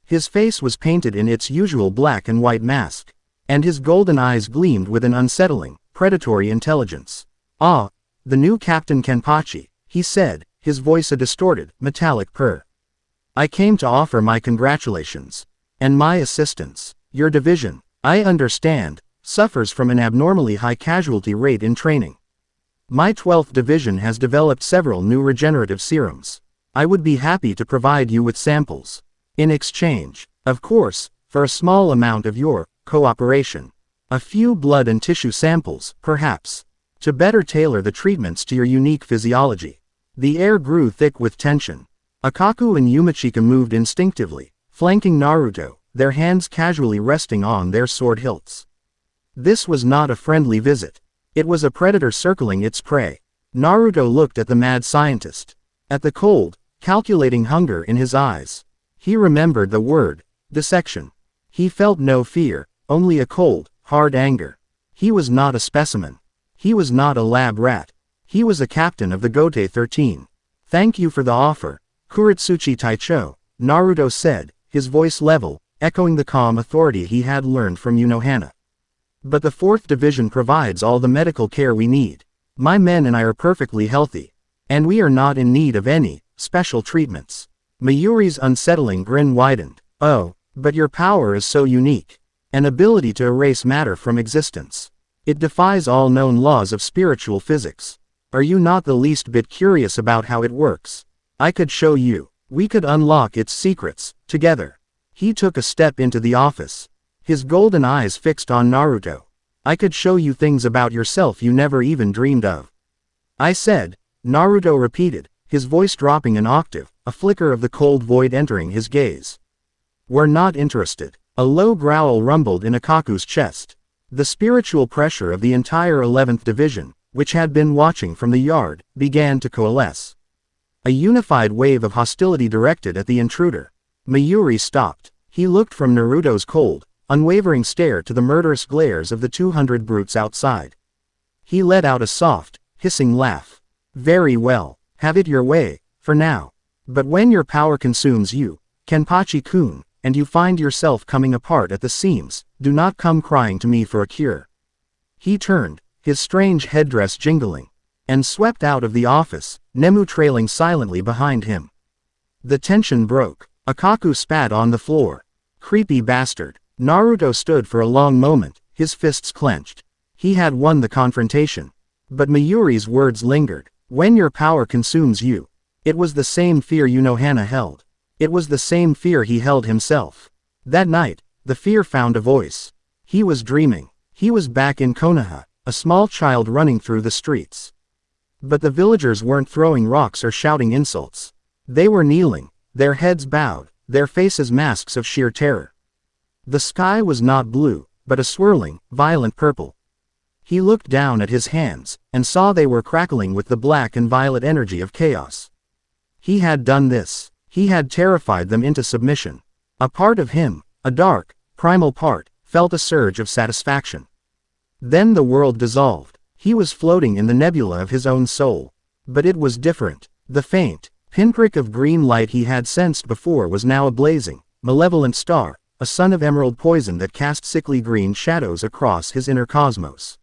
His face was painted in its usual black and white mask, and his golden eyes gleamed with an unsettling, predatory intelligence. Ah, the new Captain Kenpachi, he said, his voice a distorted, metallic purr. I came to offer my congratulations. And my assistance. Your division, I understand, suffers from an abnormally high casualty rate in training. My 12th division has developed several new regenerative serums. I would be happy to provide you with samples. In exchange, of course, for a small amount of your cooperation. A few blood and tissue samples, perhaps, to better tailor the treatments to your unique physiology. The air grew thick with tension. Akaku and Yumachika moved instinctively, flanking Naruto, their hands casually resting on their sword hilts. This was not a friendly visit. It was a predator circling its prey. Naruto looked at the mad scientist. At the cold, calculating hunger in his eyes. He remembered the word, dissection. He felt no fear, only a cold, hard anger. He was not a specimen. He was not a lab rat. He was a captain of the Gote 13. Thank you for the offer, Kuretsuchi Taicho, Naruto said, his voice level, echoing the calm authority he had learned from Unohana. But the 4th Division provides all the medical care we need. My men and I are perfectly healthy. And we are not in need of any special treatments. Mayuri's unsettling grin widened. Oh, but your power is so unique. An ability to erase matter from existence. It defies all known laws of spiritual physics. Are you not the least bit curious about how it works? I could show you. We could unlock its secrets, together. He took a step into the office. His golden eyes fixed on Naruto. I could show you things about yourself you never even dreamed of. I said, Naruto repeated, his voice dropping an octave, a flicker of the cold void entering his gaze. We're not interested. A low growl rumbled in Akaku's chest. The spiritual pressure of the entire 11th Division, which had been watching from the yard, began to coalesce. A unified wave of hostility directed at the intruder. Mayuri stopped. He looked from Naruto's cold, unwavering stare to the murderous glares of the 200 brutes outside. He let out a soft, hissing laugh. Very well, have it your way, for now. But when your power consumes you, Kenpachi-kun, and you find yourself coming apart at the seams, do not come crying to me for a cure. He turned, his strange headdress jingling, and swept out of the office, Nemu trailing silently behind him. The tension broke. Akaku spat on the floor. Creepy bastard. Naruto stood for a long moment, his fists clenched. He had won the confrontation. But Mayuri's words lingered. When your power consumes you. It was the same fear Unohana held. It was the same fear he held himself. That night, the fear found a voice. He was dreaming. He was back in Konoha, a small child running through the streets. But the villagers weren't throwing rocks or shouting insults. They were kneeling, their heads bowed, their faces masks of sheer terror. The sky was not blue, but a swirling, violent purple. He looked down at his hands, and saw they were crackling with the black and violet energy of chaos. He had done this. He had terrified them into submission. A part of him, a dark, primal part, felt a surge of satisfaction. Then the world dissolved. He was floating in the nebula of his own soul. But it was different. The faint, pinprick of green light he had sensed before was now a blazing, malevolent star, a sun of emerald poison that cast sickly green shadows across his inner cosmos.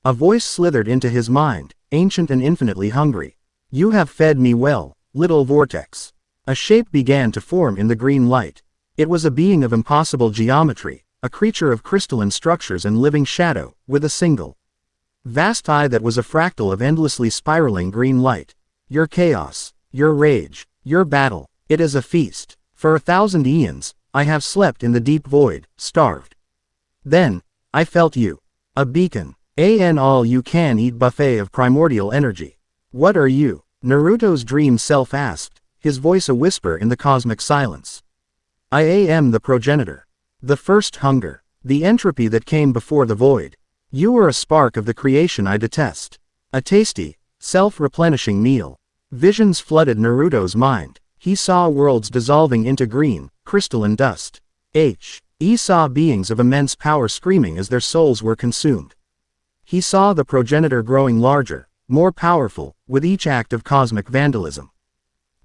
A voice slithered into his mind, ancient and infinitely hungry. You have fed me well, little vortex. A shape began to form in the green light. It was a being of impossible geometry, a creature of crystalline structures and living shadow, with a single vast eye that was a fractal of endlessly spiraling green light. Your chaos, your rage, your battle, it is a feast. For 1,000 eons, I have slept in the deep void, starved. Then, I felt you. A beacon, an all-you-can-eat buffet of primordial energy. What are you? Naruto's dream self asked, his voice a whisper in the cosmic silence. I am the progenitor. The first hunger. The entropy that came before the void. You are a spark of the creation I detest. A tasty, self-replenishing meal. Visions flooded Naruto's mind. He saw worlds dissolving into green, crystalline dust. He saw beings of immense power screaming as their souls were consumed. He saw the progenitor growing larger, more powerful, with each act of cosmic vandalism.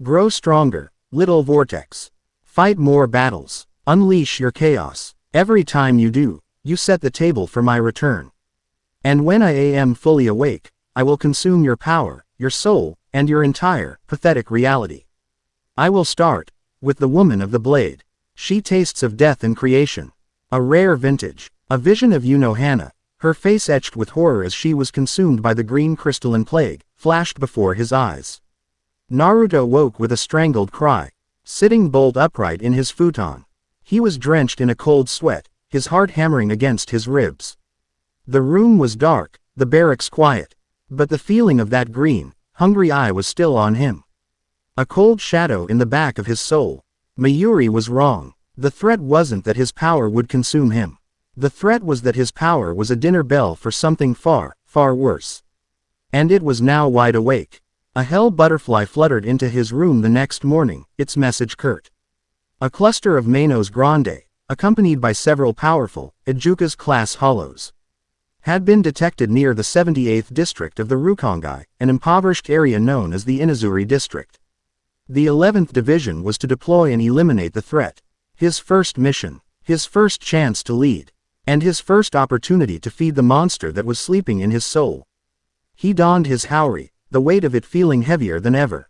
Grow stronger, little vortex. Fight more battles. Unleash your chaos. Every time you do, you set the table for my return. And when I am fully awake, I will consume your power, your soul, and your entire, pathetic reality. I will start with the woman of the blade. She tastes of death and creation. A rare vintage. A vision of Unohana, her face etched with horror as she was consumed by the green crystalline plague, flashed before his eyes. Naruto woke with a strangled cry, sitting bolt upright in his futon. He was drenched in a cold sweat, his heart hammering against his ribs. The room was dark, the barracks quiet, but the feeling of that green, hungry eye was still on him. A cold shadow in the back of his soul. Mayuri was wrong. The threat wasn't that his power would consume him. The threat was that his power was a dinner bell for something far, far worse. And it was now wide awake. A hell butterfly fluttered into his room the next morning, its message curt. A cluster of Manos Grande, accompanied by several powerful, Ijukas-class hollows, had been detected near the 78th district of the Rukongai, an impoverished area known as the Inazuri district. The 11th Division was to deploy and eliminate the threat. His first mission, his first chance to lead, and his first opportunity to feed the monster that was sleeping in his soul. He donned his haori, the weight of it feeling heavier than ever.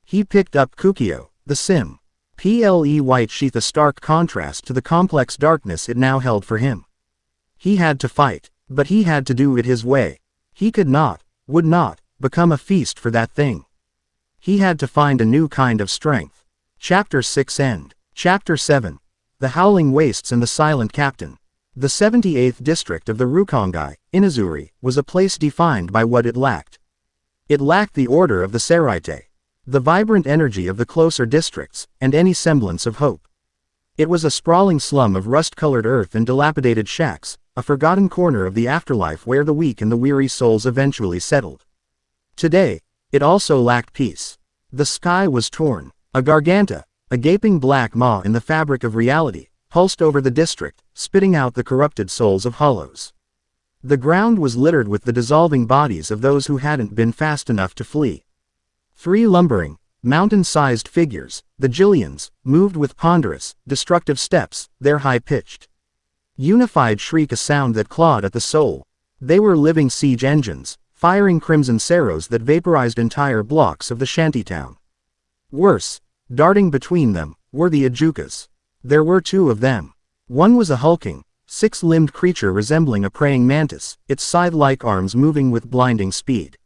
He picked up Kukio, the sim. Ple white sheath, a stark contrast to the complex darkness it now held for him. He had to fight. But he had to do it his way. He could not, would not, become a feast for that thing. He had to find a new kind of strength. Chapter 6 End. Chapter 7. The Howling Wastes and the Silent Captain. The 78th district of the Rukongai, Inazuri, was a place defined by what it lacked. It lacked the order of the Seraite, the vibrant energy of the closer districts, and any semblance of hope. It was a sprawling slum of rust-colored earth and dilapidated shacks, a forgotten corner of the afterlife where the weak and the weary souls eventually settled. Today, it also lacked peace. The sky was torn. A garganta, a gaping black maw in the fabric of reality, pulsed over the district, spitting out the corrupted souls of hollows. The ground was littered with the dissolving bodies of those who hadn't been fast enough to flee. 3 lumbering, mountain-sized figures, the Jillians, moved with ponderous, destructive steps, their high-pitched, unified shriek a sound that clawed at the soul. They were living siege engines, firing crimson seros that vaporized entire blocks of the shantytown. Worse, darting between them, were the Ajukas. There were 2 of them. One was a hulking, 6-limbed creature resembling a praying mantis, its scythe-like arms moving with blinding speed.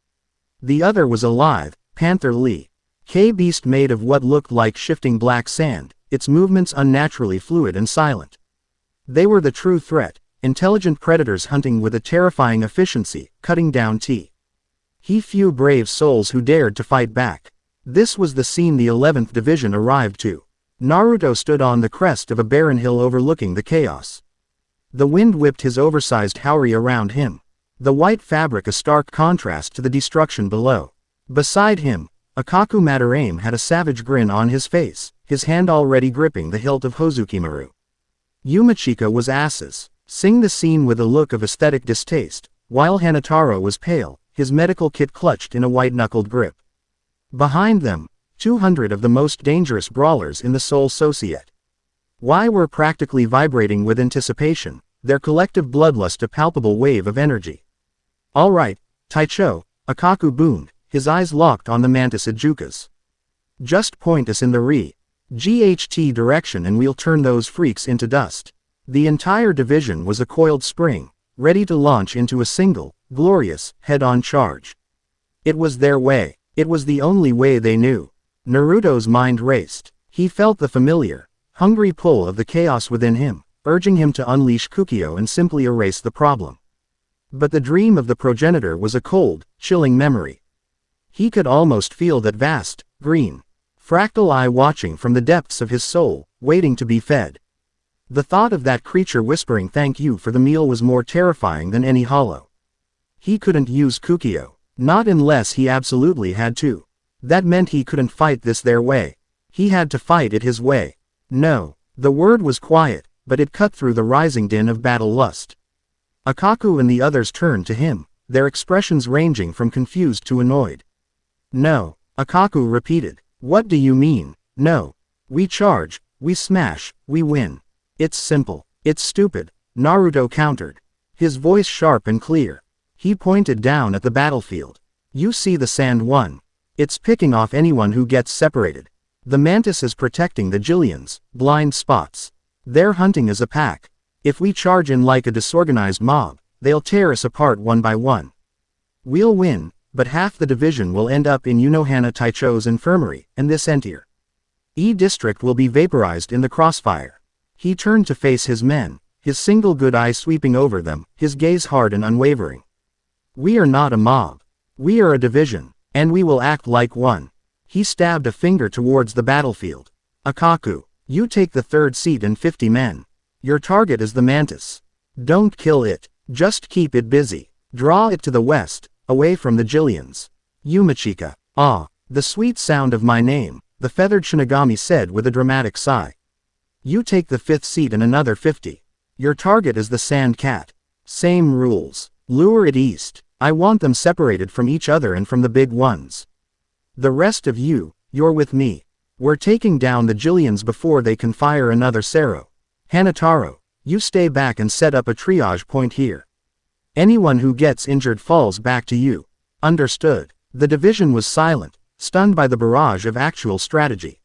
The other was a lithe, panther-lee, beast made of what looked like shifting black sand, its movements unnaturally fluid and silent. They were the true threat, intelligent predators hunting with a terrifying efficiency, cutting down few brave souls who dared to fight back. This was the scene the 11th Division arrived to. Naruto stood on the crest of a barren hill overlooking the chaos. The wind whipped his oversized haori around him, the white fabric a stark contrast to the destruction below. Beside him, Akaku Madarame had a savage grin on his face, his hand already gripping the hilt of Hozukimaru. Yumachika was sing the scene with a look of aesthetic distaste, while Hanataro was pale, his medical kit clutched in a white-knuckled grip. Behind them, 200 of the most dangerous brawlers in the Soul Societe. Why were practically vibrating with anticipation, their collective bloodlust a palpable wave of energy. All right, Taicho, Akaku boomed, his eyes locked on the mantis Ajukas. Just point us in the GHT direction and we'll turn those freaks into dust. The entire division was a coiled spring, ready to launch into a single, glorious, head-on charge. It was their way. It was the only way they knew. Naruto's mind raced. He felt the familiar, hungry pull of the chaos within him, urging him to unleash Kukio and simply erase the problem. But the dream of the progenitor was a cold, chilling memory. He could almost feel that vast, green, fractal eye watching from the depths of his soul, waiting to be fed. The thought of that creature whispering thank you for the meal was more terrifying than any hollow. He couldn't use Kukio. Not unless he absolutely had to. That meant he couldn't fight this their way. He had to fight it his way. No. The word was quiet, but it cut through the rising din of battle lust. Akaku and the others turned to him, their expressions ranging from confused to annoyed. No. Akaku repeated. What do you mean? No. We charge, we smash, we win. It's simple. It's stupid, Naruto countered. His voice sharp and clear. He pointed down at the battlefield. You see the sand one. It's picking off anyone who gets separated. The mantis is protecting the Jillians, blind spots. They're hunting as a pack. If we charge in like a disorganized mob, they'll tear us apart one by one. We'll win, but half the division will end up in Unohana Taicho's infirmary, and this entire district will be vaporized in the crossfire. He turned to face his men, his single good eye sweeping over them, his gaze hard and unwavering. We are not a mob. We are a division, and we will act like one. He stabbed a finger towards the battlefield. Akaku, you take the 3rd seat and 50 men. Your target is the mantis. Don't kill it, just keep it busy. Draw it to the west, away from the Jillians. Yumachika. Ah, the sweet sound of my name, the feathered Shinigami said with a dramatic sigh. You take the 5th seat and another 50. Your target is the sand cat. Same rules. Lure it east. I want them separated from each other and from the big ones. The rest of you, you're with me. We're taking down the Jillians before they can fire another Sero. Hanataro, you stay back and set up a triage point here. Anyone who gets injured falls back to you. Understood. The division was silent, stunned by the barrage of actual strategy.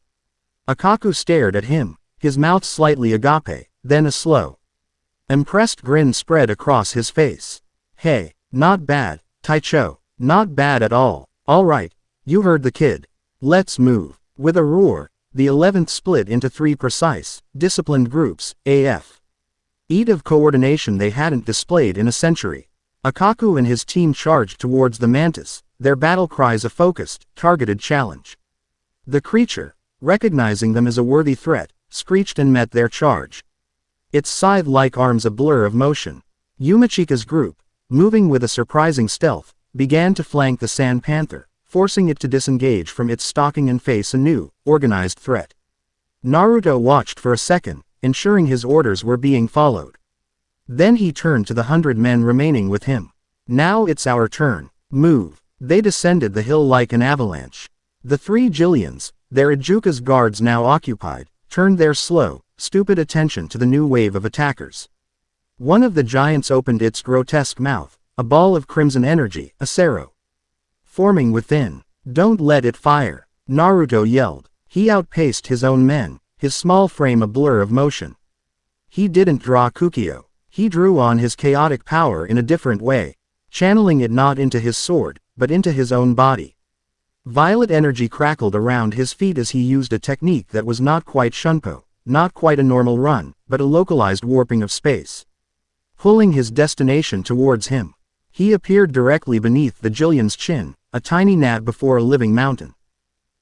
Akaku stared at him, his mouth slightly agape, then a slow, impressed grin spread across his face. Hey, not bad, Taicho, not bad at all. Alright, you heard the kid. Let's move. With a roar, the 11th split into 3 precise, disciplined groups, AF. Eat of coordination they hadn't displayed in a century. Akaku and his team charged towards the mantis, their battle cries a focused, targeted challenge. The creature, recognizing them as a worthy threat, screeched and met their charge. Its scythe-like arms a blur of motion. Yumachika's group, moving with a surprising stealth, began to flank the Sand Panther, forcing it to disengage from its stalking and face a new, organized threat. Naruto watched for a second, ensuring his orders were being followed. Then he turned to the 100 men remaining with him. Now it's our turn. Move. They descended the hill like an avalanche. The 3 Jillians, their Ijuka's guards now occupied, turned their slow, stupid attention to the new wave of attackers. One of the giants opened its grotesque mouth, a ball of crimson energy, a Sero, forming within. Don't let it fire, Naruto yelled. He outpaced his own men, his small frame a blur of motion. He didn't draw Kukio. He drew on his chaotic power in a different way, channeling it not into his sword, but into his own body. Violet energy crackled around his feet as he used a technique that was not quite Shunpo, not quite a normal run, but a localized warping of space. Pulling his destination towards him, he appeared directly beneath the Jillian's chin, a tiny gnat before a living mountain.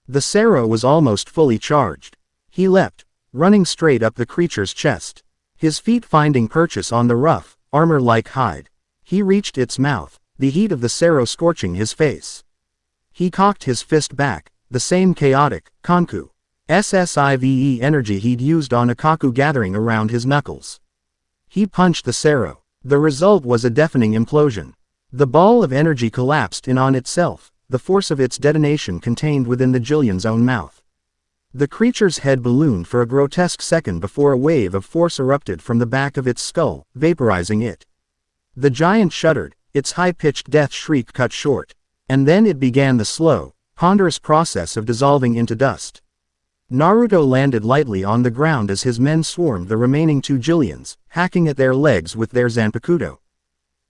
The Sero was almost fully charged. He leapt, running straight up the creature's chest. His feet finding purchase on the rough, armor-like hide. He reached its mouth, the heat of the Sero scorching his face. He cocked his fist back, the same chaotic, Konku, SSIVE energy he'd used on Akaku gathering around his knuckles. He punched the Sero. The result was a deafening implosion. The ball of energy collapsed in on itself, the force of its detonation contained within the Jillian's own mouth. The creature's head ballooned for a grotesque second before a wave of force erupted from the back of its skull, vaporizing it. The giant shuddered, its high-pitched death shriek cut short. And then it began the slow, ponderous process of dissolving into dust. Naruto landed lightly on the ground as his men swarmed the remaining 2 Jillians, hacking at their legs with their Zanpakuto,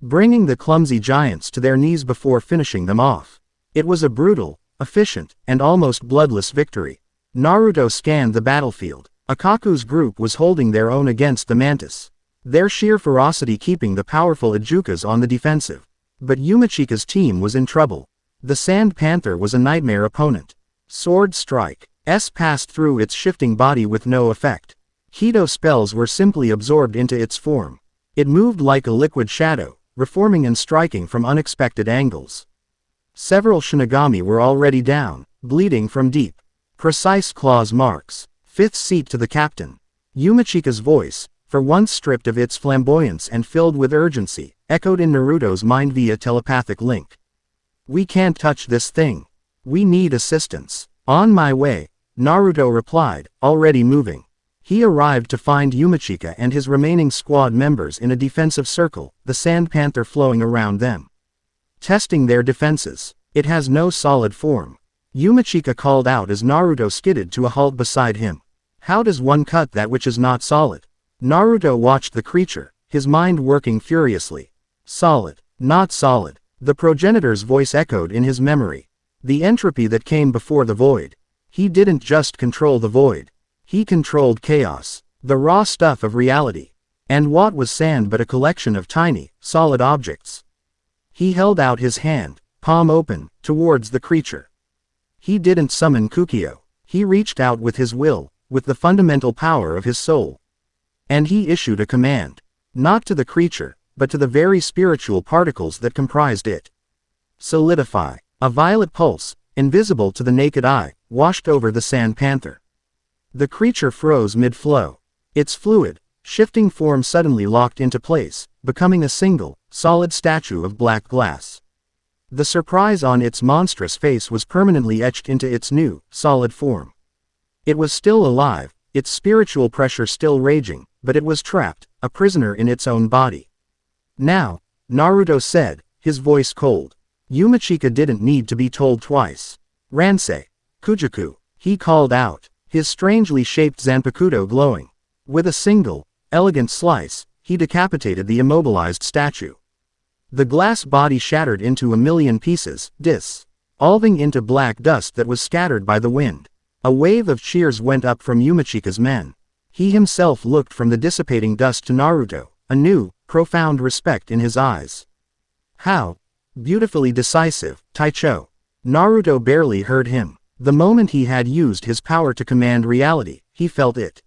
bringing the clumsy giants to their knees before finishing them off. It was a brutal, efficient, and almost bloodless victory. Naruto scanned the battlefield. Akaku's group was holding their own against the mantis, their sheer ferocity keeping the powerful Ijukas on the defensive. But Yumachika's team was in trouble. The Sand Panther was a nightmare opponent. Sword Strike S passed through its shifting body with no effect. Kido spells were simply absorbed into its form. It moved like a liquid shadow, reforming and striking from unexpected angles. Several Shinigami were already down, bleeding from deep, precise claws marks. 5th seat to the captain. Yumachika's voice, for once stripped of its flamboyance and filled with urgency, echoed in Naruto's mind via telepathic link. We can't touch this thing. We need assistance. On my way, Naruto replied, already moving. He arrived to find Yumachika and his remaining squad members in a defensive circle, the Sand Panther flowing around them, testing their defenses. It has no solid form, Yumachika called out as Naruto skidded to a halt beside him. How does one cut that which is not solid? Naruto watched the creature, his mind working furiously. Solid, not solid. The progenitor's voice echoed in his memory. The entropy that came before the void. He didn't just control the void. He controlled chaos, the raw stuff of reality. And what was sand but a collection of tiny, solid objects? He held out his hand, palm open, towards the creature. He didn't summon Kukio. He reached out with his will, with the fundamental power of his soul. And he issued a command. Not to the creature, but to the very spiritual particles that comprised it. Solidify. A violet pulse, invisible to the naked eye, washed over the Sand Panther. The creature froze mid-flow. Its fluid, shifting form suddenly locked into place, becoming a single, solid statue of black glass. The surprise on its monstrous face was permanently etched into its new, solid form. It was still alive, its spiritual pressure still raging, but it was trapped, a prisoner in its own body. Now, Naruto said, his voice cold. Yumachika didn't need to be told twice. Ransei. Kujaku. He called out, his strangely shaped Zanpakuto glowing. With a single, elegant slice, he decapitated the immobilized statue. The glass body shattered into a million pieces, dissolving into black dust that was scattered by the wind. A wave of cheers went up from Yumachika's men. He himself looked from the dissipating dust to Naruto, a new, profound respect in his eyes. How beautifully decisive, Taicho. Naruto barely heard him. The moment he had used his power to command reality, he felt it.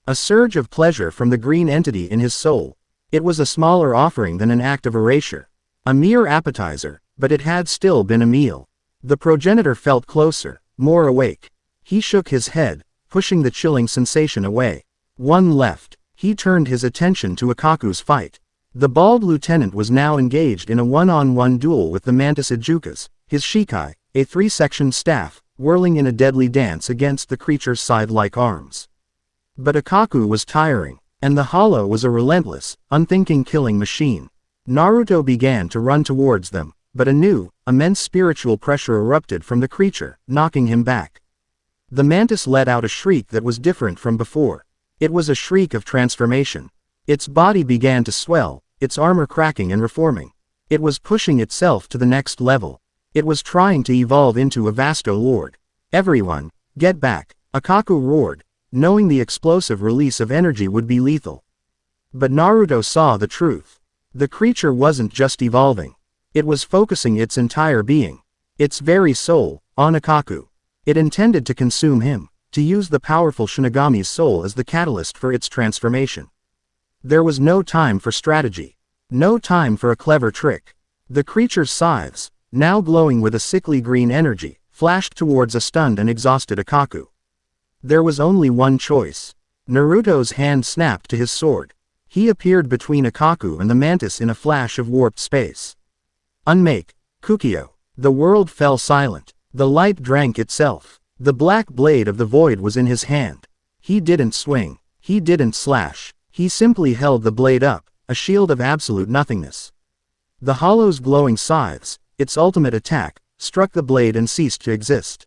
A surge of pleasure from the green entity in his soul. It was a smaller offering than an act of erasure. A mere appetizer, but it had still been a meal. The progenitor felt closer, more awake. He shook his head, pushing the chilling sensation away. One left. He turned his attention to Akaku's fight. The bald lieutenant was now engaged in a one-on-one duel with the mantis Ijukas, his shikai, a three-sectioned staff, whirling in a deadly dance against the creature's scythe-like arms. But Akaku was tiring, and the hollow was a relentless, unthinking killing machine. Naruto began to run towards them, but a new, immense spiritual pressure erupted from the creature, knocking him back. The mantis let out a shriek that was different from before. It was a shriek of transformation. Its body began to swell, its armor cracking and reforming. It was pushing itself to the next level. It was trying to evolve into a Vasto Lord. Everyone, get back, Akaku roared, knowing the explosive release of energy would be lethal. But Naruto saw the truth. The creature wasn't just evolving. It was focusing its entire being, its very soul, on Akaku. It intended to consume him, to use the powerful Shinigami's soul as the catalyst for its transformation. There was no time for strategy. No time for a clever trick. The creature's scythes, now glowing with a sickly green energy, flashed towards a stunned and exhausted Akaku. There was only one choice. Naruto's hand snapped to his sword. He appeared between Akaku and the mantis in a flash of warped space. Unmake, Kukio. The world fell silent. The light drank itself. The black blade of the void was in his hand. He didn't swing. He didn't slash. He simply held the blade up, a shield of absolute nothingness. The hollow's glowing scythes, its ultimate attack, struck the blade and ceased to exist.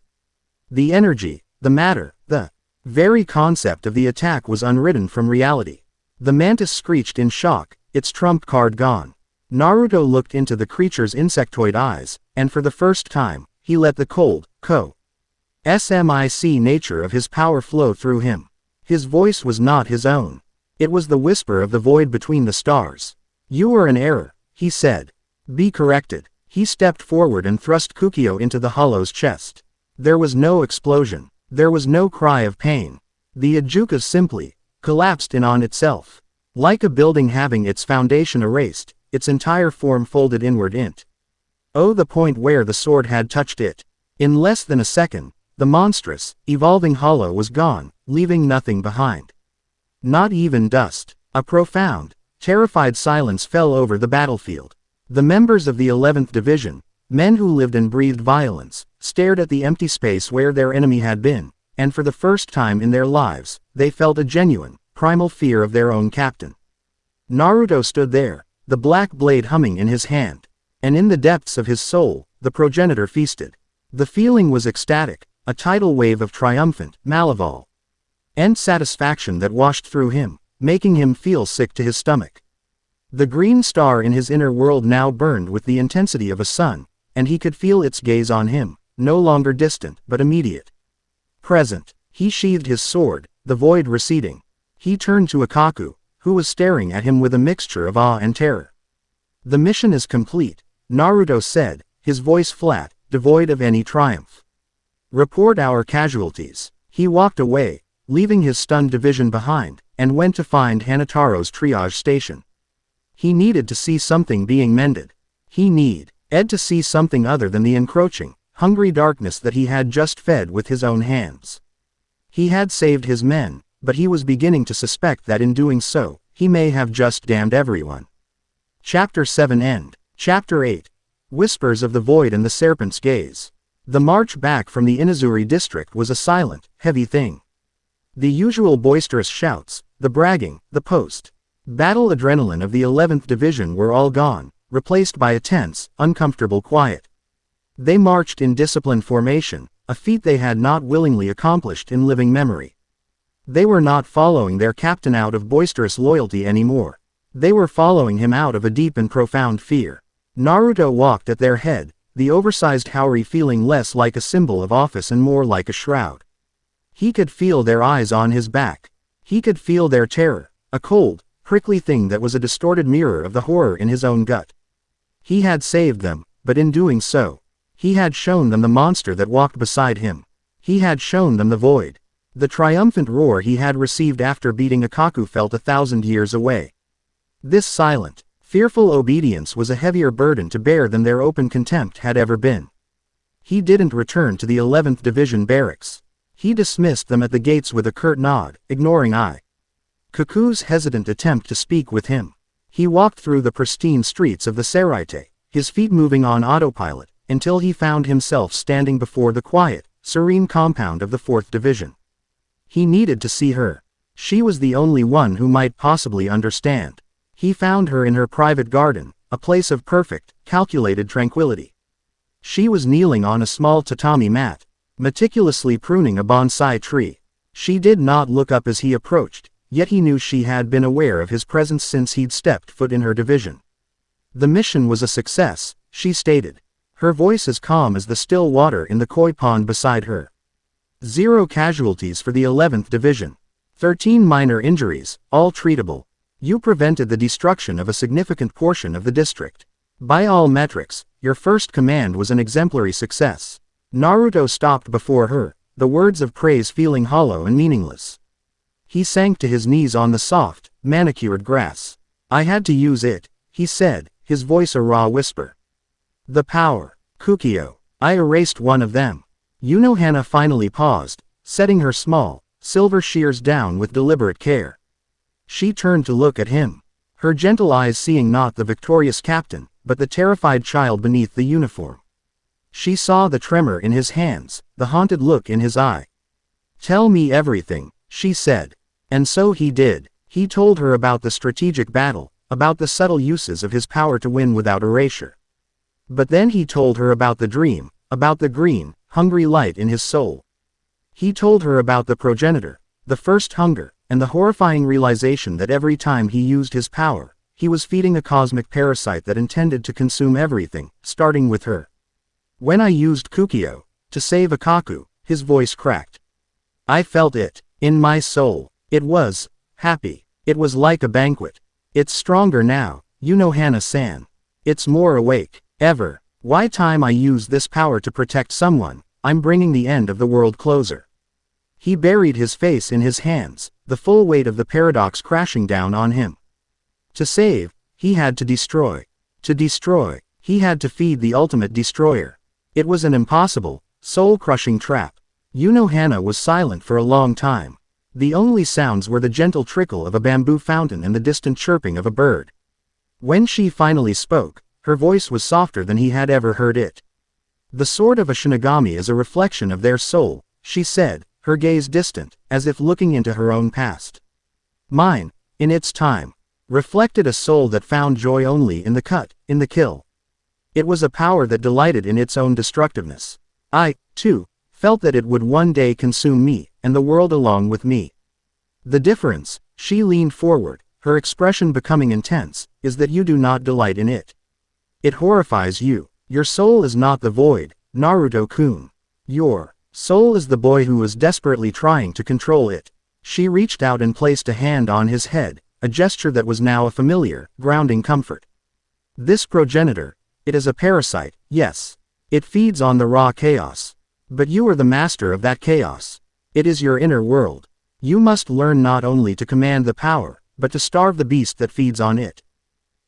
The energy, the matter, the very concept of the attack was unwritten from reality. The mantis screeched in shock, its trump card gone. Naruto looked into the creature's insectoid eyes, and for the first time, he let the cold, SMIC nature of his power flow through him. His voice was not his own. It was the whisper of the void between the stars. "You are in error," he said. "Be corrected." He stepped forward and thrust Kukio into the hollow's chest. There was no explosion. There was no cry of pain. The Ijuka simply collapsed in on itself. Like a building having its foundation erased, its entire form folded inward the point where the sword had touched it. In less than a second, the monstrous, evolving hollow was gone, leaving nothing behind. Not even dust. A profound, terrified silence fell over the battlefield. The members of the 11th Division, men who lived and breathed violence, stared at the empty space where their enemy had been, and for the first time in their lives, they felt a genuine, primal fear of their own captain. Naruto stood there, the black blade humming in his hand, and in the depths of his soul, the progenitor feasted. The feeling was ecstatic, a tidal wave of triumphant, malevolent satisfaction that washed through him, making him feel sick to his stomach. The green star in his inner world now burned with the intensity of a sun, and he could feel its gaze on him, no longer distant, but immediate. Present. He sheathed his sword, the void receding. He turned to Akaku, who was staring at him with a mixture of awe and terror. "The mission is complete," Naruto said, his voice flat, devoid of any triumph. "Report our casualties." He walked away, leaving his stunned division behind, and went to find Hanataro's triage station. He needed to see something being mended. He needed to see something other than the encroaching, hungry darkness that he had just fed with his own hands. He had saved his men, but he was beginning to suspect that in doing so, he may have just damned everyone. Chapter 7 End. Chapter 8. Whispers of the Void and the Serpent's Gaze. The march back from the Inazuri district was a silent, heavy thing. The usual boisterous shouts, the bragging, the post-battle adrenaline of the 11th Division were all gone, replaced by a tense, uncomfortable quiet. They marched in disciplined formation, a feat they had not willingly accomplished in living memory. They were not following their captain out of boisterous loyalty anymore. They were following him out of a deep and profound fear. Naruto walked at their head, the oversized Haori feeling less like a symbol of office and more like a shroud. He could feel their eyes on his back. He could feel their terror, a cold, prickly thing that was a distorted mirror of the horror in his own gut. He had saved them, but in doing so, he had shown them the monster that walked beside him. He had shown them the void. The triumphant roar he had received after beating Akaku felt 1,000 years away. This silent, fearful obedience was a heavier burden to bear than their open contempt had ever been. He didn't return to the 11th Division barracks. He dismissed them at the gates with a curt nod, ignoring Kaku's hesitant attempt to speak with him. He walked through the pristine streets of the Seraite, his feet moving on autopilot, until he found himself standing before the quiet, serene compound of the 4th Division. He needed to see her. She was the only one who might possibly understand. He found her in her private garden, a place of perfect, calculated tranquility. She was kneeling on a small tatami mat, meticulously pruning a bonsai tree. She did not look up as he approached, yet he knew she had been aware of his presence since he'd stepped foot in her division. The mission was a success, she stated, her voice as calm as the still water in the koi pond beside her. 0 casualties for the 11th Division. 13 minor injuries, all treatable. You prevented the destruction of a significant portion of the district. By all metrics, your first command was an exemplary success. Naruto stopped before her, the words of praise feeling hollow and meaningless. He sank to his knees on the soft, manicured grass. I had to use it, he said, his voice a raw whisper. The power, Kukio. I erased one of them. Unohana finally paused, setting her small, silver shears down with deliberate care. She turned to look at him, her gentle eyes seeing not the victorious captain, but the terrified child beneath the uniform. She saw the tremor in his hands, the haunted look in his eye. Tell me everything, she said. And so he did. He told her about the strategic battle, about the subtle uses of his power to win without erasure. But then he told her about the dream, about the green, hungry light in his soul. He told her about the progenitor, the first hunger, and the horrifying realization that every time he used his power, he was feeding a cosmic parasite that intended to consume everything, starting with her. When I used Kukio, to save Akaku, his voice cracked. I felt it, in my soul. It was happy. It was like a banquet. It's stronger now, Unohana-san. It's more awake, ever. Why time I use this power to protect someone, I'm bringing the end of the world closer. He buried his face in his hands, the full weight of the paradox crashing down on him. To save, he had to destroy. To destroy, he had to feed the ultimate destroyer. It was an impossible, soul-crushing trap. Unohana was silent for a long time. The only sounds were the gentle trickle of a bamboo fountain and the distant chirping of a bird. When she finally spoke, her voice was softer than he had ever heard it. The sword of a Shinigami is a reflection of their soul, she said, her gaze distant, as if looking into her own past. Mine, in its time, reflected a soul that found joy only in the cut, in the kill. It was a power that delighted in its own destructiveness. I, too, felt that it would one day consume me, and the world along with me. The difference, she leaned forward, her expression becoming intense, is that you do not delight in it. It horrifies you. Your soul is not the void, Naruto-kun. Your soul is the boy who is desperately trying to control it. She reached out and placed a hand on his head, a gesture that was now a familiar, grounding comfort. This progenitor, it is a parasite, yes. It feeds on the raw chaos. But you are the master of that chaos. It is your inner world. You must learn not only to command the power, but to starve the beast that feeds on it.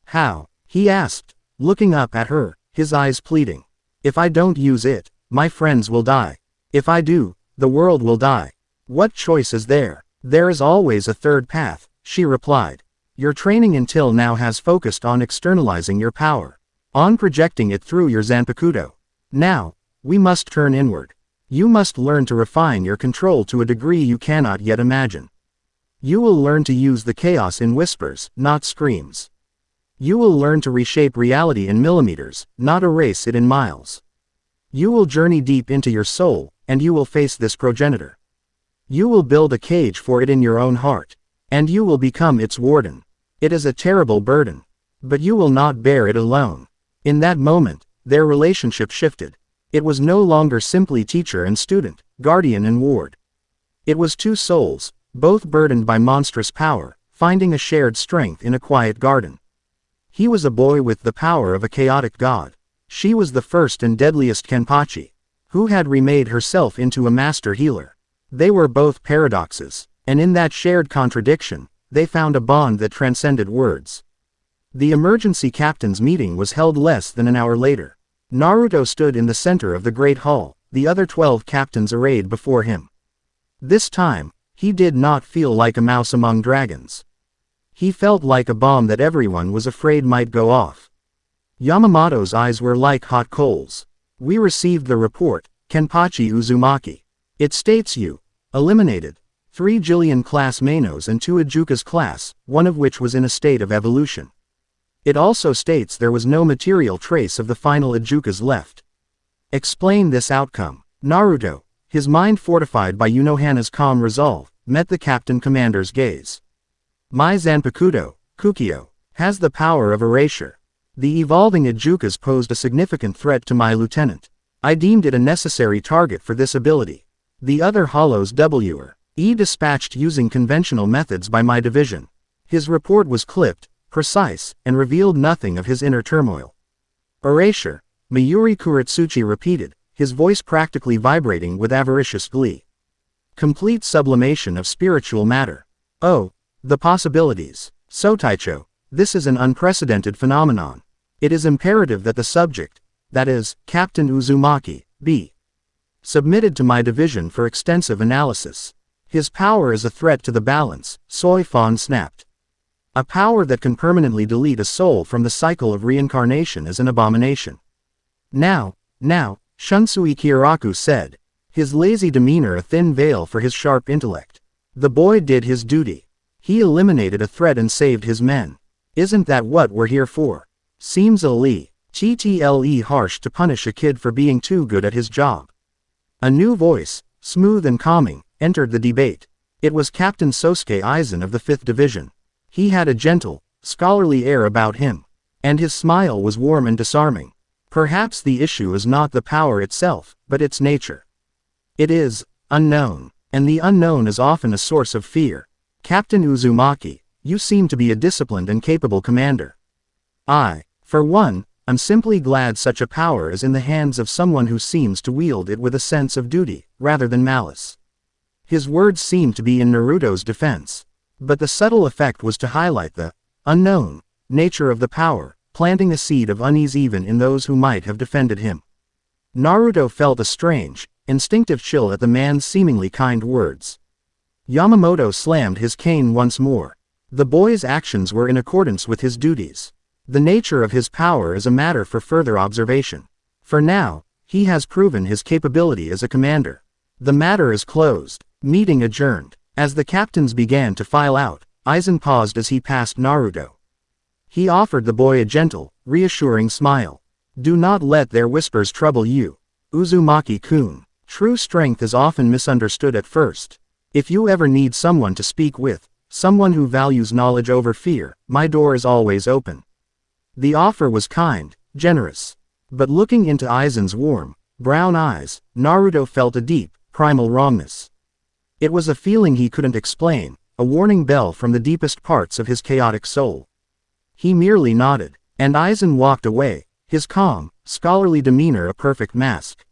How? He asked, looking up at her, his eyes pleading. If I don't use it, my friends will die. If I do, the world will die. What choice is there? There is always a third path, she replied. Your training until now has focused on externalizing your power, on projecting it through your Zanpakuto. Now, we must turn inward. You must learn to refine your control to a degree you cannot yet imagine. You will learn to use the chaos in whispers, not screams. You will learn to reshape reality in millimeters, not erase it in miles. You will journey deep into your soul, and you will face this progenitor. You will build a cage for it in your own heart, and you will become its warden. It is a terrible burden, but you will not bear it alone. In that moment, their relationship shifted. It was no longer simply teacher and student, guardian and ward. It was two souls, both burdened by monstrous power, finding a shared strength in a quiet garden. He was a boy with the power of a chaotic god. She was the first and deadliest Kenpachi, who had remade herself into a master healer. They were both paradoxes, and in that shared contradiction, they found a bond that transcended words. The emergency captain's meeting was held less than an hour later. Naruto stood in the center of the great hall, the other 12 captains arrayed before him. This time, he did not feel like a mouse among dragons. He felt like a bomb that everyone was afraid might go off. Yamamoto's eyes were like hot coals. We received the report, Kenpachi Uzumaki. It states you eliminated 3 Jillian class Manos and 2 Ajuka's class, one of which was in a state of evolution. It also states there was no material trace of the final Ajukas left. Explain this outcome. Naruto, his mind fortified by Unohana's calm resolve, met the captain commander's gaze. My Zanpakuto, Kukio, has the power of erasure. The evolving Ajukas posed a significant threat to my lieutenant. I deemed it a necessary target for this ability. The other hollows were dispatched using conventional methods by my division. His report was clipped, precise, and revealed nothing of his inner turmoil. Erasure, Mayuri Kuretsuchi repeated, his voice practically vibrating with avaricious glee. Complete sublimation of spiritual matter. Oh, the possibilities. Sotaicho, this is an unprecedented phenomenon. It is imperative that the subject, that is, Captain Uzumaki, be submitted to my division for extensive analysis. His power is a threat to the balance, Soifon snapped. A power that can permanently delete a soul from the cycle of reincarnation is an abomination. Now, Shunsui Kiraku said, his lazy demeanor a thin veil for his sharp intellect. The boy did his duty. He eliminated a threat and saved his men. Isn't that what we're here for? Seems TTLE harsh to punish a kid for being too good at his job. A new voice, smooth and calming, entered the debate. It was Captain Sosuke Aizen of the 5th Division. He had a gentle, scholarly air about him, and his smile was warm and disarming. Perhaps the issue is not the power itself, but its nature. It is unknown, and the unknown is often a source of fear. Captain Uzumaki, you seem to be a disciplined and capable commander. For one, I'm simply glad such a power is in the hands of someone who seems to wield it with a sense of duty, rather than malice. His words seemed to be in Naruto's defense. But the subtle effect was to highlight the unknown nature of the power, planting a seed of unease even in those who might have defended him. Naruto felt a strange, instinctive chill at the man's seemingly kind words. Yamamoto slammed his cane once more. The boy's actions were in accordance with his duties. The nature of his power is a matter for further observation. For now, he has proven his capability as a commander. The matter is closed. Meeting adjourned. As the captains began to file out, Aizen paused as he passed Naruto. He offered the boy a gentle, reassuring smile. Do not let their whispers trouble you. Uzumaki-kun. True strength is often misunderstood at first. If you ever need someone to speak with, someone who values knowledge over fear, my door is always open. The offer was kind, generous. But looking into Aizen's warm, brown eyes, Naruto felt a deep, primal wrongness. It was a feeling he couldn't explain, a warning bell from the deepest parts of his chaotic soul. He merely nodded, and Aizen walked away, his calm, scholarly demeanor a perfect mask.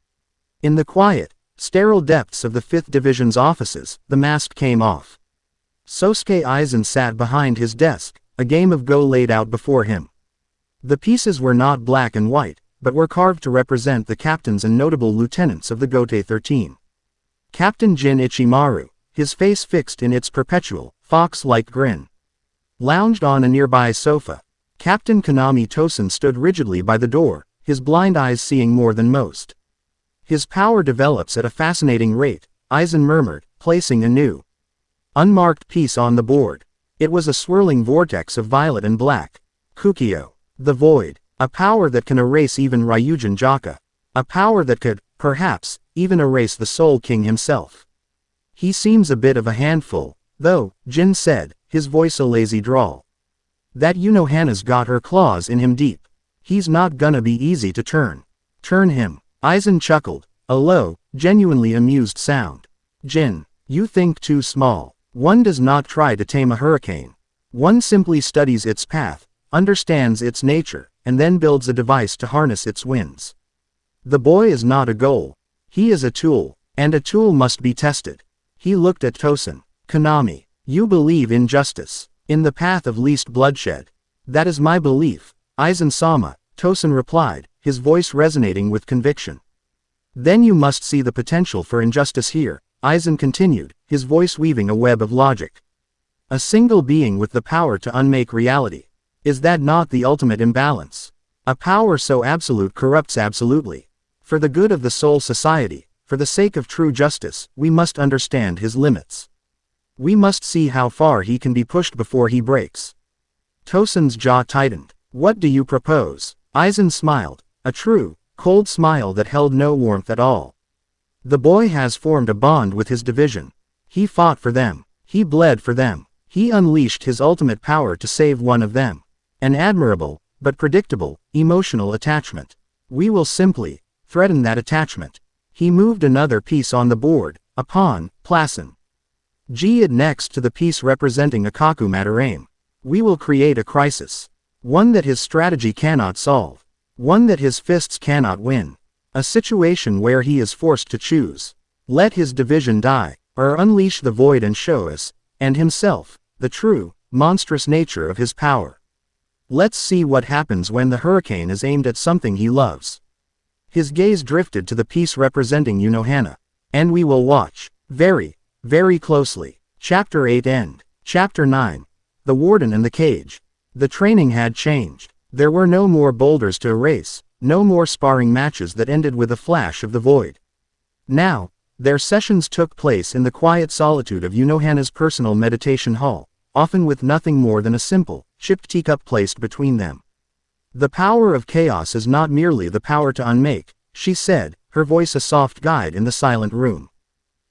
In the quiet, sterile depths of the 5th Division's offices, the mask came off. Sosuke Aizen sat behind his desk, a game of Go laid out before him. The pieces were not black and white, but were carved to represent the captains and notable lieutenants of the Gote 13. Captain Jin Ichimaru, his face fixed in its perpetual, fox-like grin, lounged on a nearby sofa. Captain Konami Tosen stood rigidly by the door, his blind eyes seeing more than most. His power develops at a fascinating rate, Aizen murmured, placing a new, unmarked piece on the board. It was a swirling vortex of violet and black. Kukio. The Void. A power that can erase even Ryujin Jaka. A power that could, perhaps, even erase the Soul King himself. He seems a bit of a handful, though, Jin said, his voice a lazy drawl. That Unohana's got her claws in him deep. He's not gonna be easy to turn. Turn him. Aizen chuckled, a low, genuinely amused sound. Jin, you think too small. One does not try to tame a hurricane. One simply studies its path, understands its nature, and then builds a device to harness its winds. The boy is not a goal. He is a tool, and a tool must be tested. He looked at Tosen. Konami, you believe in justice, in the path of least bloodshed. That is my belief, Aizen-sama, Tosen replied, his voice resonating with conviction. Then you must see the potential for injustice here, Aizen continued, his voice weaving a web of logic. A single being with the power to unmake reality. Is that not the ultimate imbalance? A power so absolute corrupts absolutely. For the good of the soul society, for the sake of true justice, we must understand his limits. We must see how far he can be pushed before he breaks. Tosen's jaw tightened. What do you propose? Aizen smiled, a true, cold smile that held no warmth at all. The boy has formed a bond with his division. He fought for them. He bled for them. He unleashed his ultimate power to save one of them. An admirable, but predictable, emotional attachment. We will simply threaten that attachment. He moved another piece on the board, a pawn, Plassen. G it next to the piece representing Akaku Madarame. We will create a crisis. One that his strategy cannot solve. One that his fists cannot win. A situation where he is forced to choose. Let his division die, or unleash the void and show us, and himself, the true, monstrous nature of his power. Let's see what happens when the hurricane is aimed at something he loves. His gaze drifted to the piece representing Unohana. And we will watch, very, very closely. Chapter 8 End. Chapter 9. The Warden and the Cage. The training had changed. There were no more boulders to erase, no more sparring matches that ended with a flash of the void. Now, their sessions took place in the quiet solitude of Unohana's personal meditation hall, often with nothing more than a simple, chipped teacup placed between them. The power of chaos is not merely the power to unmake, she said, her voice a soft guide in the silent room.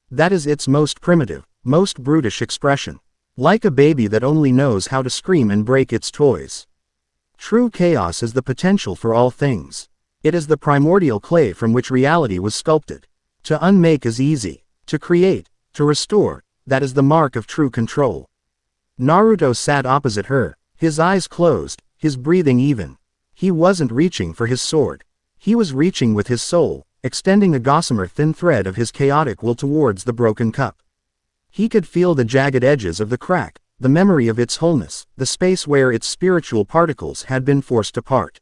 That is its most primitive, most brutish expression. Like a baby that only knows how to scream and break its toys. True chaos is the potential for all things. It is the primordial clay from which reality was sculpted. To unmake is easy. To create, to restore, that is the mark of true control. Naruto sat opposite her, his eyes closed, his breathing even. He wasn't reaching for his sword. He was reaching with his soul, extending a gossamer thin thread of his chaotic will towards the broken cup. He could feel the jagged edges of the crack, the memory of its wholeness, the space where its spiritual particles had been forced apart.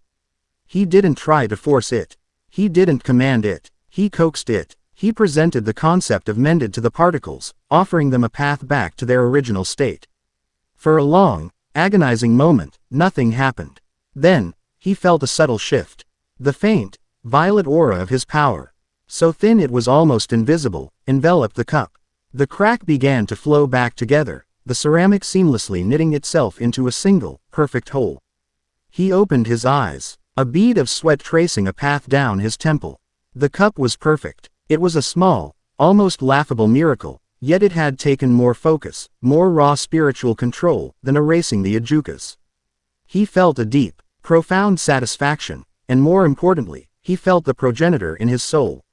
He didn't try to force it. He didn't command it. He coaxed it. He presented the concept of mended to the particles, offering them a path back to their original state. For a long, agonizing moment, nothing happened. Then, he felt a subtle shift. The faint, violet aura of his power, so thin it was almost invisible, enveloped the cup. The crack began to flow back together, the ceramic seamlessly knitting itself into a single, perfect whole. He opened his eyes, a bead of sweat tracing a path down his temple. The cup was perfect. It was a small, almost laughable miracle, yet it had taken more focus, more raw spiritual control, than erasing the Ajukas. He felt a deep, profound satisfaction, and more importantly, he felt the progenitor in his soul.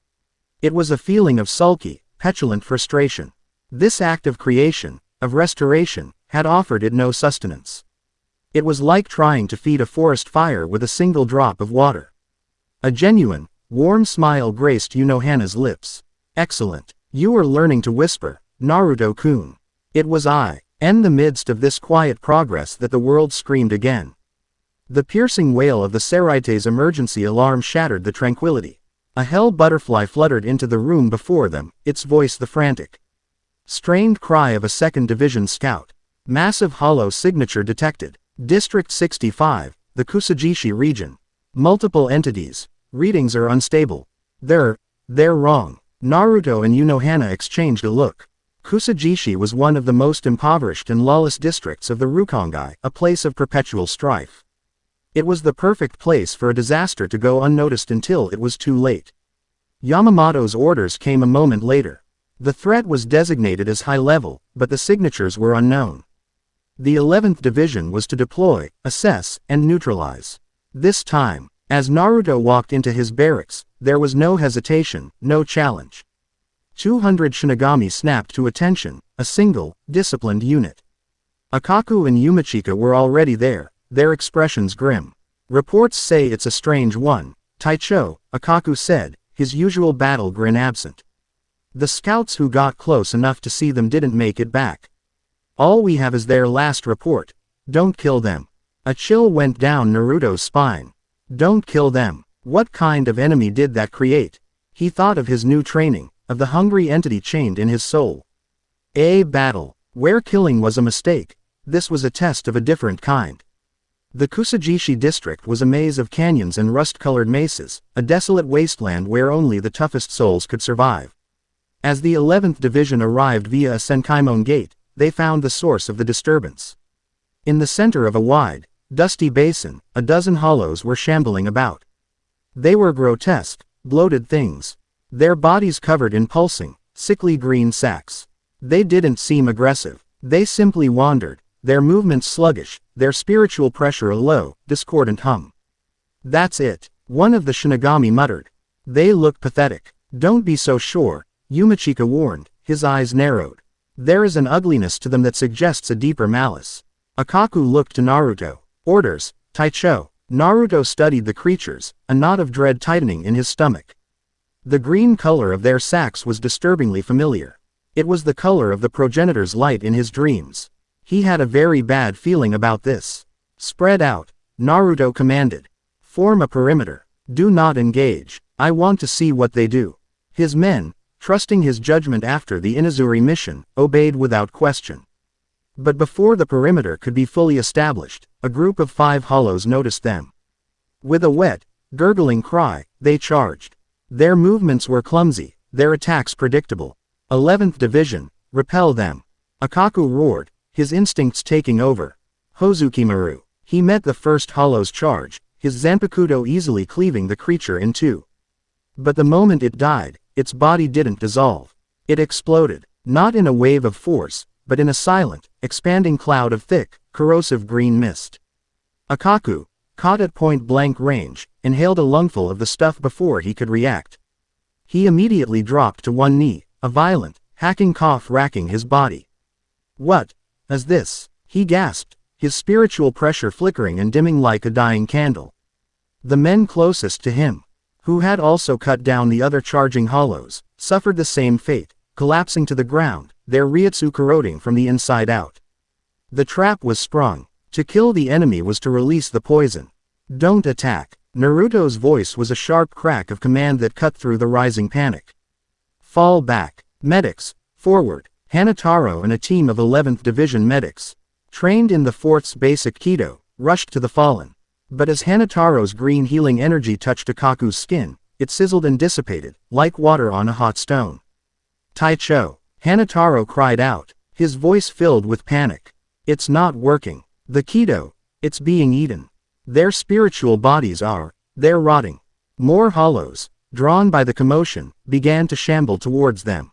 It was a feeling of sulky, petulant frustration. This act of creation, of restoration, had offered it no sustenance. It was like trying to feed a forest fire with a single drop of water. A genuine, warm smile graced Unohana's lips. Excellent. You are learning to whisper, Naruto-kun. It was in the midst of this quiet progress that the world screamed again. The piercing wail of the Seraite's emergency alarm shattered the tranquility. A hell butterfly fluttered into the room before them, its voice the frantic, strained cry of a 2nd Division scout. Massive hollow signature detected. District 65, the Kusajishi region. Multiple entities. Readings are unstable. They're wrong. Naruto and Unohana exchanged a look. Kusajishi was one of the most impoverished and lawless districts of the Rukongai, a place of perpetual strife. It was the perfect place for a disaster to go unnoticed until it was too late. Yamamoto's orders came a moment later. The threat was designated as high level, but the signatures were unknown. The 11th Division was to deploy, assess, and neutralize. This time, as Naruto walked into his barracks, there was no hesitation, no challenge. 200 Shinigami snapped to attention, a single, disciplined unit. Akaku and Yumachika were already there, their expressions grim. Reports say it's a strange one, Taicho, Akaku said, his usual battle grin absent. The scouts who got close enough to see them didn't make it back. All we have is their last report. Don't kill them. A chill went down Naruto's spine. Don't kill them. What kind of enemy did that create? He thought of his new training, of the hungry entity chained in his soul. A battle, where killing was a mistake. This was a test of a different kind. The Kusajishi district was a maze of canyons and rust-colored mesas, a desolate wasteland where only the toughest souls could survive. As the 11th Division arrived via a Senkaimon gate, they found the source of the disturbance. In the center of a wide, dusty basin, a dozen hollows were shambling about. They were grotesque, bloated things. Their bodies covered in pulsing, sickly green sacks. They didn't seem aggressive. They simply wandered, their movements sluggish, their spiritual pressure a low, discordant hum. That's it, one of the Shinigami muttered. They look pathetic. Don't be so sure, Yumachika warned, his eyes narrowed. There is an ugliness to them that suggests a deeper malice. Akaku looked to Naruto. Orders, Taicho. Naruto studied the creatures, a knot of dread tightening in his stomach. The green color of their sacks was disturbingly familiar. It was the color of the progenitor's light in his dreams. He had a very bad feeling about this. Spread out, Naruto commanded. Form a perimeter. Do not engage. I want to see what they do. His men, trusting his judgment after the Inazuri mission, obeyed without question. But before the perimeter could be fully established, a group of 5 hollows noticed them. With a wet, gurgling cry, they charged. Their movements were clumsy, their attacks predictable. 11th Division, repel them. Akaku roared, his instincts taking over. Hozukimaru. He met the first hollow's charge, his Zanpakuto easily cleaving the creature in two. But the moment it died, its body didn't dissolve. It exploded, not in a wave of force, but in a silent, expanding cloud of thick, corrosive green mist. Akaku, caught at point-blank range, inhaled a lungful of the stuff before he could react. He immediately dropped to one knee, a violent, hacking cough racking his body. What is this? He gasped, his spiritual pressure flickering and dimming like a dying candle. The men closest to him, who had also cut down the other charging hollows, suffered the same fate, collapsing to the ground, their Retsu corroding from the inside out. The trap was sprung. To kill the enemy was to release the poison. Don't attack. Naruto's voice was a sharp crack of command that cut through the rising panic. Fall back. Medics, forward. Hanataro and a team of 11th Division medics, trained in the 4th's basic Kido, rushed to the fallen. But as Hanataro's green healing energy touched Akaku's skin, it sizzled and dissipated, like water on a hot stone. Taicho. Hanataro cried out, his voice filled with panic. It's not working. The Kido, it's being eaten. Their spiritual bodies they're rotting. More hollows, drawn by the commotion, began to shamble towards them.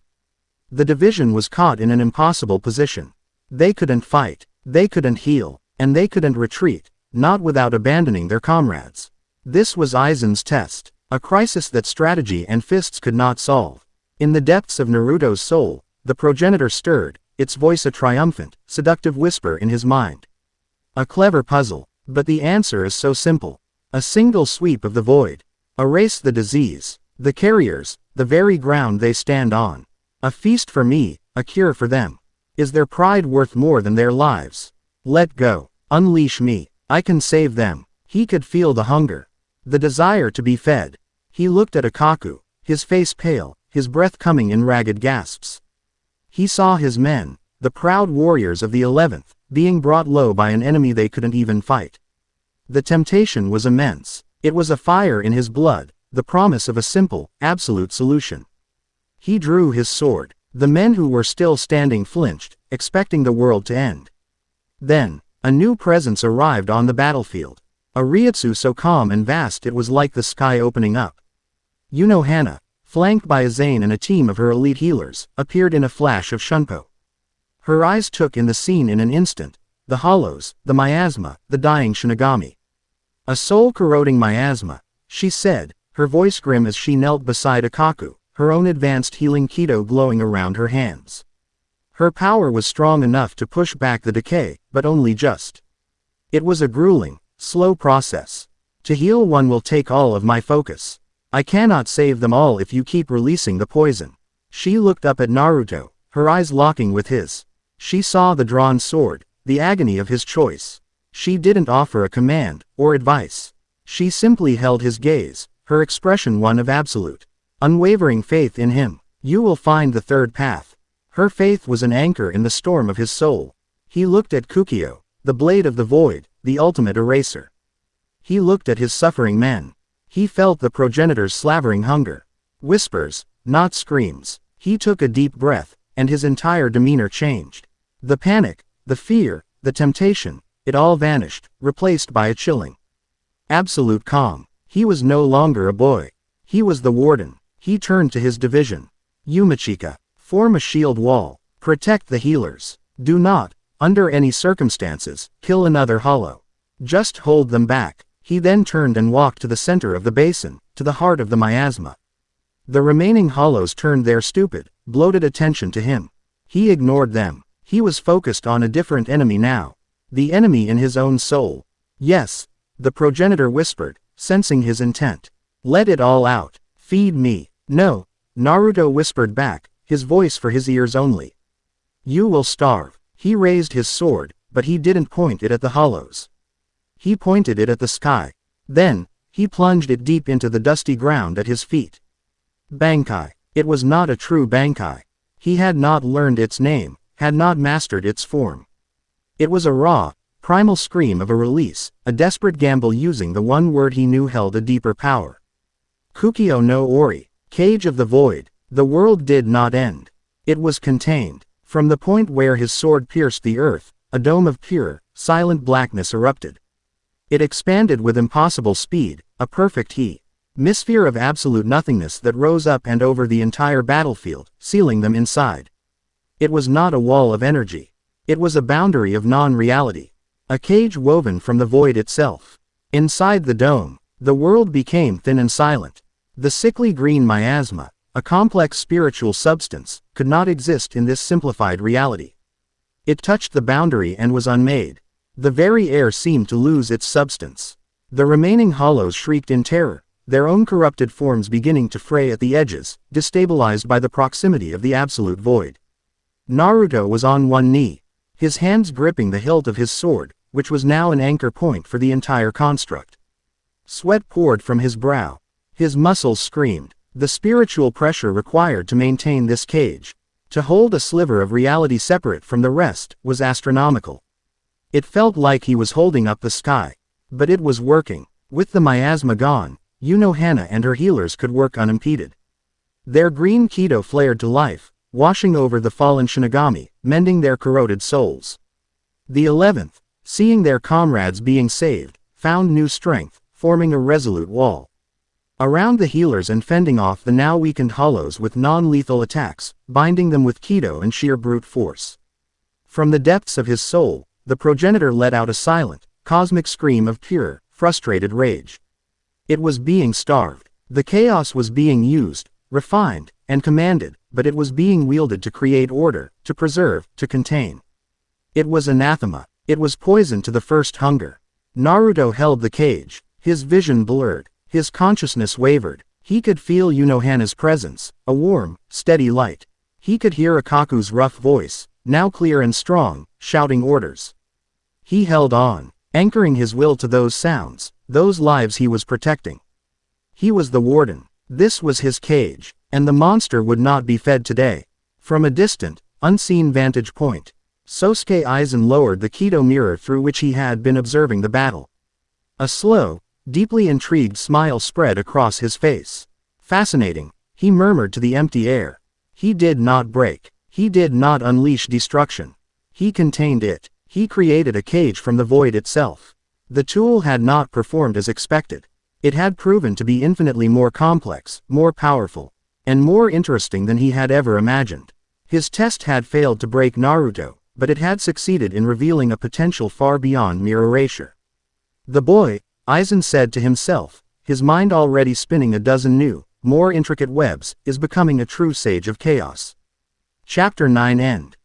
The division was caught in an impossible position. They couldn't fight, they couldn't heal, and they couldn't retreat, not without abandoning their comrades. This was Aizen's test, a crisis that strategy and fists could not solve. In the depths of Naruto's soul, the progenitor stirred, its voice a triumphant, seductive whisper in his mind. A clever puzzle, but the answer is so simple. A single sweep of the void. Erase the disease, the carriers, the very ground they stand on. A feast for me, a cure for them. Is their pride worth more than their lives? Let go. Unleash me. I can save them. He could feel the hunger. The desire to be fed. He looked at Akaku, his face pale, his breath coming in ragged gasps. He saw his men, the proud warriors of the 11th, being brought low by an enemy they couldn't even fight. The temptation was immense. It was a fire in his blood, the promise of a simple, absolute solution. He drew his sword. The men who were still standing flinched, expecting the world to end. Then, a new presence arrived on the battlefield. A Retsu so calm and vast it was like the sky opening up. Unohana, flanked by Aizen and a team of her elite healers, appeared in a flash of shunpo. Her eyes took in the scene in an instant, the hollows, the miasma, the dying Shinigami. A soul-corroding miasma, she said, her voice grim as she knelt beside Akaku, her own advanced healing Kido glowing around her hands. Her power was strong enough to push back the decay, but only just. It was a grueling, slow process. To heal one will take all of my focus. I cannot save them all if you keep releasing the poison. She looked up at Naruto, her eyes locking with his. She saw the drawn sword, the agony of his choice. She didn't offer a command, or advice. She simply held his gaze, her expression one of absolute, unwavering faith in him. You will find the third path. Her faith was an anchor in the storm of his soul. He looked at Kukio, the blade of the void, the ultimate eraser. He looked at his suffering men. He felt the progenitor's slavering hunger. Whispers, not screams. He took a deep breath, and his entire demeanor changed. The panic, the fear, the temptation, it all vanished, replaced by a chilling, absolute calm. He was no longer a boy. He was the warden. He turned to his division. Yumachika, form a shield wall. Protect the healers. Do not, under any circumstances, kill another hollow. Just hold them back. He then turned and walked to the center of the basin, to the heart of the miasma. The remaining hollows turned their stupid, bloated attention to him. He ignored them. He was focused on a different enemy now. The enemy in his own soul. Yes, the progenitor whispered, sensing his intent. Let it all out. Feed me. No, Naruto whispered back, his voice for his ears only. You will starve. He raised his sword, but he didn't point it at the hollows. He pointed it at the sky. Then, he plunged it deep into the dusty ground at his feet. Bankai. It was not a true Bankai. He had not learned its name, had not mastered its form. It was a raw, primal scream of a release, a desperate gamble using the one word he knew held a deeper power. Kukio no Ori, cage of the void. The world did not end. It was contained. From the point where his sword pierced the earth, a dome of pure, silent blackness erupted. It expanded with impossible speed, a perfect hemisphere of absolute nothingness that rose up and over the entire battlefield, sealing them inside. It was not a wall of energy. It was a boundary of non-reality. A cage woven from the void itself. Inside the dome, the world became thin and silent. The sickly green miasma, a complex spiritual substance, could not exist in this simplified reality. It touched the boundary and was unmade. The very air seemed to lose its substance. The remaining hollows shrieked in terror, their own corrupted forms beginning to fray at the edges, destabilized by the proximity of the absolute void. Naruto was on one knee, his hands gripping the hilt of his sword, which was now an anchor point for the entire construct. Sweat poured from his brow. His muscles screamed. The spiritual pressure required to maintain this cage, to hold a sliver of reality separate from the rest, was astronomical. It felt like he was holding up the sky. But it was working. With the miasma gone, Unohana and her healers could work unimpeded. Their green Kido flared to life, washing over the fallen Shinigami, mending their corroded souls. The 11th, seeing their comrades being saved, found new strength, forming a resolute wall around the healers and fending off the now weakened hollows with non-lethal attacks, binding them with Kido and sheer brute force. From the depths of his soul, the progenitor let out a silent, cosmic scream of pure, frustrated rage. It was being starved. The chaos was being used, refined, and commanded, but it was being wielded to create order, to preserve, to contain. It was anathema. It was poison to the first hunger. Naruto held the cage, his vision blurred, his consciousness wavered. He could feel Unohana's presence, a warm, steady light. He could hear Akaku's rough voice, now clear and strong, shouting orders. He held on, anchoring his will to those sounds, those lives he was protecting. He was the warden. This was his cage, and the monster would not be fed today. From a distant, unseen vantage point, Sosuke Aizen lowered the Kido mirror through which he had been observing the battle. A slow, deeply intrigued smile spread across his face. Fascinating, he murmured to the empty air. He did not break. He did not unleash destruction. He contained it. He created a cage from the void itself. The tool had not performed as expected. It had proven to be infinitely more complex, more powerful, and more interesting than he had ever imagined. His test had failed to break Naruto, but it had succeeded in revealing a potential far beyond mere erasure. The boy, Aizen said to himself, his mind already spinning a dozen new, more intricate webs, is becoming a true sage of chaos. Chapter 9 End.